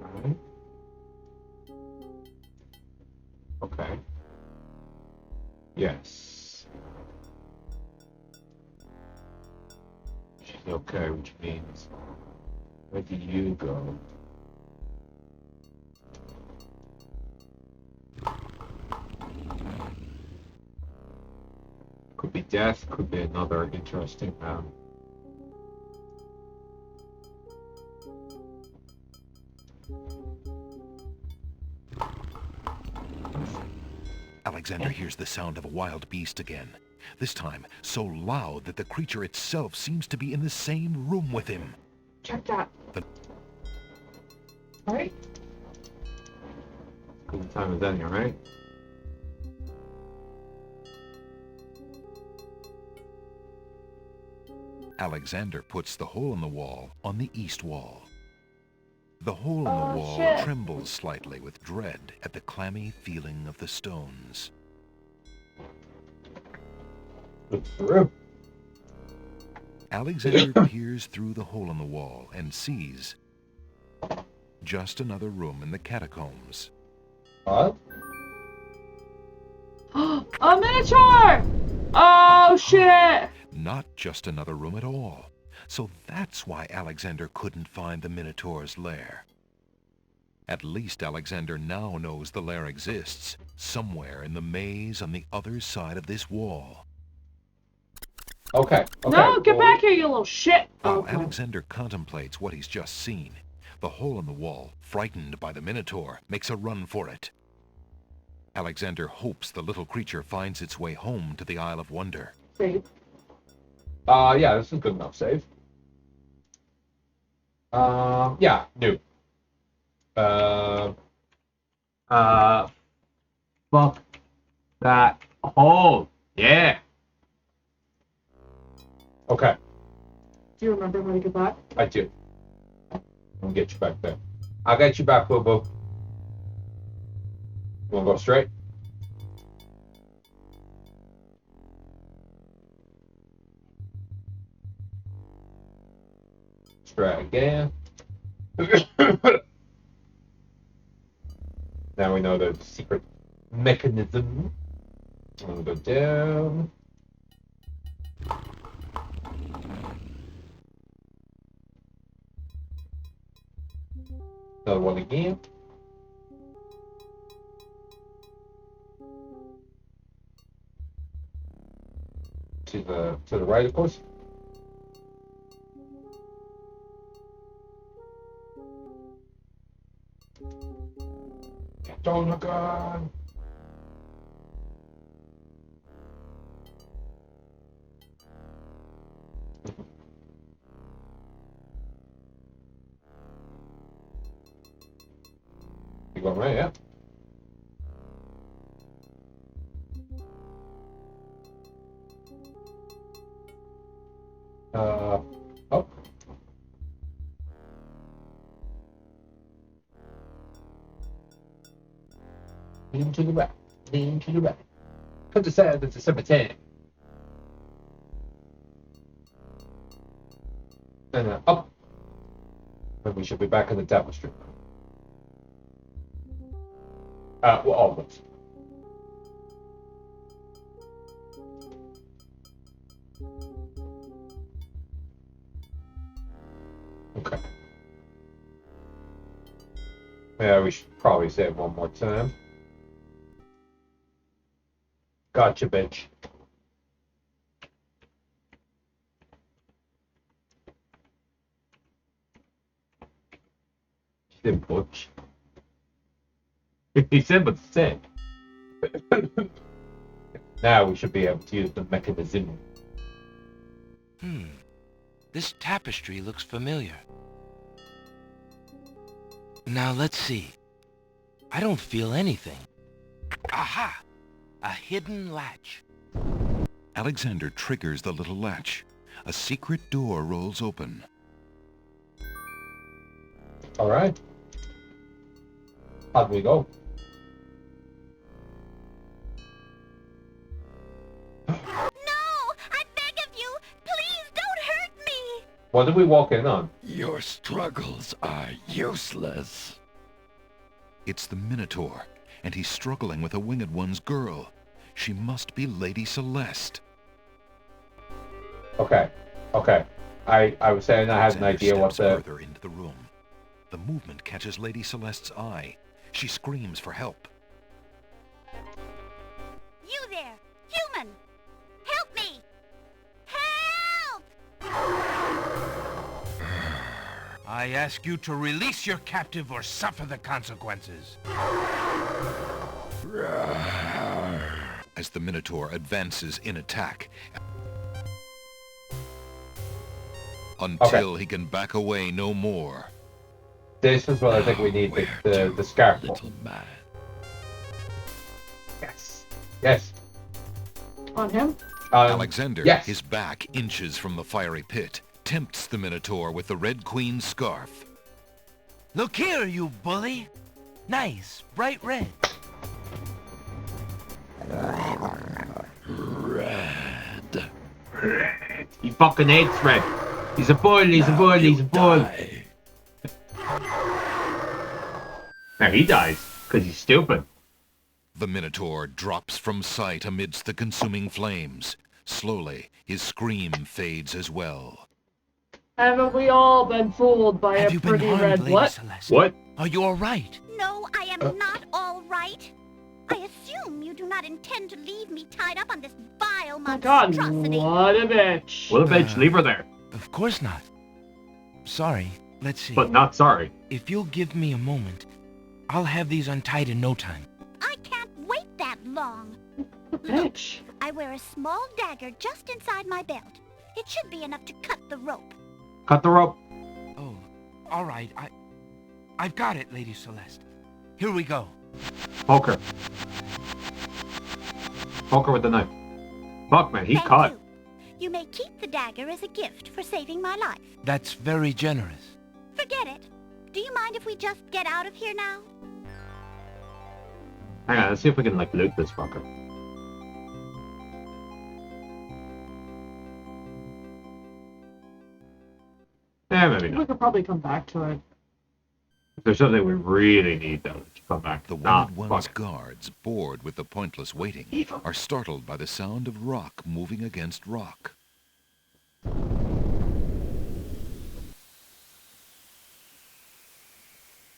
Alright. Okay. Yes. Okay, which means where do you go? Could be death, could be another interesting Alexander hears the sound of a wild beast again. This time, so loud that the creature itself seems to be in the same room with him. Check that. Alright. Good time is any, alright? Alexander puts the hole in the wall on the east wall. The hole in the wall shit. trembles slightly with dread at the clammy feeling of the stones. It's through. Alexander peers through the hole in the wall and sees just another room in the catacombs. What? A miniature! Oh shit! Not just another room at all. So that's why Alexander couldn't find the Minotaur's lair. At least Alexander now knows the lair exists, somewhere in the maze on the other side of this wall. Okay. No, get back here, you little shit! While Okay. Alexander contemplates what he's just seen, the hole in the wall, frightened by the Minotaur, makes a run for it. Alexander hopes the little creature finds its way home to the Isle of Wonder. Save. Yeah, this is good enough save. Yeah, new. Fuck that hole. Yeah. Okay, Do you remember how to get back? I do. I'll get you back there. I'll get you back, Boo Boo. You wanna go straight? Straight again. Now we know the secret mechanism. I'm gonna go down. Another one again. To the right, of course. Get on the gun. You going right, yeah? Oh. Lean to the right. Lean to the right. Put the sand at the cemetery. And up. And we should be back in the tapestry. Well, almost. Okay. Yeah, we should probably say it one more time. Gotcha, bitch. She said butch. He said but said. Now we should be able to use the mechanism. This tapestry looks familiar. Now let's see. I don't feel anything. Aha! A hidden latch. Alexander triggers the little latch. A secret door rolls open. All right. How'd we go? No! I beg of you! Please don't hurt me! What did we walk in on? Your struggles are useless. It's the Minotaur, and he's struggling with a Winged One's girl. She must be Lady Celeste. Okay. I was saying I had an idea what steps further into the room. The movement catches Lady Celeste's eye. She screams for help. You there! Human! Help me! Help! I ask you to release your captive or suffer the consequences. As the Minotaur advances in attack, until he can back away no more. This is what I think we need the scarf for. Little man. Yes. On him? Alexander, yes. his back inches from the fiery pit, tempts the Minotaur with the Red Queen's scarf. Look here, you bully. Nice, bright red. Red. He fucking hates red. He's a bull, he's a bull, he's a bull. Now he dies, because he's stupid. The Minotaur drops from sight amidst the consuming flames. Slowly, his scream fades as well. Haven't we all been fooled by Have a you been pretty harmed, red Lady what? Celeste? What? Are you all right? No, I am not all right. I assume you do not intend to leave me tied up on this vile My God, monstrosity. what a bitch. Well, bitch, leave her there. Of course not. Sorry, let's see. But not sorry. If you'll give me a moment, I'll have these untied in no time. I can't wait that long. Bitch. I wear a small dagger just inside my belt. It should be enough to cut the rope. Cut the rope. Oh, all right. I've got it, Lady Celeste. Here we go. Poke her. Poke her with the knife. Fuck, man, he Thank caught. you. You may keep the dagger as a gift for saving my life. That's very generous. Forget it. Do you mind if we just get out of here now? Hang on, let's see if we can, like, loot this fucker. Yeah, maybe We not. could probably come back to it. If there's something we really need, though, to come back. The Nah, Winged One's fuck it. guards, bored with the pointless waiting, are startled by the sound of rock moving against rock.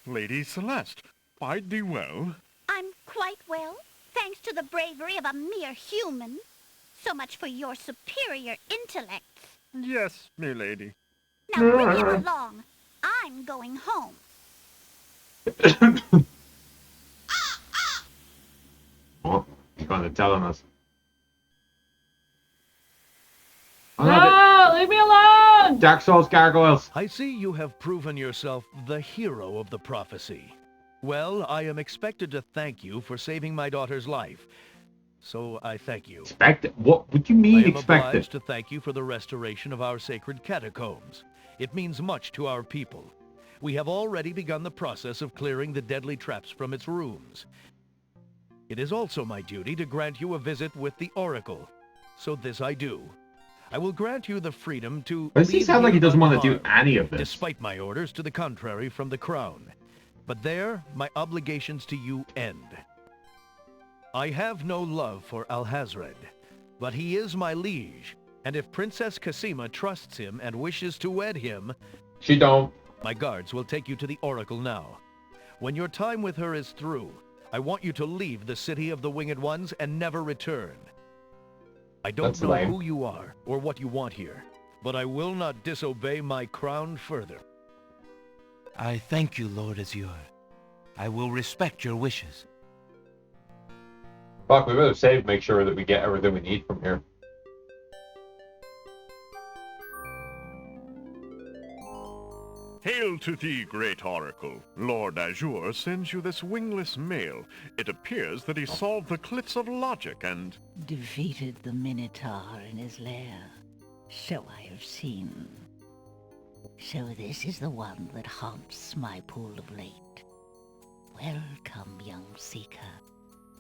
Lady Celeste, bide thee well. I'm quite well, thanks to the bravery of a mere human. So much for your superior intellects. Yes, milady. Now bring him along. I'm going home. without telling us. No, leave me alone! Dark Souls gargoyles. I see you have proven yourself the hero of the prophecy. Well, I am expected to thank you for saving my daughter's life. So I thank you. Expect it? What do you mean I am expected? obliged to thank you for the restoration of our sacred catacombs. It means much to our people. We have already begun the process of clearing the deadly traps from its rooms. It is also my duty to grant you a visit with the Oracle. So this I do. I will grant you the freedom to Why does he leave sound like he here doesn't want to do unharmed, any of this? despite my orders to the contrary from the Crown. But there, my obligations to you end. I have no love for Alhazred, but he is my liege, and if Princess Cassima trusts him and wishes to wed him... She don't. My guards will take you to the Oracle now. When your time with her is through, I want you to leave the City of the Winged Ones and never return. I don't That's know lame. who you are or what you want here, but I will not disobey my crown further. I thank you, Lord Azure. I will respect your wishes. Fuck, we better save, make sure that we get everything we need from here. Hail to thee, great oracle. Lord Azure sends you this wingless mail. It appears that he solved the cliffs of logic and... defeated the Minotaur in his lair. So I have seen. So this is the one that haunts my pool of late. Welcome, young seeker.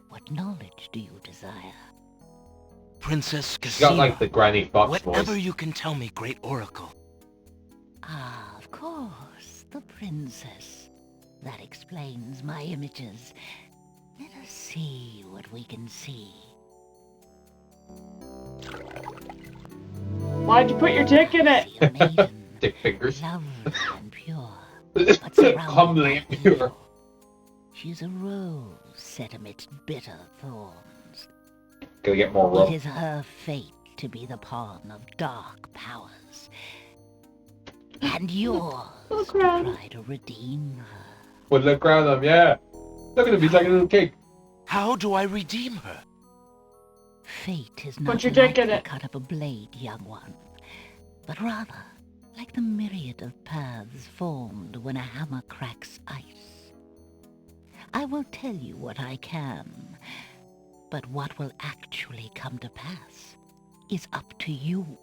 What knowledge do you desire? Princess She's Cassima. got like the Granny Fox Whatever voice. you can tell me, great oracle. Ah, of course, the princess. That explains my images. Let us see what we can see. Why'd you put your dick in it? See a maiden, Dick fingers. lovely and pure, but surrounded Comely by and pure. evil. She's a rose set amidst bitter thorns. Gotta get more It rope. is her fate to be the pawn of dark powers. And yours to try to redeem her. With the crown on him, yeah. Look at him, he's like a little kid. How do I redeem her? Fate is Put not your dick like in the it. cut of a blade, young one, but rather like the myriad of paths formed when a hammer cracks ice. I will tell you what I can, but what will actually come to pass is up to you.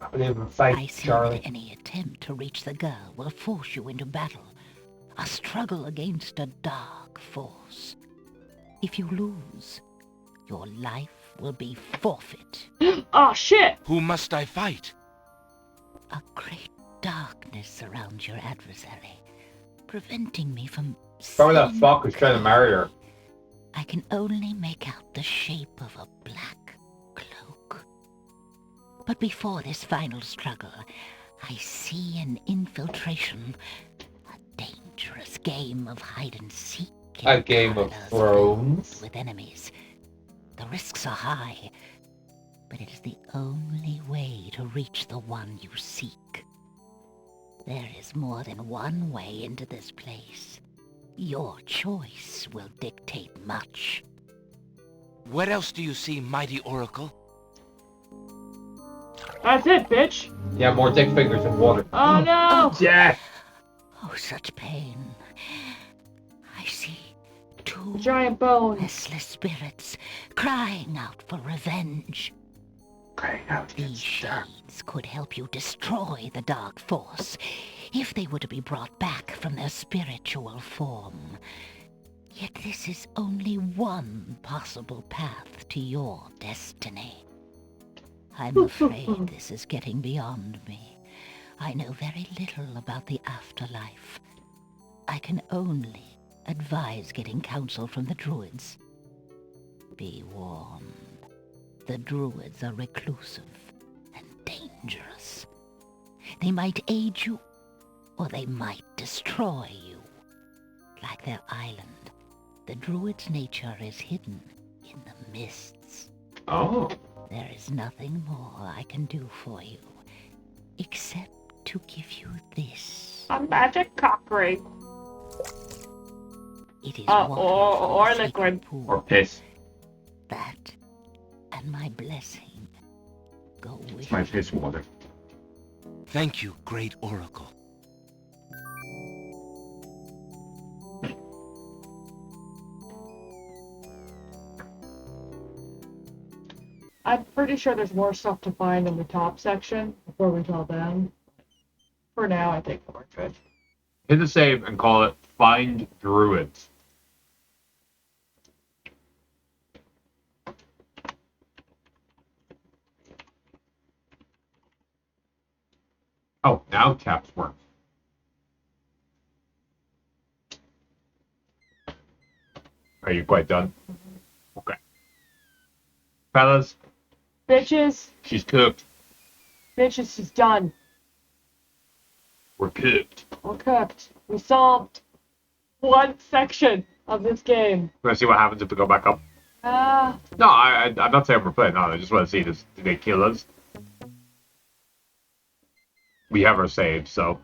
I didn't even I fight see Charlie. that any attempt to reach the girl will force you into battle, a struggle against a dark force. If you lose, your life will be forfeit. Oh shit! Who must I fight? A great darkness surrounds your adversary, preventing me from Probably that seeing fuck who's trying to marry her. I can only make out the shape of a black cloak. But before this final struggle, I see an infiltration, a dangerous game of hide-and-seek. A Game of Thrones. With enemies. The risks are high, but it is the only way to reach the one you seek. There is more than one way into this place. Your choice will dictate much. What else do you see, mighty oracle? That's it, bitch! Yeah, more dick fingers in water. Oh no! Yeah! Oh, such pain. I see two Giant bones. restless spirits crying out for revenge. Crying out These against her. shades could help you destroy the dark force if they were to be brought back from their spiritual form. Yet this is only one possible path to your destiny. I'm afraid this is getting beyond me. I know very little about the afterlife. I can only advise getting counsel from the druids. Be warned. The druids are reclusive and dangerous. They might aid you, or they might destroy you. Like their island, the druid's nature is hidden in the mists. Oh. There is nothing more I can do for you, except to give you this. A magic cock ring. It is Or water from the liquid. sacred pool Or piss. that and my blessing go with My you. fish water. Thank you, great oracle. I'm pretty sure there's more stuff to find in the top section before we tell them. For now, I think we're good. Hit the save and call it Find Druids. Oh, now taps work. Are you quite done? Okay. Fellas, Bitches, she's cooked. bitches, she's done. We're cooked. We're cooked. We solved one section of this game. Let's see what happens if we go back up. No, I'm not saying we're playing. No, I just want to see this. Do they kill us? We have our save, so.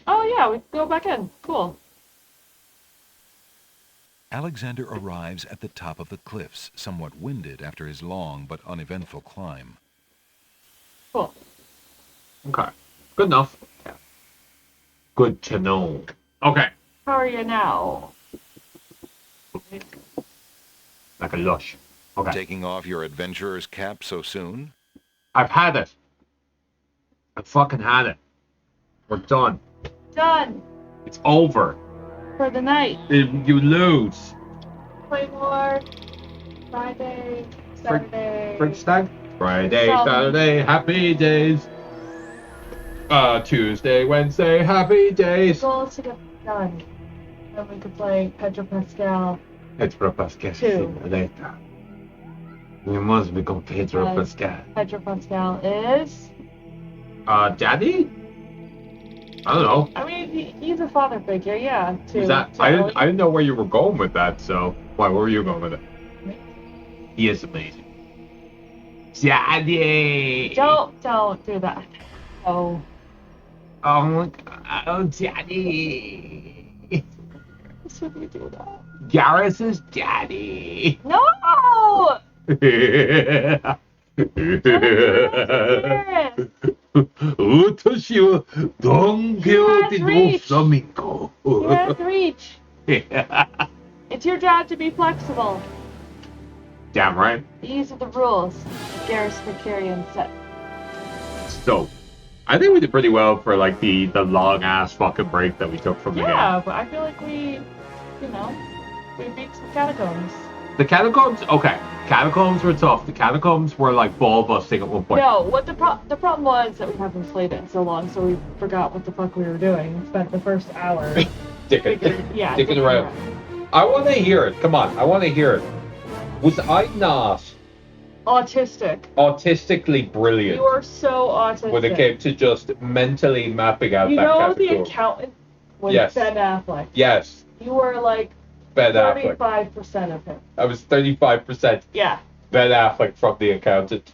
Oh yeah, we can go back in. Cool. Alexander arrives at the top of the cliffs, somewhat winded after his long but uneventful climb. Cool. Okay. Good enough. Good to know. Okay. How are you now? Like a lush. Okay. Taking off your adventurer's cap so soon? I've had it. I've fucking had it. We're done. Done It's over. for the night. You lose. Play more. Friday, Saturday. French stag? Friday, Some- Saturday, happy days. Tuesday, Wednesday, happy The days. goal is to get done. Then we could play Pedro Pascal. Pedro Pascal. Two. Later. We must become Pedro Yes. Pascal. Pedro Pascal is. Daddy? I don't know. I mean, he's a father figure, yeah. Is that? I didn't know where you were going with that. So why? Where were you going with it? He is amazing. Daddy. Don't do that. Oh. Oh, Daddy. Should we do that? Garrus is Daddy. No! Don Quixote do Flamenco. You have to reach. It's your job to be flexible. Damn right. These are the rules Garrus Mercurian set. So, I think we did pretty well for like the long ass fucking break that we took from the game. Yeah, but I feel like we beat some catacombs. The catacombs, okay. Catacombs were tough. The catacombs were like ball busting at one point. No, what the problem was that we haven't played it in so long, so we forgot what the fuck we were doing. We spent the first hour Dicking around. I want to hear it. Come on, I want to hear it. Was I not autistically brilliant? You are so autistic. When it came to just mentally mapping out You that know category. the accountant was Yes. Ben Affleck. Yes, You were like Ben Affleck. 35% of him. I was 35% Yeah. Ben Affleck from The Accountant.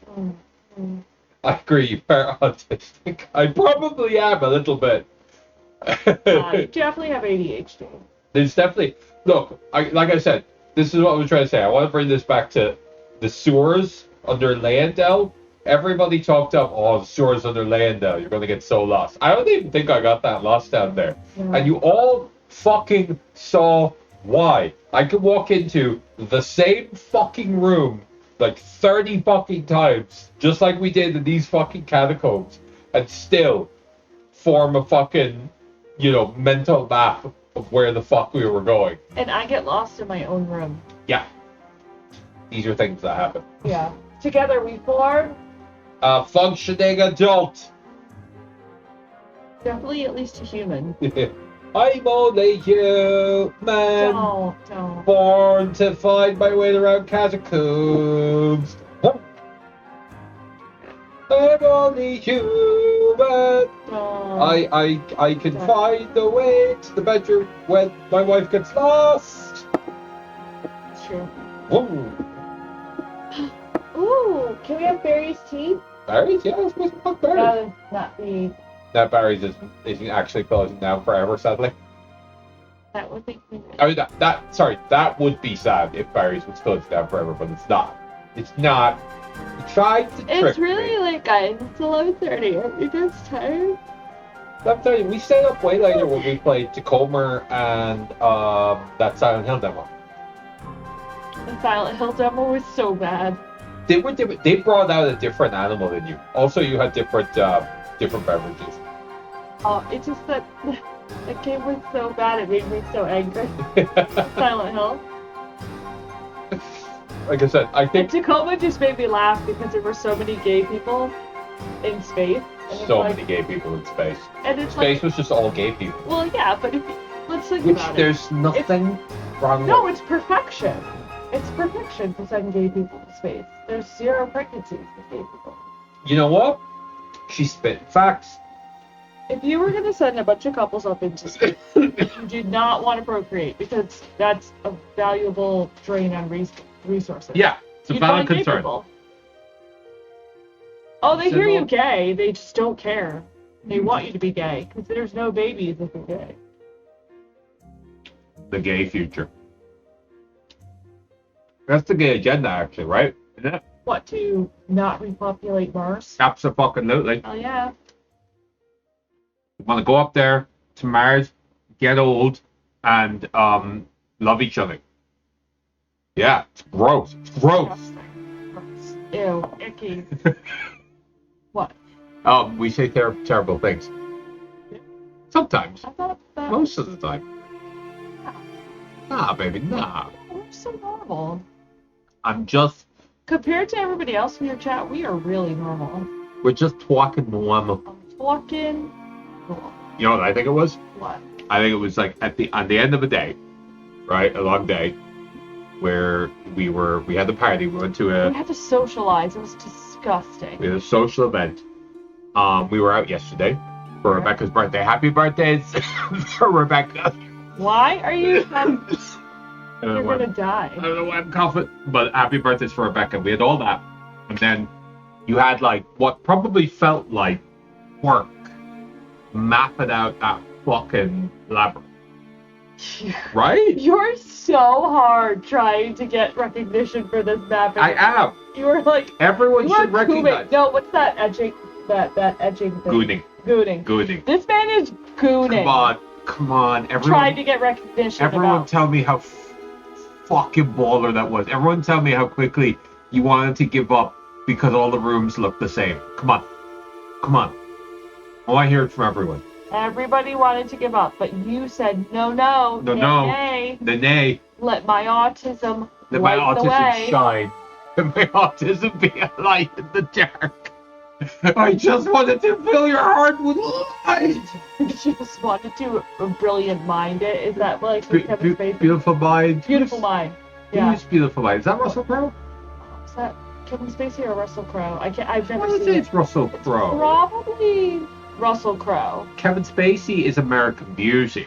I agree, you are autistic. I probably am a little bit. You definitely have ADHD. There's definitely... Look, like I said, this is what I was trying to say. I want to bring this back to the sewers under Leyendell. Everybody talked up, oh, the sewers under Leyendell, you're going to get so lost. I don't even think I got that lost down there. Yeah. And you all fucking saw why. I could walk into the same fucking room like 30 fucking times, just like we did in these fucking catacombs, and still form a fucking, mental map of where the fuck we were going. And I get lost in my own room. Yeah. These are things that happen. Yeah. Together we form A functioning adult. definitely at least a human. I'm only human. Don't. Born to find my way around catacombs. I'm only human. I can find the way to the bedroom when my wife gets lost. That's true. Whoa. Ooh, can we have Barry's tea? Berries? Yeah, let's make some berries. Rather not be that Barry's isn't actually closing down forever, sadly. That would be weird. I mean, that would be sad if Barry's was closed down forever, but it's not. It's not. You tried to trick It's really me. late, guys. It's 11:30. Are you guys tired? I'm telling you, we stayed up way later when we played Tacoma and that Silent Hill demo. The Silent Hill demo was so bad. They brought out a different animal than you. Also, you had different beverages. Oh, it's just that the game was so bad. It made me so angry. Silent Hill. Like I said, I And think Tacoma just made me laugh because there were so many gay people in space. And it's so like, many gay people in space. And it's Space like, was just all gay people. well, yeah, but if let's think Which about it. there's nothing wrong No, with. it's perfection. It's perfection to send gay people to space. There's 0 pregnancies with gay people. You know what? She's spitting facts. If you were going to send a bunch of couples up into space, you do not want to procreate because that's a valuable drain on resources. Yeah, it's a You'd valid want gay concern. people. Oh, they So hear you well- gay. They just don't care. They want you to be gay because there's no babies if you're gay. The gay future. That's the gay agenda, actually, right? Isn't it? What, to not repopulate Mars? Absolutely. Oh, yeah. We want to go up there to Mars, get old, and love each other. Yeah, it's gross. It's gross. Ew, icky. What? We say terrible things. Sometimes. I thought that Most of the time. Nah, baby, nah. we're so normal. I'm just, Compared to everybody else in your chat, we are really normal. we're just talking normal. Fucking normal. You know what I think it was? What? I think it was like on the end of a day, right? A long day, where we had the party. We went to We a had to socialize. It was disgusting. we had a social event. We were out yesterday for Rebecca's birthday. Happy birthdays for Rebecca. Why are you? I don't know You're why- gonna die. I don't know why I'm confident, but happy birthdays for Rebecca. We had all that, and then you had like what probably felt like work mapping out that fucking labyrinth, right? You're so hard trying to get recognition for this map. I am. You were like. Everyone You are should recognize. gooning. No, what's that etching? That etching thing. Gooning. Gooning. This man is gooning. Come on, everyone. Trying to get recognition. Everyone about. tell me how fucking baller that was. Everyone tell me how quickly you wanted to give up because all the rooms look the same. Come on. I want to hear it from everyone. Everybody wanted to give up, but you said no. Nay. The nay. Let my autism Let my light the autism way. shine. Let my autism be a light in the dark. I just wanted to fill your heart with light. You just wanted to brilliant mind it. Is that like Kevin Spacey? Beautiful mind. Beautiful mind. Yeah. Who's beautiful mind? Is that Russell Crowe? Is that Kevin Spacey or Russell Crowe? I've never I would seen say it. it's Russell Crowe. Probably Russell Crowe. Kevin Spacey is American Beauty.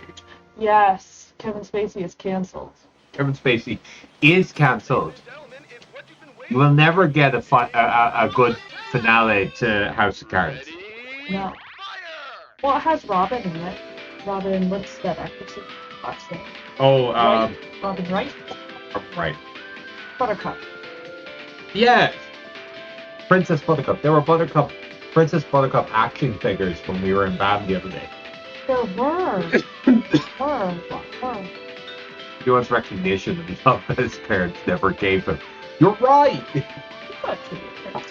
Yes, Kevin Spacey is canceled. Kevin Spacey is cancelled. You will never get a good finale to House of Cards. No. Well, it has Robin in it. Robin, what's that actress? What's that? Oh, Robin Wright? right. Buttercup. Yeah. Princess Buttercup. There were Princess Buttercup action figures when we were in BAM the other day. There were. were. He wants recognition and love that his parents never gave him. You're right! But to be fair.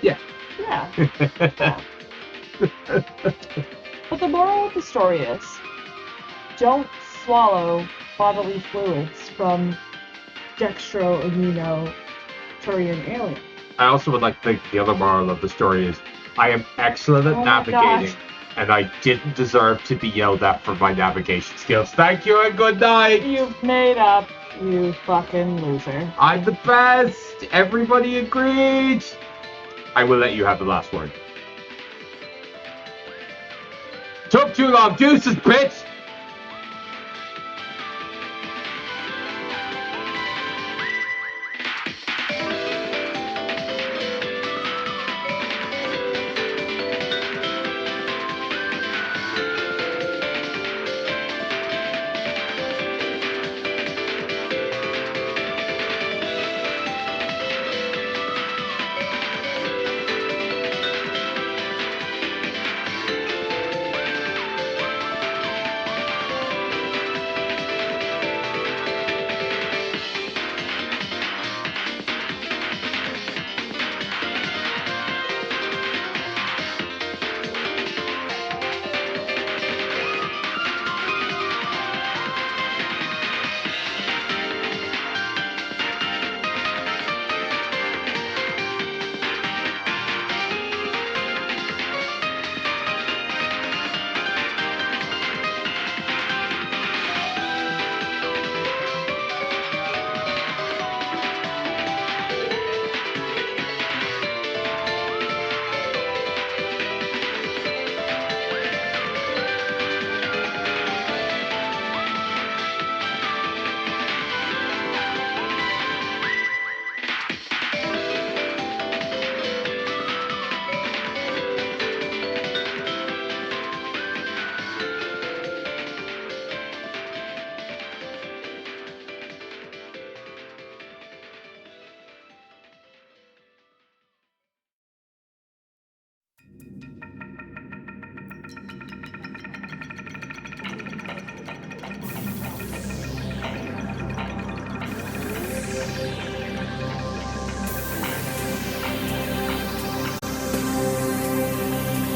Yeah. Yeah. But the moral of the story is, don't swallow bodily fluids from dextroaminoturian alien. I also would like to think the other moral of the story is I am excellent at Oh my navigating, gosh. and I didn't deserve to be yelled at for my navigation skills. Thank you and good night! You've made up, you fucking loser. I'm the best! Everybody agreed! I will let you have the last word. Took too long. Deuces, bitch!